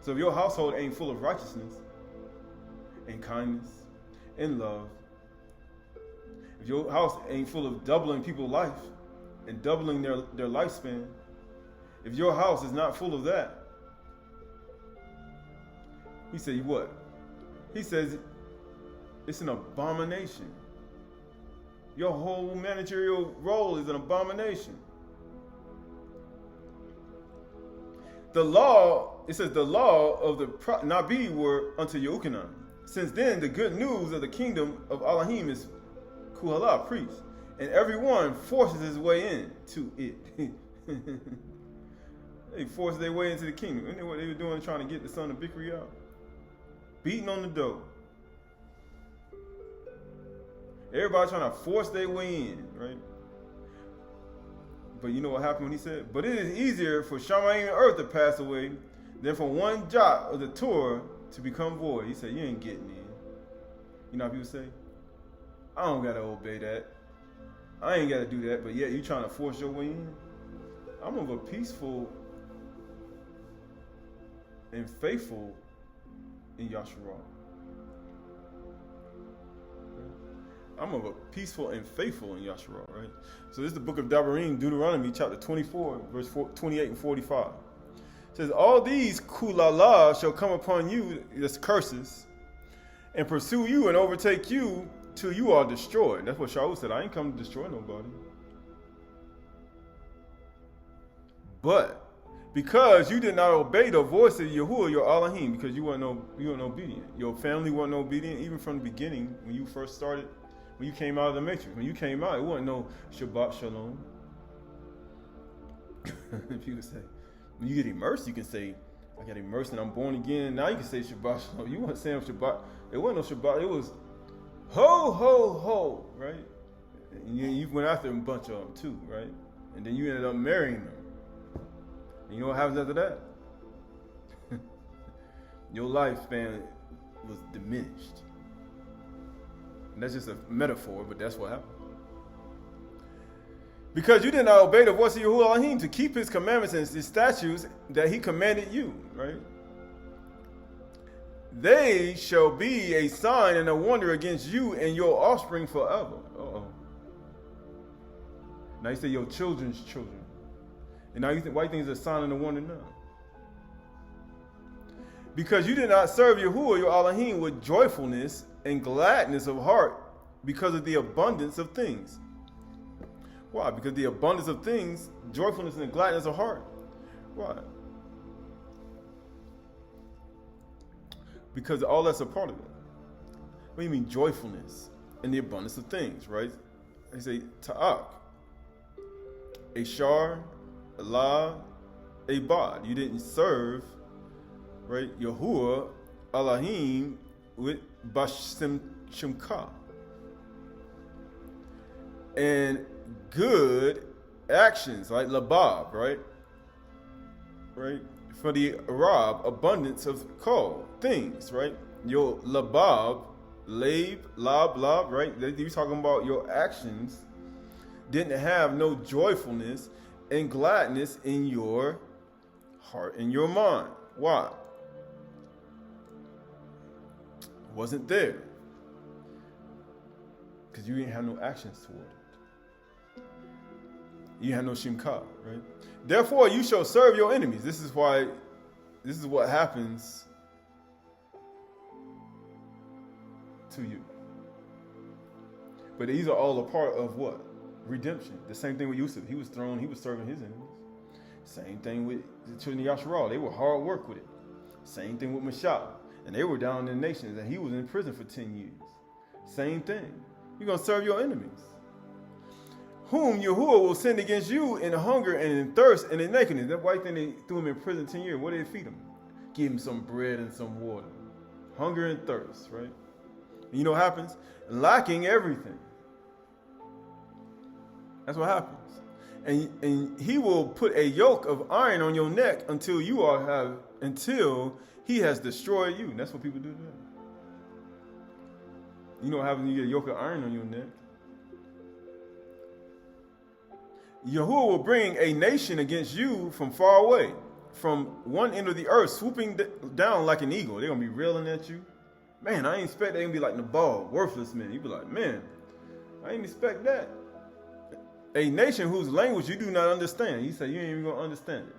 So if your household ain't full of righteousness and kindness and love, if your house ain't full of doubling people's life and doubling their lifespan, if your house is not full of that, he said, what? He says it's an abomination. Your whole managerial role is an abomination. The law, it says the law of the Nabi were unto Yochanan. Since then, the good news of the kingdom of Elohim is Qalalah, priest, and everyone forces his way in to it. They forced their way into the kingdom. Isn't that what they were doing, trying to get the son of Bikri out? Beating on the door. Everybody trying to force their way in, right? But you know what happened when he said, but it is easier for Shamayim and earth to pass away than for one jot of the Torah to become void. He said, you ain't getting in. You know how people say, I don't got to obey that. I ain't got to do that, but yet you trying to force your way in? I'm of a peaceful and faithful in Yahshua. I'm of a peaceful and faithful in Yahshua, right? So this is the book of Deuteronomy, chapter 24, verse 28 and 45. It says, all these Qalalah shall come upon you, this curses, and pursue you and overtake you till you are destroyed. That's what Shaul said. I ain't come to destroy nobody. But because you did not obey the voice of Yahuwah, your Elohim, because you weren't obedient. Your family wasn't obedient, even from the beginning when you first started. When you came out of the matrix, when you came out, it wasn't no Shabbat Shalom. People say, when you get immersed, you can say, I got immersed and I'm born again. Now you can say Shabbat Shalom. You weren't saying Shabbat. It wasn't no Shabbat. It was ho, ho, ho, right? And you went after a bunch of them too, right? And then you ended up marrying them. And you know what happens after that? Your lifespan was diminished. And that's just a metaphor, but that's what happened. Because you did not obey the voice of Yahuwah Elohim to keep his commandments and his statutes that he commanded you, right? They shall be a sign and a wonder against you and your offspring forever. Now you say your children's children. And now you think, why do you think it's a sign and a wonder now? Because you did not serve Yahuwah, your Elohim, with joyfulness and gladness of heart because of the abundance of things. Why? Because the abundance of things, joyfulness and gladness of heart. Why? Because all that's a part of it. What do you mean joyfulness and the abundance of things, right? They say ta'ak, Ayshr, Allah, Abad. You didn't serve, right, Yahuwah Elohim with Bashim Shimka. And good actions, like labab, right? Right? For the Arab, abundance of kol, things, right? Your labab, lab, right? You're talking about your actions didn't have no joyfulness and gladness in your heart and your mind. Why? Wasn't there. Because you didn't have no actions toward it. You had no shimka, right? Therefore, you shall serve your enemies. This is what happens to you. But these are all a part of what? Redemption. The same thing with Yusuf. He was thrown, he was serving his enemies. Same thing with the children of Yasharal. They were hard work with it. Same thing with Mashah. And they were down in the nations, and he was in prison for 10 years. Same thing. You're going to serve your enemies. Whom Yahuwah will send against you in hunger and in thirst and in nakedness. That white thing they threw him in prison 10 years. What did they feed him? Give him some bread and some water. Hunger and thirst, right? And you know what happens? Lacking everything. That's what happens. And he will put a yoke of iron on your neck until he has destroyed you. And that's what people do today. You know what happens when you get a yoke of iron on your neck? Yahuwah will bring a nation against you from far away, from one end of the earth, swooping down like an eagle. They're going to be railing at you. Man, I ain't expect they're going to be like Nabal, worthless men. You be like, man, I ain't expect that. A nation whose language you do not understand. You say you ain't even going to understand it.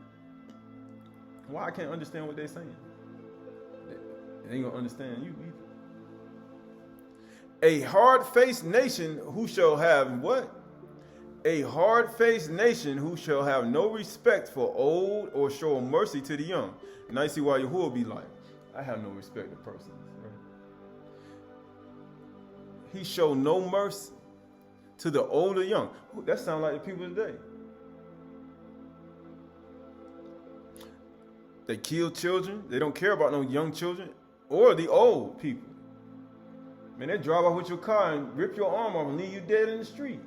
Why I can't understand what they're saying? They ain't going to understand you either. A hard-faced nation who shall have what? A hard-faced nation who shall have no respect for old or show mercy to the young. And I see why Yahuwah will be like, I have no respect to persons. Right? He showed no mercy to the old or young. That sounds like the people today. They kill children. They don't care about no young children or the old people. Man, they drive off with your car and rip your arm off and leave you dead in the street.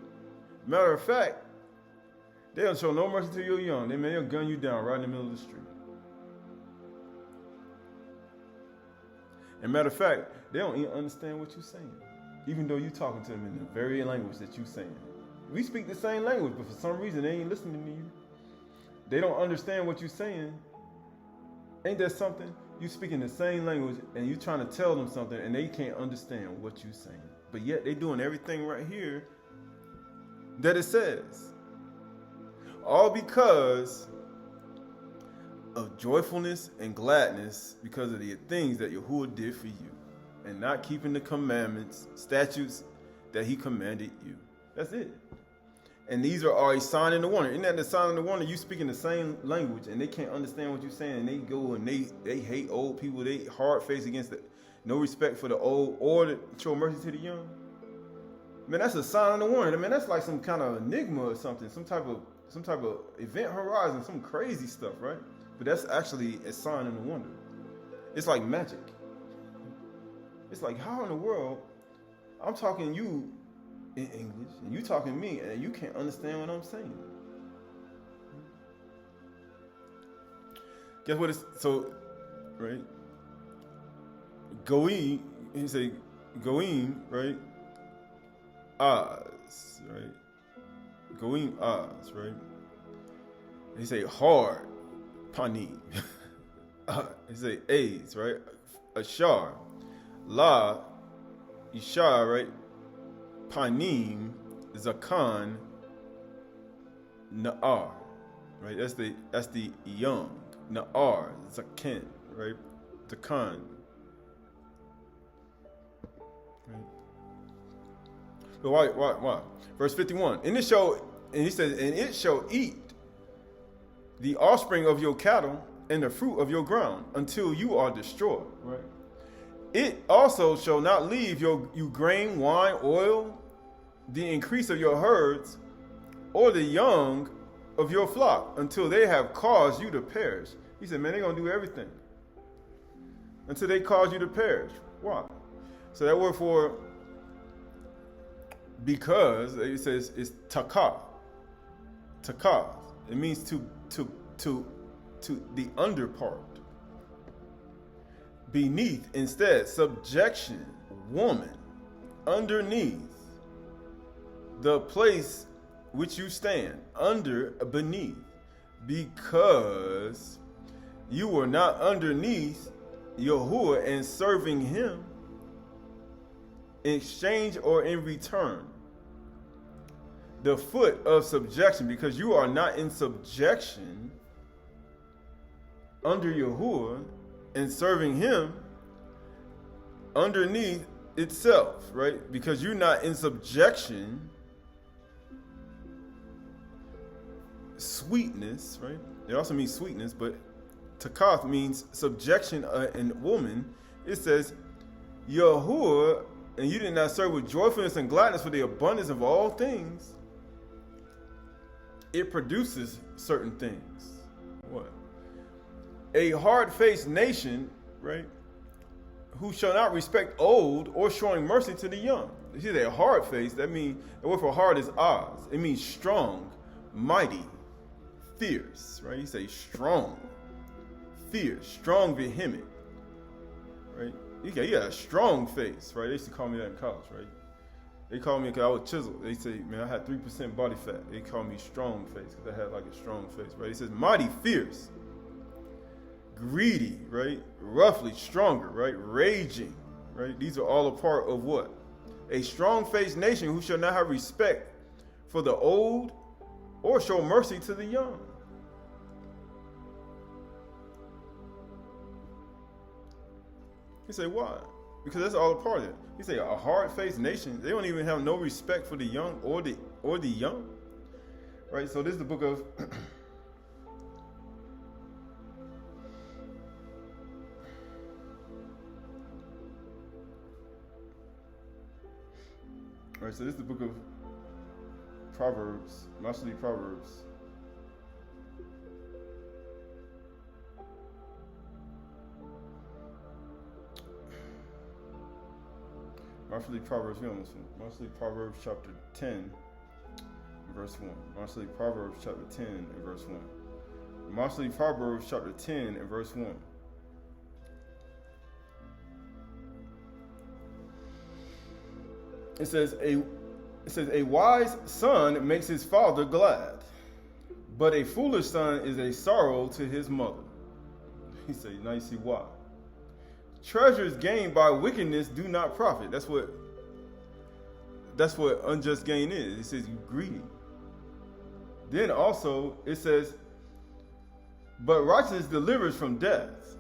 Matter of fact, they don't show no mercy to your young. They'll gun you down right in the middle of the street. And matter of fact, they don't even understand what you're saying, even though you're talking to them in the very language that you're saying. We speak the same language, but for some reason they ain't listening to you. They don't understand what you're saying. Ain't that something? You speaking the same language and you trying to tell them something and they can't understand what you're saying. But yet they doing everything right here that it says. All because of joyfulness and gladness because of the things that Yahuwah did for you and not keeping the commandments, statutes that he commanded you. That's it. And these are a sign and a wonder. Isn't that the sign and the wonder? You speaking the same language and they can't understand what you're saying and they go and they hate old people. They hard face against it. No respect for the old or to show mercy to the young. Man, that's a sign and a wonder. Man, that's like some kind of enigma or something. Some type of event horizon, some crazy stuff, right? But that's actually a sign and a wonder. It's like magic. It's like, how in the world I'm talking you in English and you talking me and you can't understand what I'm saying? Guess what it's so, right? Goim, he say Goim, right? Oz, right? Goim Oz, right? He say hard, panim. He say A's, right? Ashar, La, Ishar, right? Panim, Zakan, Na'ar, right? That's the young. Na'ar, Zaken, right? Zakan. Right? But why? Verse 51. And he says, and it shall eat the offspring of your cattle and the fruit of your ground until you are destroyed. Right. It also shall not leave you grain, wine, oil, the increase of your herds, or the young of your flock until they have caused you to perish. He said, man, they're going to do everything until they cause you to perish. Why? So that word for because, it says, is takah. Takah. It means to the under part. Beneath, instead, subjection, woman, underneath, the place which you stand, under, beneath, because you were not underneath Yahuwah and serving him in exchange or in return. The foot of subjection, because you are not in subjection under Yahuwah and serving him underneath itself, right? Because you're not in subjection. Sweetness, right? It also means sweetness, but takath means subjection in woman. It says, Yahuwah, and you did not serve with joyfulness and gladness for the abundance of all things. It produces certain things. What? A hard-faced nation, right, who shall not respect old or showing mercy to the young. You see that hard face, that means, the word for hard is oz. It means strong, mighty, fierce, right? You say strong, fierce, strong, vehement, right? You got a strong face, right? They used to call me that in college, right? They called me because I was chiseled. They say, man, I had 3% body fat. They called me strong face because I had like a strong face, right? He says mighty, fierce, greedy, right? Roughly, stronger, right? Raging, right? These are all a part of what? A strong-faced nation who shall not have respect for the old or show mercy to the young. You say, why? Because that's all a part of it. You say a hard-faced nation, they don't even have no respect for the young or the young. Right? So this is the book of Right, so this is the book of Proverbs, mostly Proverbs. Mostly Proverbs chapter 10, verse 1. Mostly Proverbs chapter 10 and verse 1. Mostly Proverbs chapter 10 and verse 1. It says a wise son makes his father glad, but a foolish son is a sorrow to his mother. He said, now you see why. Treasures gained by wickedness do not profit. That's what unjust gain is. It says you're greedy. Then also it says, but righteousness delivers from death.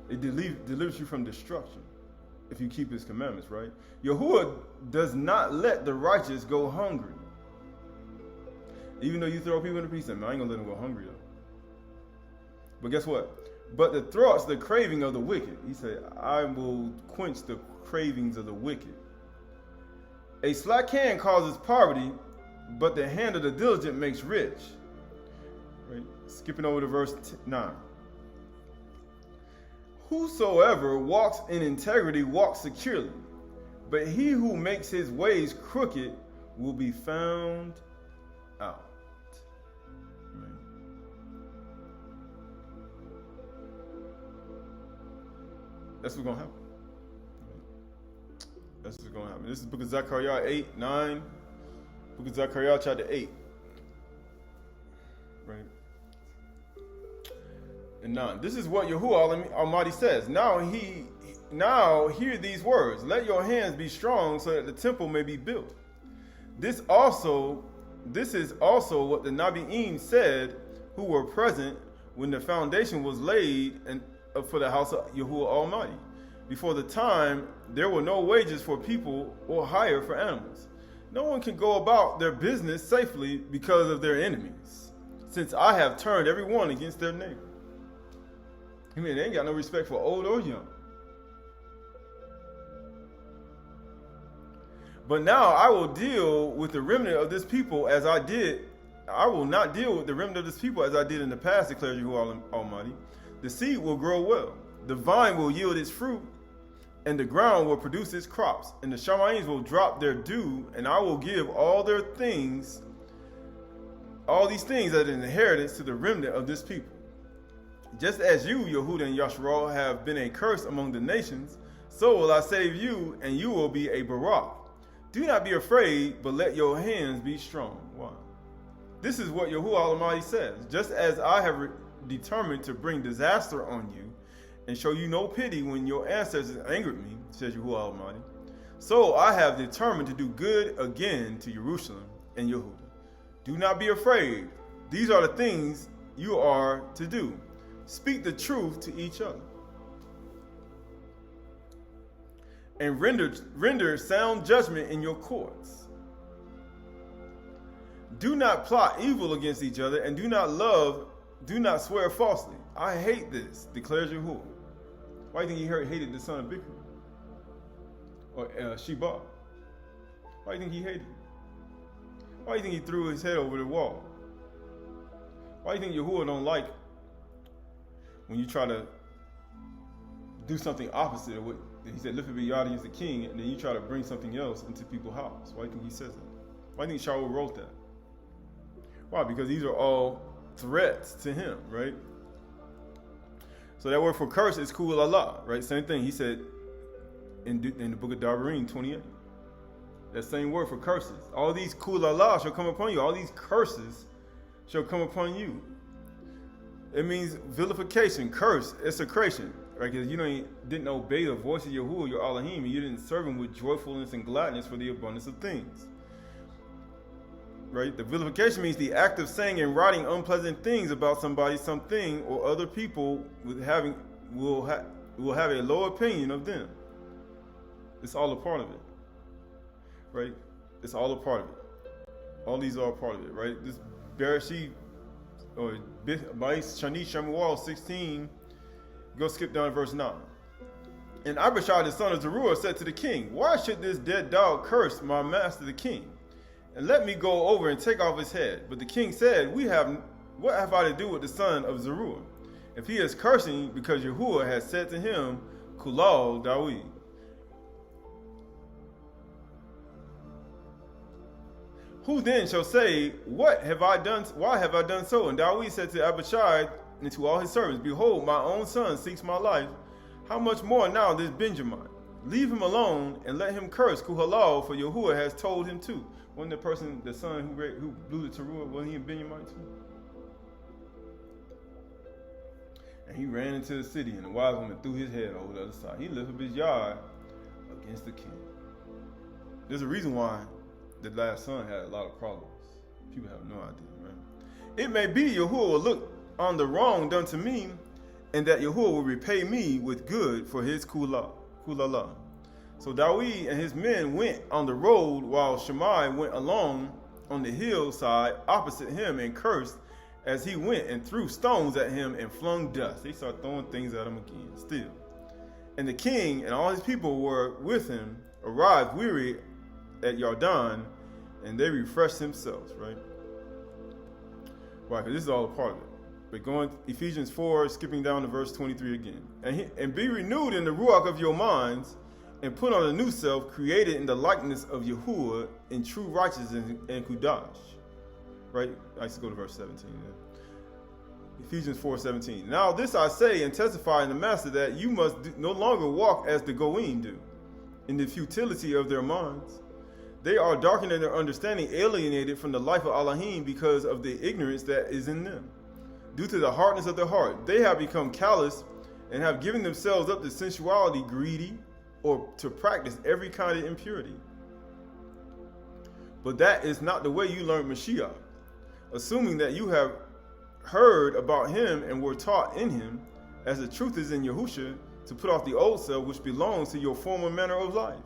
It delivers you from destruction if you keep his commandments, right? Yahuwah does not let the righteous go hungry. Even though you throw people in the prison, I ain't gonna let them go hungry though. But guess what? But the thoughts, the craving of the wicked. He said, I will quench the cravings of the wicked. A slack hand causes poverty, but the hand of the diligent makes rich. Right? Skipping over to verse 9. Whosoever walks in integrity walks securely, but he who makes his ways crooked will be found out. Right? That's what's going to happen. That's what's going to happen. This is the book of Zechariah 8, 9. Book of Zechariah chapter 8. Right? And 9. This is what Yahuwah Almighty says. Now hear these words. Let your hands be strong so that the temple may be built. This is also what the Nabi'im said who were present when the foundation was laid for the house of Yahuwah Almighty. Before the time, there were no wages for people or hire for animals. No one can go about their business safely because of their enemies, since I have turned every one against their neighbor. I mean, they ain't got no respect for old or young. But now I will deal with the remnant of this people as I did I will not deal with the remnant of this people as I did in the past, declares Yahuwah Almighty. The seed will grow well, the vine will yield its fruit, and the ground will produce its crops, and the Shamayim will drop their dew, and I will give all these things as an inheritance to the remnant of this people. Just as you, Yehuda and Yasharal, have been a curse among the nations, so will I save you, and you will be a Barak. Do not be afraid, but let your hands be strong. Why? This is what Yahuwah Almighty says. Just as I have determined to bring disaster on you, and show you no pity when your ancestors angered me, says Yahuwah Almighty, so I have determined to do good again to Jerusalem and Yehuda. Do not be afraid. These are the things you are to do. Speak the truth to each other. And render sound judgment in your courts. Do not plot evil against each other, and do not swear falsely. I hate this, declares Yahuwah. Why do you think he hated the son of Bikri? Or Sheba? Why do you think he hated him? Why do you think he threw his head over the wall? Why do you think Yahuwah don't like when you try to do something opposite of what he said, lift up your yard against the king, and then you try to bring something else into people's house? Why do you think he says that? Why do you think Shaul wrote that? Why? Because these are all threats to him, right? So that word for curse is Qalalah, right? Same thing he said in the book of Devarim 28. That same word for curses. All these Qalalah shall come upon you. All these curses shall come upon you. It means vilification, curse, execration, right? Because you didn't obey the voice of Yahuwah, your Elohim, and you didn't serve him with joyfulness and gladness for the abundance of things. Right? The vilification means the act of saying and writing unpleasant things about somebody, something, or other people will have a low opinion of them. It's all a part of it. Right? It's all a part of it. All these are a part of it, right? This Bereshit or Shani Shemuel 16, go skip down to verse 9. And Abishai the son of Zeruiah said to the king, why should this dead dog curse my master the king? And let me go over and take off his head. But the king said, what have I to do with the son of Zeruiah? If he is cursing because Yahuwah has said to him, Qalalah Dawid. Who then shall say, what have I done? Why have I done so? And Dawid said to Abishai and to all his servants, behold, my own son seeks my life. How much more now this Benjamin? Leave him alone and let him curse Qahalath, for Yahuwah has told him to. Wasn't the son who blew the teruah, wasn't he in Benjamin too? And he ran into the city, and the wise woman threw his head over the other side. He lifted up his yard against the king. There's a reason why the last son had a lot of problems. People have no idea, right? It may be Yahuwah will look on the wrong done to me, and that Yahuwah will repay me with good for his Qalalah. So Dawid and his men went on the road, while Shimei went along on the hillside opposite him and cursed as he went, and threw stones at him and flung dust. They started throwing things at him again, still. And the king and all his people were with him, arrived weary at Yarden, and they refreshed themselves, right? Why? Because this is all a part of it. But going Ephesians 4, skipping down to verse 23 again. And be renewed in the ruach of your minds, and put on a new self, created in the likeness of Yahuwah in true righteousness and Kudash. Right? I used to go to verse 17. Yeah. Ephesians 4:17. Now this I say and testify in the Master, that you must no longer walk as the Goyim do, in the futility of their minds. They are darkened in their understanding, alienated from the life of Elohim because of the ignorance that is in them. Due to the hardness of their heart, they have become callous and have given themselves up to sensuality, greedy, or to practice every kind of impurity. But that is not the way you learned Mashiach, assuming that you have heard about him and were taught in him, as the truth is in Yahusha, to put off the old self which belongs to your former manner of life.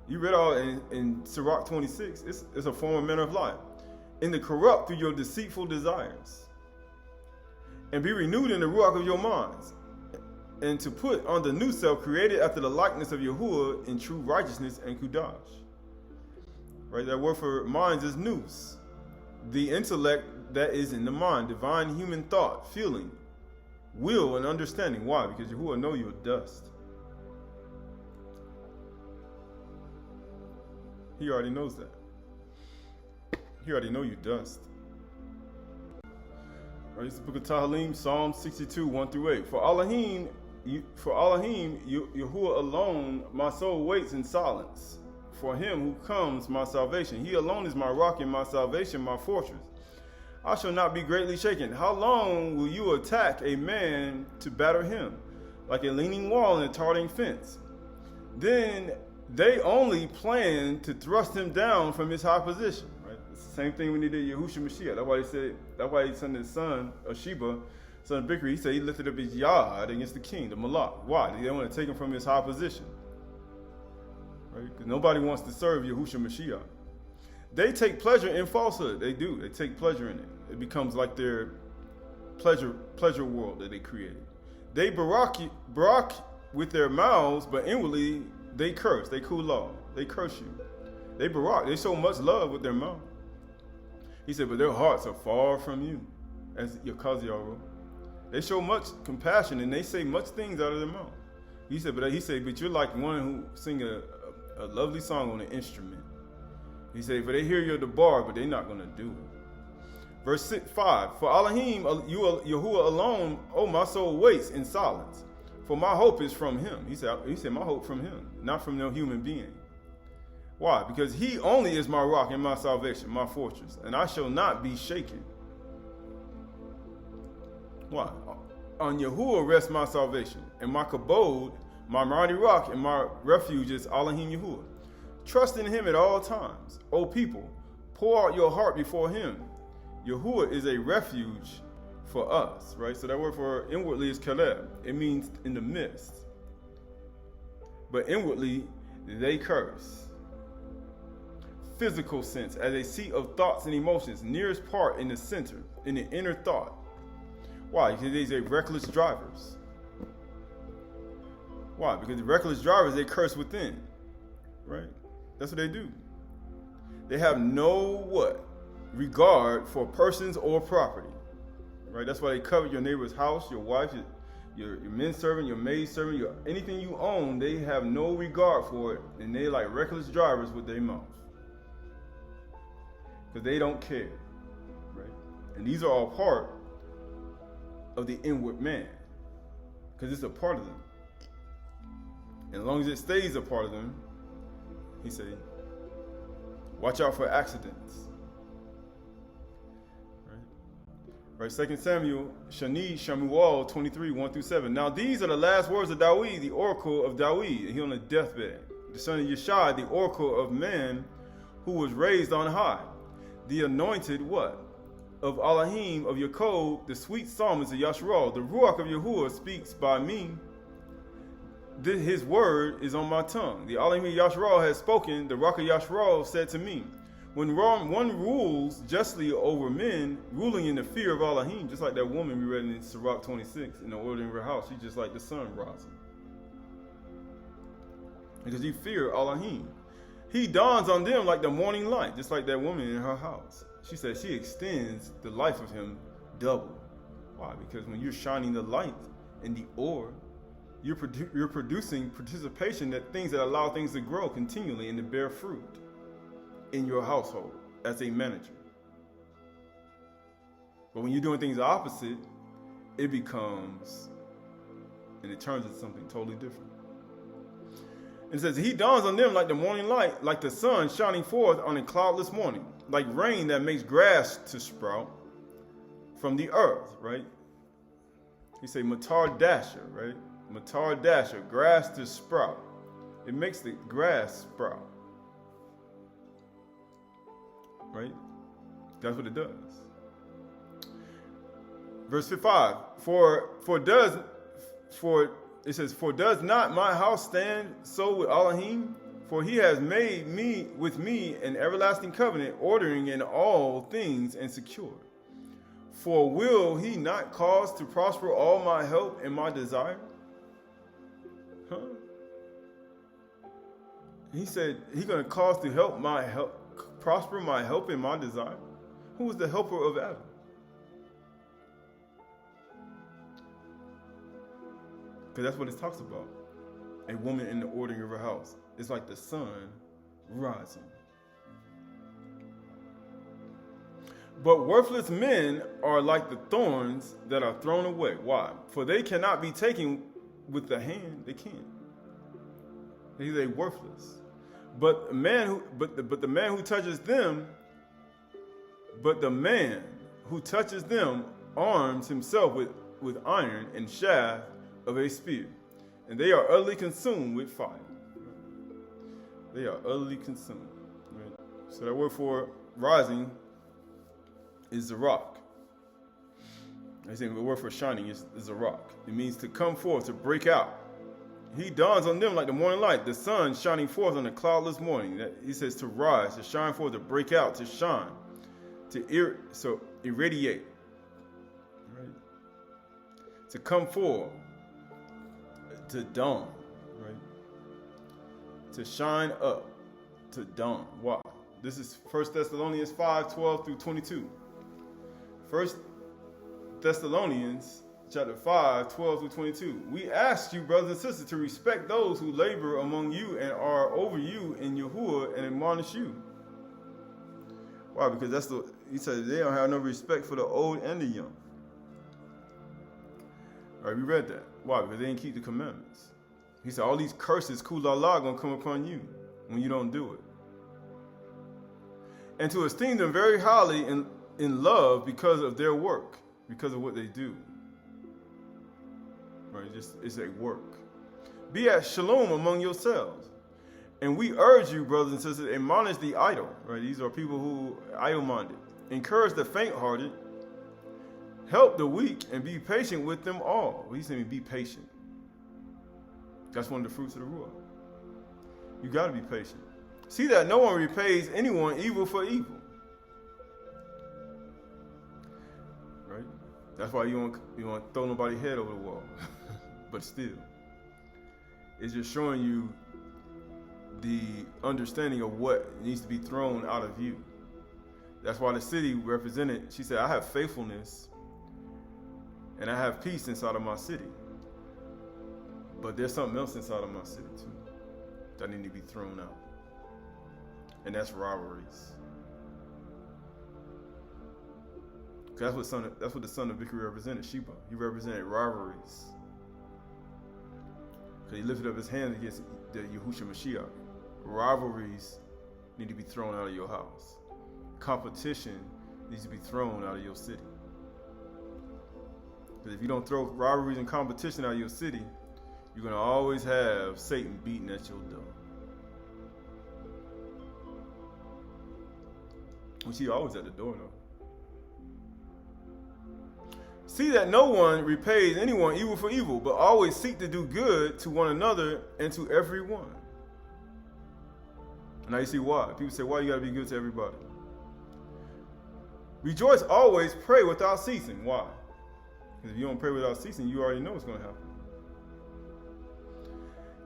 You read all in Sirach 26, it's a former manner of life. In the corrupt through your deceitful desires. And be renewed in the ruach of your minds, and to put on the new self created after the likeness of Yahuwah in true righteousness and Kudash. right? That word for minds is nous. The intellect that is in the mind, divine human thought, feeling, will, and understanding. Why? Because Yahuwah know you're dust. He already knows that. He already know you dust. Right, it's the book of Tehillim, Psalm 62, 1-8. For Elohim, Yahuwah alone, my soul waits in silence. For him who comes my salvation. He alone is my rock and my salvation, my fortress. I shall not be greatly shaken. How long will you attack a man to batter him, like a leaning wall and a tottering fence? Then they only plan to thrust him down from his high position. Right? It's the same thing when he did Yahushua Mashiach. That's why he sent his son of Sheba, son of Bikri. He said he lifted up his yad against the king, the Malak. Why? They want to take him from his high position. Right? Because nobody wants to serve Yahushua Mashiach. They take pleasure in falsehood. They do. They take pleasure in it. It becomes like their pleasure world that they created. They barak with their mouths, but inwardly they curse. They Qalalah. They curse you. They barak. They show much love with their mouth. He said, but their hearts are far from you, as Yakaziah wrote. They show much compassion and they say much things out of their mouth. He said, but you're like one who sing a lovely song on an instrument. He said, but they hear your debar, but they're not going to do it. Verse 5, for Elohim, Yahuwah alone, oh, my soul waits in silence. For my hope is from him. He said, my hope from him, not from no human being. Why? Because he only is my rock and my salvation, my fortress, and I shall not be shaken. Why? On Yahuwah rests my salvation, and my kabod, my mighty rock, and my refuge is Elohim Yahuwah. Trust in him at all times. O people, pour out your heart before him. Yahuwah is a refuge for us, right? So that word for inwardly is Qalalah. It means in the midst. But inwardly, they curse. Physical sense, as a seat of thoughts and emotions, nearest part in the center, in the inner thought. Why? Because they say reckless drivers. Why? Because the reckless drivers, they curse within, right? That's what they do. They have no what? Regard for persons or property, right? That's why they covet your neighbor's house, your wife, your manservant, your maidservant, anything you own. They have no regard for it, and they like reckless drivers with their mouth because they don't care, right? And these are all part of the inward man because it's a part of them. And as long as it stays a part of them, he said, watch out for accidents. Right? 2 Samuel, Shani, Shamuel 23, 1-7. Now these are the last words of Dawid, the oracle of Dawid. He on the deathbed. The son of Yeshai, the oracle of man who was raised on high. The anointed what? Of Elohim, of Yaakov, the sweet psalmist of Yashral. The Ruach of Yahuwah speaks by me. His word is on my tongue. The Elohim of Yashral has spoken. The Rock of Yashral said to me, when one rules justly over men, ruling in the fear of Elohim, just like that woman we read in Sirach 26, in the order in her house, she's just like the sun rising. Because you fear Elohim. He dawns on them like the morning light, just like that woman in her house. She said she extends the life of him double. Why? Because when you're shining the light in the ore, you're producing participation, that things that allow things to grow continually and to bear fruit in your household as a manager. But when you're doing things opposite, it becomes, and it turns into something totally different. And it says, he dawns on them like the morning light, like the sun shining forth on a cloudless morning, like rain that makes grass to sprout from the earth, right? He say matar dasher, right? Matar dasher, grass to sprout. It makes the grass sprout. Right? That's what it does. Verse 5. It says, for does not my house stand so with Elohim? For he has made me with me an everlasting covenant, ordering in all things and secure. For will he not cause to prosper all my help and my desire? He said he's going to cause to help my help, prosper, my help, and my desire? Who was the helper of Adam? Because that's what it talks about. A woman in the ordering of her house. It's like the sun rising. But worthless men are like the thorns that are thrown away. Why? For they cannot be taken with the hand. They can't. He's a worthless. But the man who touches them arms himself with iron and shaft of a spear, and they are utterly consumed with fire. They are utterly consumed. Right? So that word for rising is the rock. I think the word for shining is a rock. It means to come forth, to break out. He dawns on them like the morning light, the sun shining forth on a cloudless morning. He says to rise, to shine forth, to break out, to shine, to irradiate, right? To come forth, to dawn, right? To shine up, to dawn. Why? This is 1 Thessalonians 5:12 through 22. 1 Thessalonians chapter 5:12 through 22. We ask you, brothers and sisters, to respect those who labor among you and are over you in Yahuwah and admonish you. Why? Because he said they don't have no respect for the old and the young. All right, we read that. Why? Because they didn't keep the commandments. He said all these curses, Qalalah, going to come upon you when you don't do it. And to esteem them very highly in love because of their work, because of what they do. Right? It's a work. Be at shalom among yourselves. And we urge you, brothers and sisters, admonish the idle. Right? These are people who are idle-minded. Encourage the faint-hearted. Help the weak and be patient with them all. Well, he's saying be patient. That's one of the fruits of the Ruach. You got to be patient. See that no one repays anyone evil for evil. Right? That's why you want to throw nobody's head over the wall. But still, it's just showing you the understanding of what needs to be thrown out of you. That's why the city represented, she said, I have faithfulness and I have peace inside of my city. But there's something else inside of my city too that need to be thrown out. And that's rivalries. That's what the son of Victory represented, Sheba. He represented rivalries. Because he lifted up his hand against the Yahushua Mashiach. Rivalries need to be thrown out of your house. Competition needs to be thrown out of your city. Because if you don't throw rivalries and competition out of your city, you're going to always have Satan beating at your door. Which he's always at the door, though. See that no one repays anyone evil for evil, but always seek to do good to one another and to everyone. Now you see why. People say, why you got to be good to everybody? Rejoice always, pray without ceasing. Why? Because if you don't pray without ceasing, you already know what's going to happen.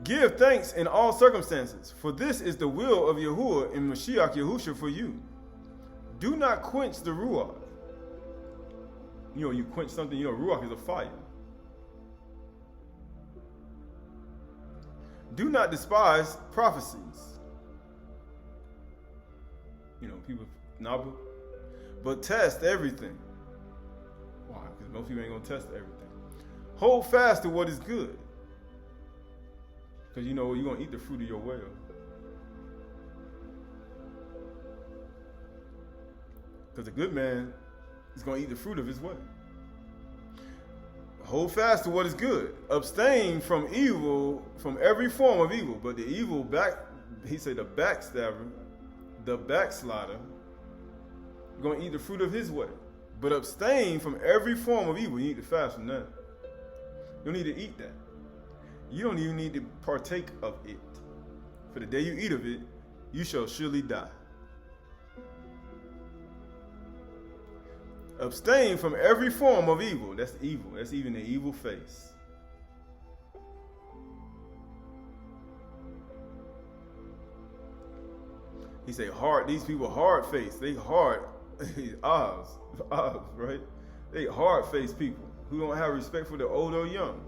Give thanks in all circumstances, for this is the will of Yahuwah and Mashiach Yahushua for you. Do not quench the Ruach. You quench something, Ruach is a fire. Do not despise prophecies. People, Nabu. But test everything. Why? Because most people ain't going to test everything. Hold fast to what is good. Because you're going to eat the fruit of your well. Because a good man is going to eat the fruit of his way. Hold fast to what is good. Abstain from evil, from every form of evil. But the evil he said the backstabber, the backslider, going to eat the fruit of his way. But abstain from every form of evil. You need to fast from that. You don't need to eat that. You don't even need to partake of it. For the day you eat of it, you shall surely die. Abstain from every form of evil. That's evil. That's even the evil face. He say hard. These people hard-faced. They hard. Oz, right? They hard-faced people who don't have respect for the old or young.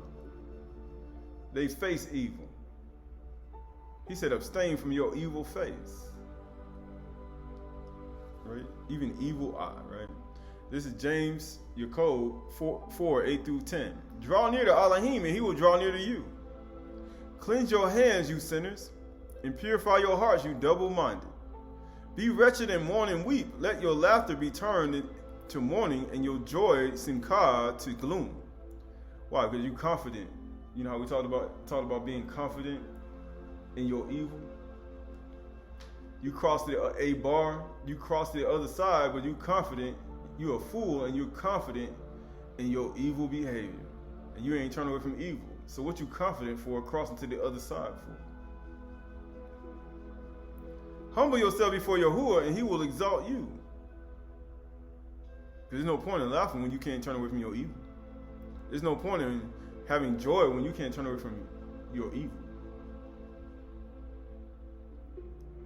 They face evil. He said, abstain from your evil face. Right? Even evil eye, right? This is James, your code, 4, 8 through 10. Draw near to Elohim, and he will draw near to you. Cleanse your hands, you sinners, and purify your hearts, you double-minded. Be wretched and mourn and weep. Let your laughter be turned to mourning, and your joy, simcha, to gloom. Why? Because you're confident. You know how we talked about being confident in your evil? You cross a bar, you cross the other side, but you're confident. You're a fool, and you're confident in your evil behavior. And you ain't turning away from evil. So what you confident for crossing to the other side for? Humble yourself before Yahuwah, and he will exalt you. There's no point in laughing when you can't turn away from your evil. There's no point in having joy when you can't turn away from your evil.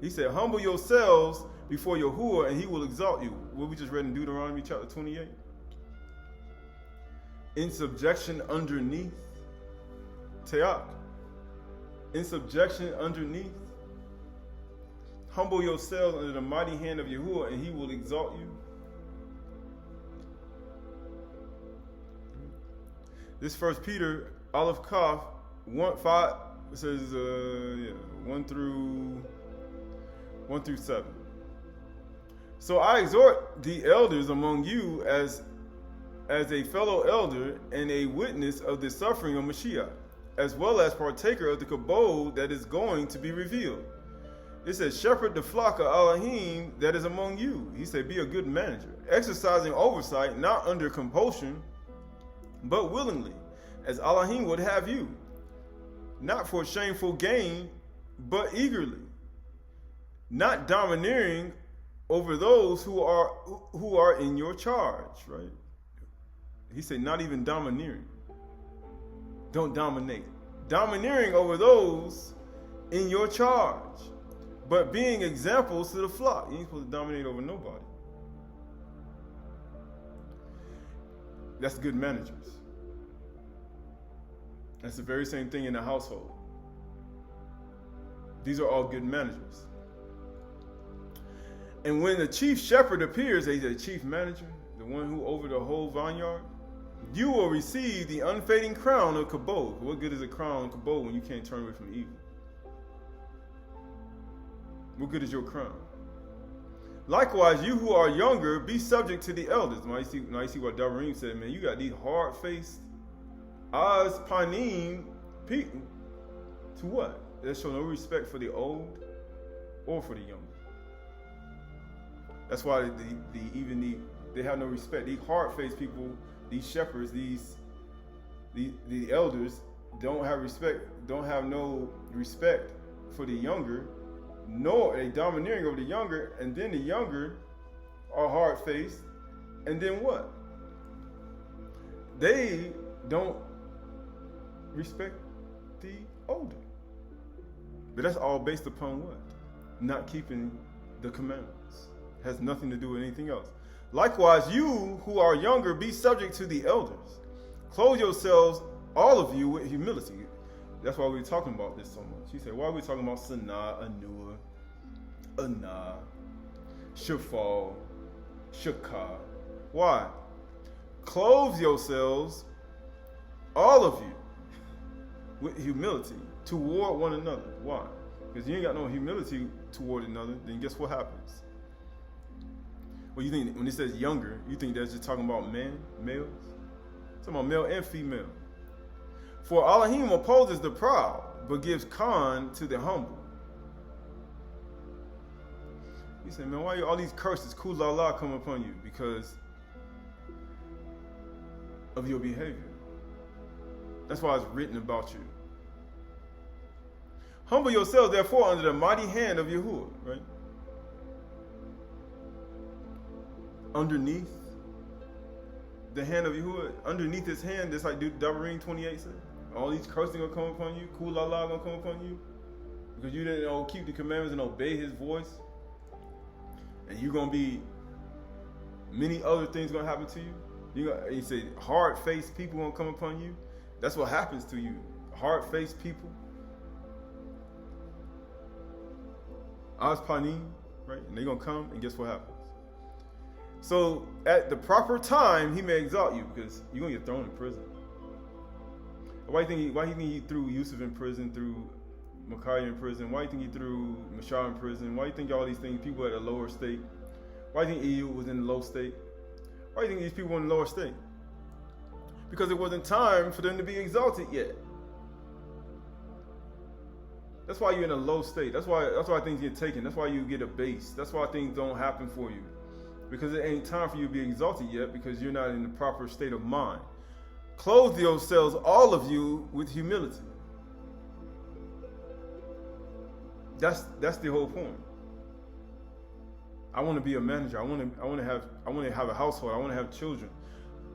He said, humble yourselves before Yahuwah, and he will exalt you. What we just read in Deuteronomy chapter 28. In subjection underneath. Te'ak. In subjection underneath. Humble yourselves under the mighty hand of Yahuwah, and he will exalt you. This 1 Peter, Aleph Kaf, 1:5 says 1 through 7. So I exhort the elders among you as a fellow elder and a witness of the suffering of Mashiach, as well as partaker of the kabod that is going to be revealed. It says, shepherd the flock of Elohim that is among you. He said, be a good manager, exercising oversight, not under compulsion, but willingly, as Elohim would have you, not for shameful gain, but eagerly, not domineering over those who are in your charge, right? He said, not even domineering. Don't dominate. Domineering over those in your charge, but being examples to the flock. You ain't supposed to dominate over nobody. That's good managers. That's the very same thing in the household. These are all good managers. And when the chief shepherd appears, he's a chief manager, the one who over the whole vineyard, you will receive the unfading crown of kabod. What good is a crown of kabod when you can't turn away from evil? What good is your crown? Likewise, you who are younger, be subject to the elders. Now you see what Davarim said, man, you got these hard-faced, Az Panim people. To what? They show no respect for the old or for the younger. That's why they have no respect. These hard-faced people, these shepherds, the elders don't have no respect for the younger, nor they domineering over the younger, and then the younger are hard-faced, and then what? They don't respect the older. But that's all based upon what? Not keeping the commandments. Has nothing to do with anything else. Likewise, you who are younger, be subject to the elders. Clothe yourselves, all of you, with humility. That's why we're talking about this so much. He said, why are we talking about Sanah, Anua, Anah, Shafal, Shakah? Why? Clothe yourselves, all of you, with humility toward one another. Why? Because you ain't got no humility toward another, then guess what happens? Well, you think when it says younger, you think that's just talking about males? It's talking about male and female. For Elohim opposes the proud, but gives con to the humble. He said, man, why are all these curses, Qalalah, come upon you? Because of your behavior. That's why it's written about you. Humble yourselves, therefore, under the mighty hand of Yahuwah, right? Underneath the hand of Yahuwah, underneath his hand, just like Davarim 28 said. All these curses gonna come upon you, Qalalah gonna come upon you, because you didn't keep the commandments and obey his voice. And you're going to be, many other things going to happen to you. You say hard-faced people going to come upon you. That's what happens to you. Hard-faced people. Aspanim, right? And they're going to come, and guess what happens? So at the proper time, he may exalt you because you're going to get thrown in prison. Why do you think he threw Yusuf in prison, threw Micaiah in prison? Why do you think he threw Mashah in prison? Why do you think all these things, people at a lower state? Why do you think EU was in the low state? Why do you think these people were in the lower state? Because it wasn't time for them to be exalted yet. That's why you're in a low state. That's why things get taken. That's why you get abased. That's why things don't happen for you. Because it ain't time for you to be exalted yet because you're not in the proper state of mind. Clothe yourselves, all of you, with humility. That's the whole point. I want to be a manager. I want to have a household. I want to have children.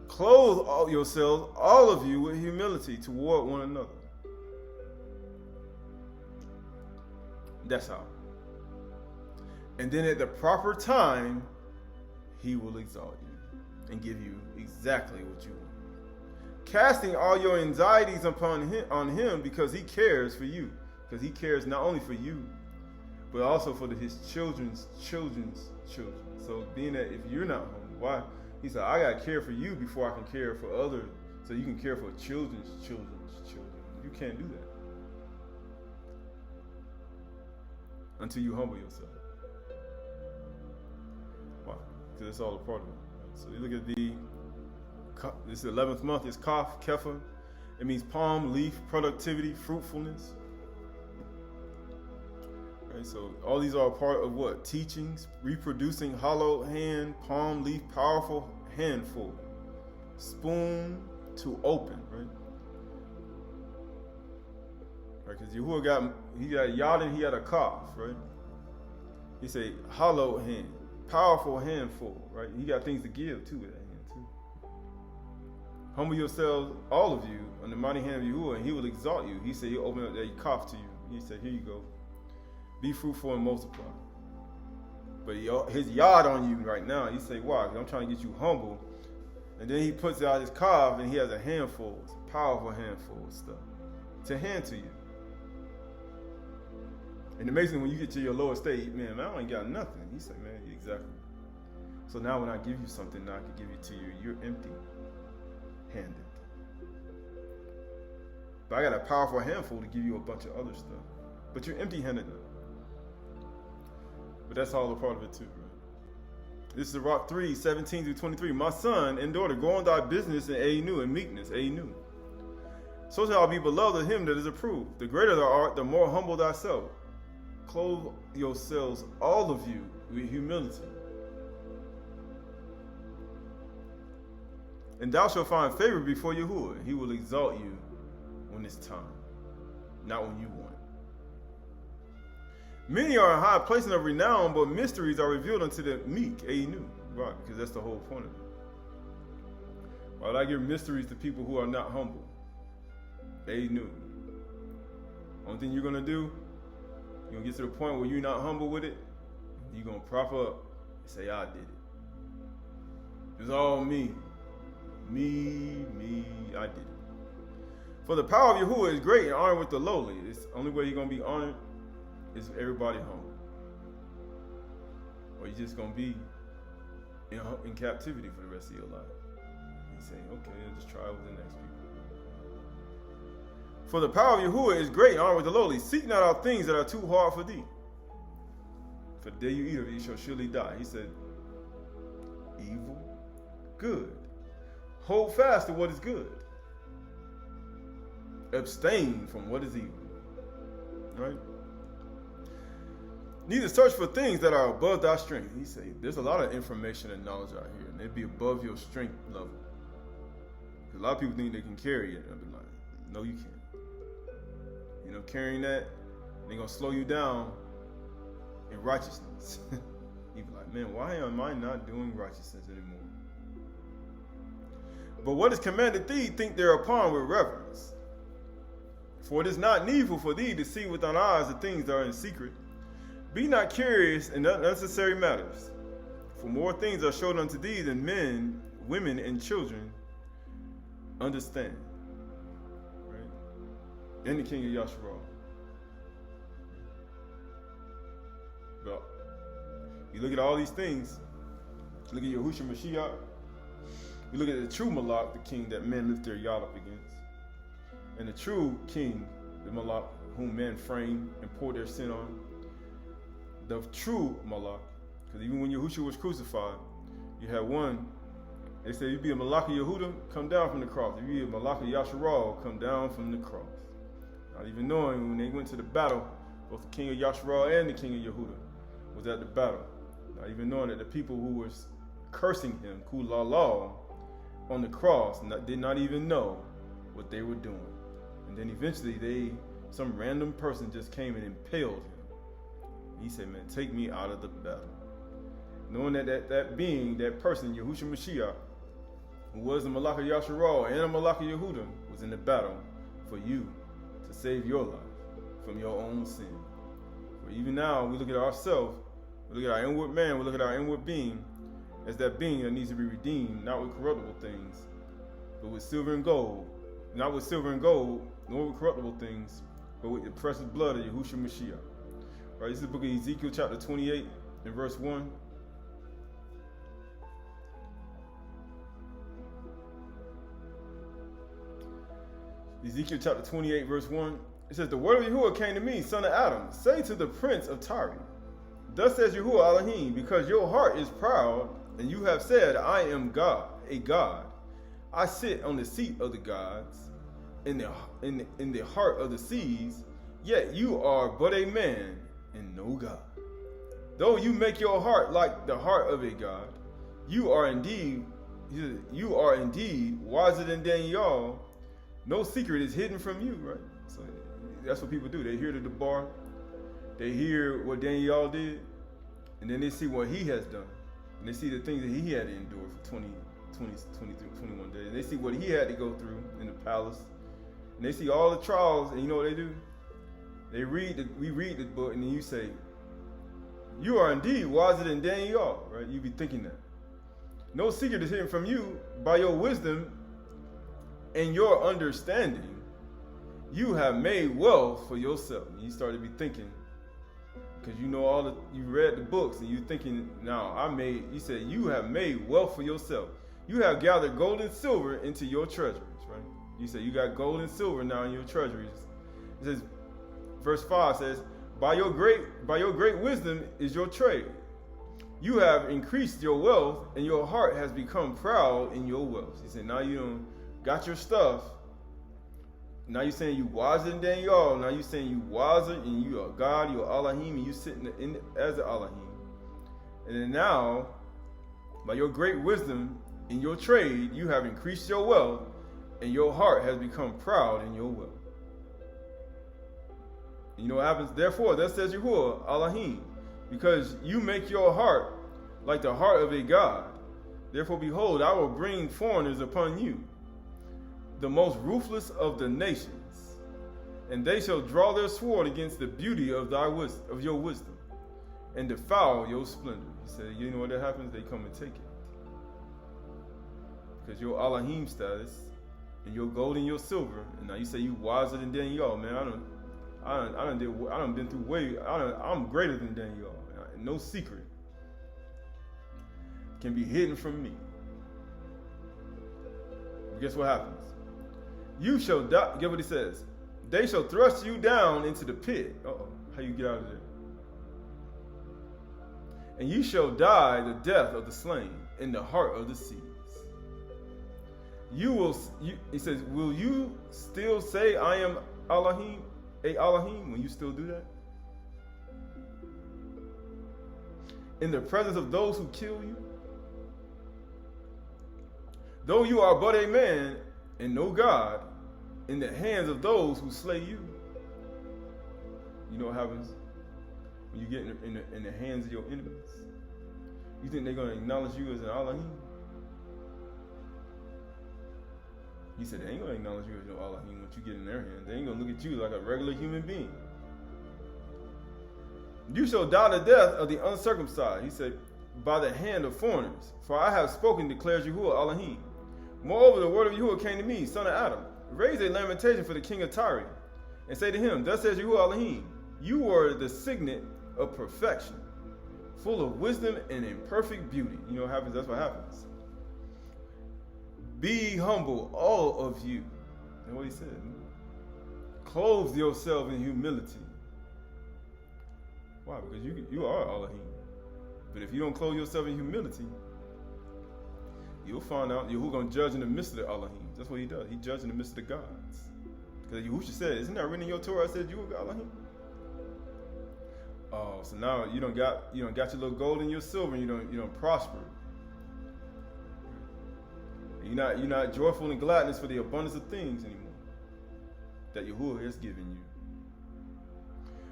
Clothe yourselves, all of you, with humility toward one another. That's how. And then at the proper time, he will exalt you and give you exactly what you want. Casting all your anxieties upon him because he cares for you. Because he cares not only for you, but also for his children's children's children. So being that if you're not home, why? He said, I got to care for you before I can care for others. So you can care for children's children's children. You can't do that until you humble yourself. Why? Because it's all a part of it. So you look at this 11th month is Kaf, Kefa. It means palm, leaf, productivity, fruitfulness. Right, so all these are a part of what? Teachings, reproducing, hollow hand, palm, leaf, powerful, handful. Spoon to open, right? Right, because Yahuwah got Yad and he had a Kaf, right? He said hollow hand, powerful handful, right? He got things to give too with that hand too. Humble yourselves, all of you, on the mighty hand of Yahuwah, and he will exalt you. He said he'll open up that Kaf to you. He said, here you go. Be fruitful and multiply. But his Yad on you right now, he say, why? Because I'm trying to get you humble. And then he puts out his Kaf and he has a handful, a powerful handful of stuff to hand to you. And amazing when you get to your lower state, man, I ain't got nothing. He said, man, exactly. So now when I give you something, now I can give it to you. You're empty-handed. But I got a powerful handful to give you a bunch of other stuff. But you're empty-handed now. But that's all a part of it too, right? This is Rock 3, 17 through 23. My son and daughter, go on thy business in Einu, in meekness, Einu. So shall I be beloved of him that is approved. The greater thou art, the more humble thyself. Clothe yourselves, all of you, with humility. And thou shalt find favor before Yahuwah. He will exalt you when it's time, not when you want. Many are in high places of renown, but mysteries are revealed unto the meek, Einu. Right, because that's the whole point of it. Why would I give mysteries to people who are not humble? Einu. Only thing you're going to do, you're going to get to the point where you're not humble with it, you're going to prop up and say, I did it. It's all me. Me, I did it. For the power of Yahuwah is great and honored with the lowly. It's the only way you're going to be honored is everybody humble. Or you're just going to be in captivity for the rest of your life. You say, okay, I'll just try with the next people. For the power of Yahuwah is great and honored with the lowly. Seek not out things that are too hard for thee. For the day you eat of it, you shall surely die. He said, evil, good. Hold fast to what is good. Abstain from what is evil. Right? Neither search for things that are above thy strength. He said, there's a lot of information and knowledge out here, and it'd be above your strength level. A lot of people think they can carry it. I've been like, no, you can't. You know, carrying that, they're going to slow you down in righteousness. You be like, man, why am I not doing righteousness anymore? But what is commanded thee, think thereupon with reverence. For it is not needful for thee to see with thine eyes the things that are in secret. Be not curious in unnecessary matters. For more things are showed unto thee than men, women, and children understand. Right? And the king of Yasharal. But you look at all these things, look at Yahushua Mashiach, you look at the true Malak, the king that men lift their yad up against, and the true king, the Malak, whom men frame and pour their sin on. The true Malak, because even when Yahushua was crucified, you had one, they said, you be a Malak of Yehuda, come down from the cross. If you be a Malak of Yasharal, come down from the cross. Not even knowing when they went to the battle, both the king of Yasharal and the king of Yehuda was at the battle. Not even knowing that the people who were cursing him, Qalalah, on the cross, did not even know what they were doing. And then eventually some random person just came and impaled him. He said, man, take me out of the battle. Knowing that being, that person, Yahushua Mashiach, who was a Malak of Yasharal and a Malak of Yehuda, was in the battle for you to save your life from your own sin. For even now, we look at ourselves, we look at our inward man, we look at our inward being as that being that needs to be redeemed, not with corruptible things, but with silver and gold. Not with silver and gold, nor with corruptible things, but with the precious blood of Yahushua Mashiach. Right, this is the book of Ezekiel chapter 28 and verse 1. Ezekiel chapter 28 verse 1. It says, the word of Yahuwah came to me, son of Adam, say to the prince of Tyre, thus says Yahuwah Elohim, because your heart is proud, and you have said, I am God, a God. I sit on the seat of the gods, in the heart of the seas, yet you are but a man, and no God. Though you make your heart like the heart of a God, you are indeed wiser than Daniel. No secret is hidden from you, right? So that's what people do. They hear the bar, they hear what Daniel did, and then they see what he has done. And they see the things that he had to endure for 21 days. And they see what he had to go through in the palace. And they see all the trials, and you know what they do? We read the book, and then you say, you are indeed wiser than Daniel, right? You be thinking that. No secret is hidden from you. By your wisdom and your understanding, you have made wealth for yourself. And you start to be thinking, because you know you read the books, and you thinking, you said you have made wealth for yourself. You have gathered gold and silver into your treasuries, right? You say you got gold and silver now in your treasuries. It says, verse 5 says, by your great wisdom is your trade. You have increased your wealth, and your heart has become proud in your wealth. He said, now you don't got your stuff. Now you're saying you wiser than Daniel. Now you're saying you wiser, and you are God, you're Elohim, and you sitting as an Elohim. And then now, by your great wisdom in your trade, you have increased your wealth, and your heart has become proud in your wealth. And you know what happens? Therefore, thus says Yahuwah Elohim, because you make your heart like the heart of a God. Therefore, behold, I will bring foreigners upon you, the most ruthless of the nations, and they shall draw their sword against the beauty of your wisdom, and defile your splendor. He said, you know what that happens? They come and take it. Because your Elohim status, and your gold and your silver, and now you say you wiser than Daniel, man. I'm greater than Daniel. No secret can be hidden from me. But guess what happens? You shall die. Get what he says. They shall thrust you down into the pit. How you get out of there? And you shall die the death of the slain in the heart of the seas. He says, will you still say I am Elohim, Elohim, when you still do that? In the presence of those who kill you? Though you are but a man and no God, in the hands of those who slay you. You know what happens when you get in the hands of your enemies? You think they're going to acknowledge you as an Elohim? He said they ain't going to acknowledge you as your Elohim once you get in their hands. They ain't going to look at you like a regular human being. You shall die the death of the uncircumcised. He said, by the hand of foreigners. For I have spoken, declares Yahuwah Elohim. Moreover, the word of Yahuwah came to me, son of Adam. Raise a lamentation for the king of Tyre, and say to him, thus says Yahuwah Elohim, you were the signet of perfection, full of wisdom and in perfect beauty. You know what happens? That's what happens. Be humble, all of you. That's what he said. Clothe yourself in humility. Why? Because you are Elohim. But if you don't clothe yourself in humility, you'll find out Yahuwah going to judge in the midst of the Elohim. That's what he does. He judges in the midst of the gods. Because Yahushua said, isn't that written in your Torah? I said you were Elohim. Oh, so now you don't got your little gold and your silver, and you don't prosper. You're not joyful in gladness for the abundance of things anymore that Yahuwah has given you.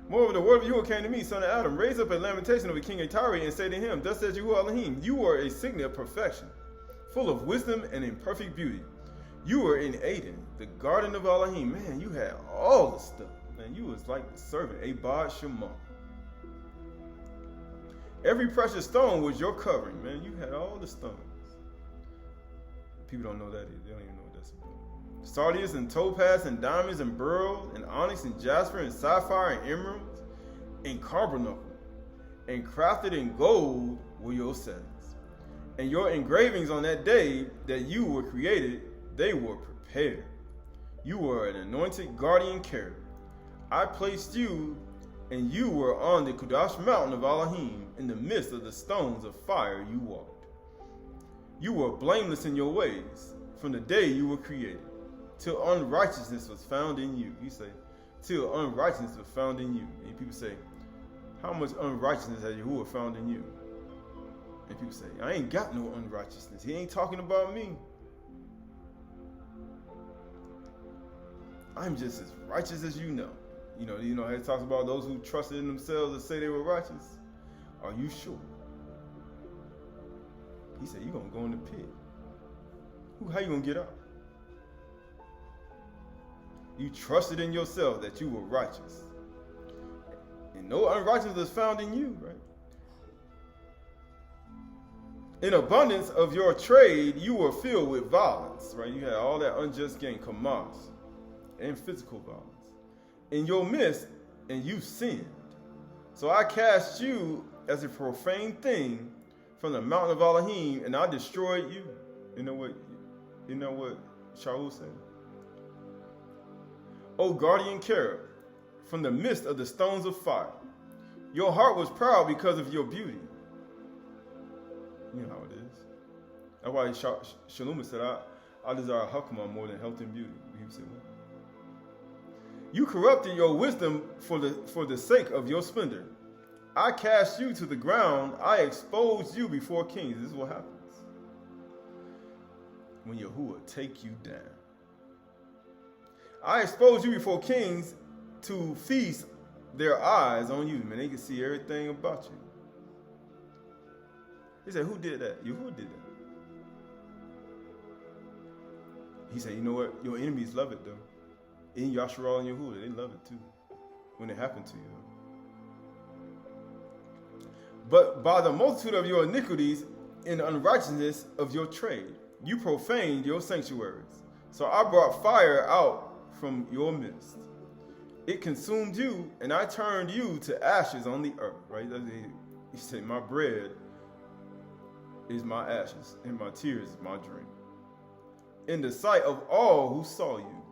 Moreover, the word of Yahuwah came to me, son of Adam, raise up a lamentation of the king of Tyre, and say to him, thus says Yahuwah Elohim, you are a signet of perfection, full of wisdom and in perfect beauty. You were in Eden, the garden of Elohim. Man, you had all the stuff. Man, you was like the servant, Abad Shema. Every precious stone was your covering, man. You had all the stones. People don't know that either. They don't even know what that's about. Sardius and topaz and diamonds and beryl and onyx and jasper and sapphire and emeralds and carbuncle and crafted in gold were your settings. And your engravings on that day that you were created, they were prepared. You were an anointed guardian cherub. I placed you, and you were on the Kudash mountain of Elohim, in the midst of the stones of fire you walked. You were blameless in your ways from the day you were created, till unrighteousness was found in you. You say, till unrighteousness was found in you. And people say, how much unrighteousness has Yahuwah found in you? And people say, I ain't got no unrighteousness. He ain't talking about me. I'm just as righteous as you know. You know how it talks about those who trusted in themselves and say they were righteous. Are you sure? He said, you're going to go in the pit. How you going to get out? You trusted in yourself that you were righteous. And no unrighteousness is found in you, right? In abundance of your trade, you were filled with violence, right? You had all that unjust gain, commerce, and physical violence. In your midst, and you sinned. So I cast you as a profane thing from the mountain of Elohim, and I destroyed you. You know what Shaul said? O guardian cherub, from the midst of the stones of fire. Your heart was proud because of your beauty. You know how it is. That's why Shalom said, I desire Hakmah more than health and beauty. He said, what? You corrupted your wisdom for the sake of your splendor. I cast you to the ground. I exposed you before kings. This is what happens when Yahuwah take you down. I exposed you before kings to feast their eyes on you. Man, they can see everything about you. He said, who did that? Yahuwah did that. He said, you know what? Your enemies love it, though. In Yasharal and Yahuwah, they love it, too, when it happened to you. But by the multitude of your iniquities and unrighteousness of your trade, you profaned your sanctuaries. So I brought fire out from your midst. It consumed you, and I turned you to ashes on the earth. Right? He said, my bread is my ashes, and my tears is my drink. In the sight of all who saw you.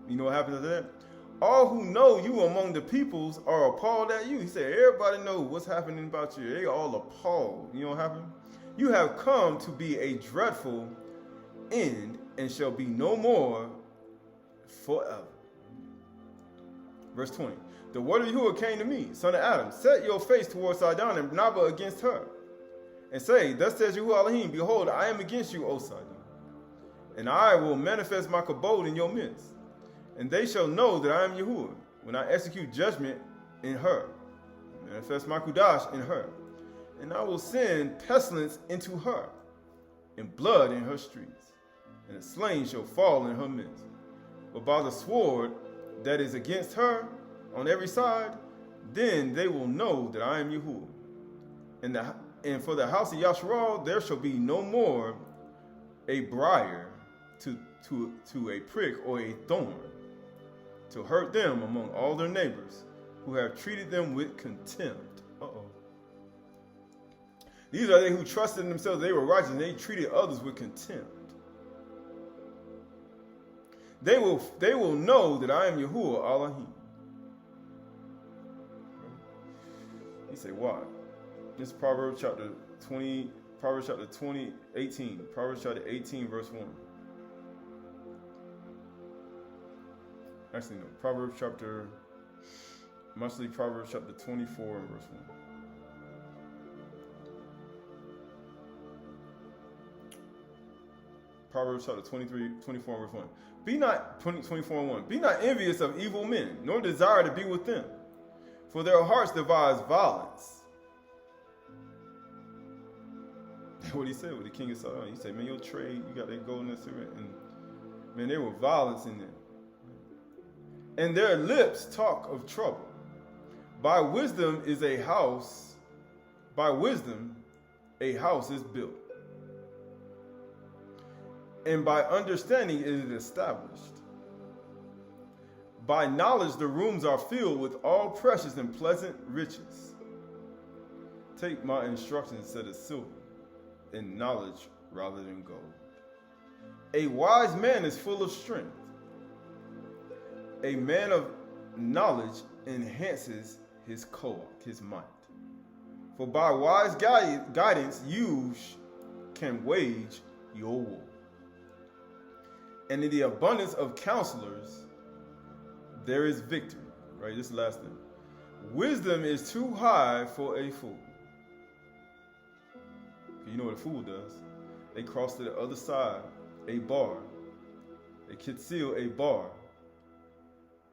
You know what happens after that? All who know you among the peoples are appalled at you. He said, everybody knows what's happening about you. They all appalled. You know what happened? You have come to be a dreadful end and shall be no more forever. Verse 20. The word of Yahuwah came to me, son of Adam, set your face towards Sidon and Nabah against her, and say, thus says Yahuwah Elohim, behold, I am against you, O Sidon, and I will manifest my kabod in your midst. And they shall know that I am Yahuwah when I execute judgment in her, manifest my kudash in her. And I will send pestilence into her, and blood in her streets, and the slain shall fall in her midst. But by the sword that is against her on every side, then they will know that I am Yahuwah. And for the house of Yasharal, there shall be no more a briar to a prick or a thorn to hurt them among all their neighbors who have treated them with contempt. These are they who trusted in themselves they were righteous, and they treated others with contempt. They will know that I am Yahuwah Elohim. He said, why? This is Proverbs chapter 20, 18. Proverbs chapter 18, verse 1. Actually, no. Proverbs chapter 24 and verse 1. Proverbs chapter 23, 24 and verse 1. Be not, 24 and 1. Be not envious of evil men, nor desire to be with them, for their hearts devise violence. That's what he said with the king of Sodom. He said, man, your trade, you got that gold and that silver, and man, there was violence in them. And their lips talk of trouble. By wisdom is a house is built. And by understanding it is established. By knowledge the rooms are filled with all precious and pleasant riches. Take my instructions instead of silver, and knowledge rather than gold. A wise man is full of strength. A man of knowledge enhances his might. For by wise guidance you can wage your war. And in the abundance of counselors, there is victory. Right, this is the last thing. Wisdom is too high for a fool. You know what a fool does? They cross to the other side, a bar. They conceal a bar.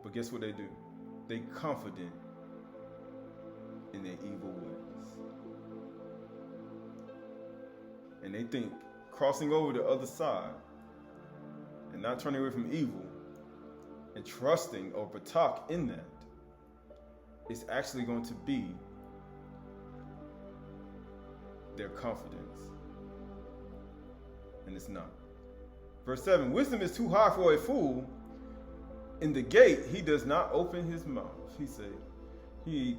But guess what they do? They confident in their evil ways. And they think crossing over the other side and not turning away from evil and trusting or patak in that is actually going to be their confidence. And it's not. Verse 7, wisdom is too high for a fool. In the gate, he does not open his mouth. He said he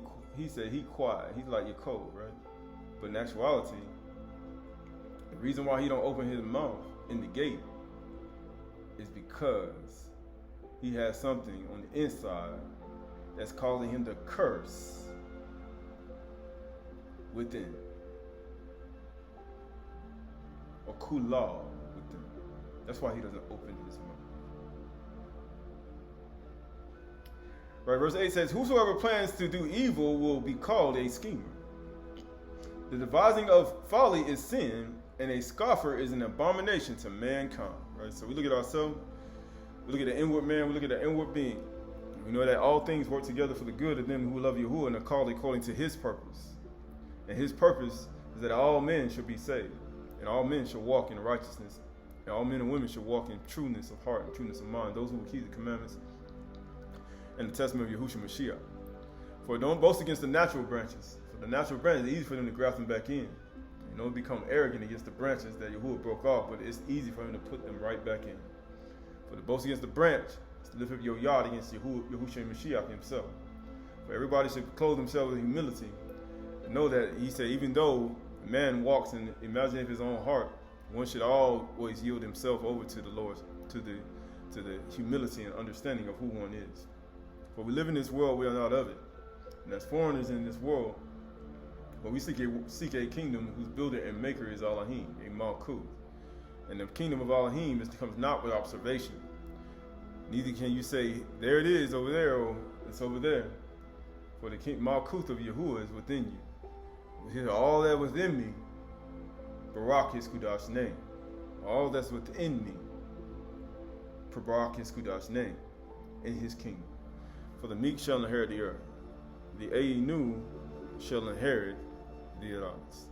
quiet. He's like your cold, right? But in actuality, the reason why he don't open his mouth in the gate is because he has something on the inside that's causing him to curse within. Or Qalalah within. That's why he doesn't open his mouth. Right, verse 8 says, whosoever plans to do evil will be called a schemer. The devising of folly is sin, and a scoffer is an abomination to mankind. Right, so we look at ourselves, we look at the inward man, we look at the inward being. We know that all things work together for the good of them who love Yahuwah and are called according to his purpose. And his purpose is that all men should be saved, and all men should walk in righteousness, and all men and women should walk in trueness of heart and trueness of mind, those who will keep the commandments and the testament of Yahushua Mashiach. For don't boast against the natural branches. For the natural branches, it's easy for them to graft them back in. You know, become arrogant against the branches that Yahuwah broke off, but it's easy for him to put them right back in. For the boast against the branch is to lift up your yard against Yahushua Mashiach himself. For everybody should clothe themselves with humility and know that he said, even though man walks in the imagination of his own heart, one should always yield himself over to the Lord, to the humility and understanding of who one is. For we live in this world, we are not of it. And as foreigners in this world, but we seek a kingdom whose builder and maker is Elohim, a Malkuth. And the kingdom of Elohim comes not with observation. Neither can you say, there it is over there, or it's over there. For the Malkuth of Yahuwah is within you. All that within me, Barak his Qahalath name. All that's within me, Barak his Qahalath name, in his kingdom. For the meek shall inherit the earth. The Ainu shall inherit the Eretz.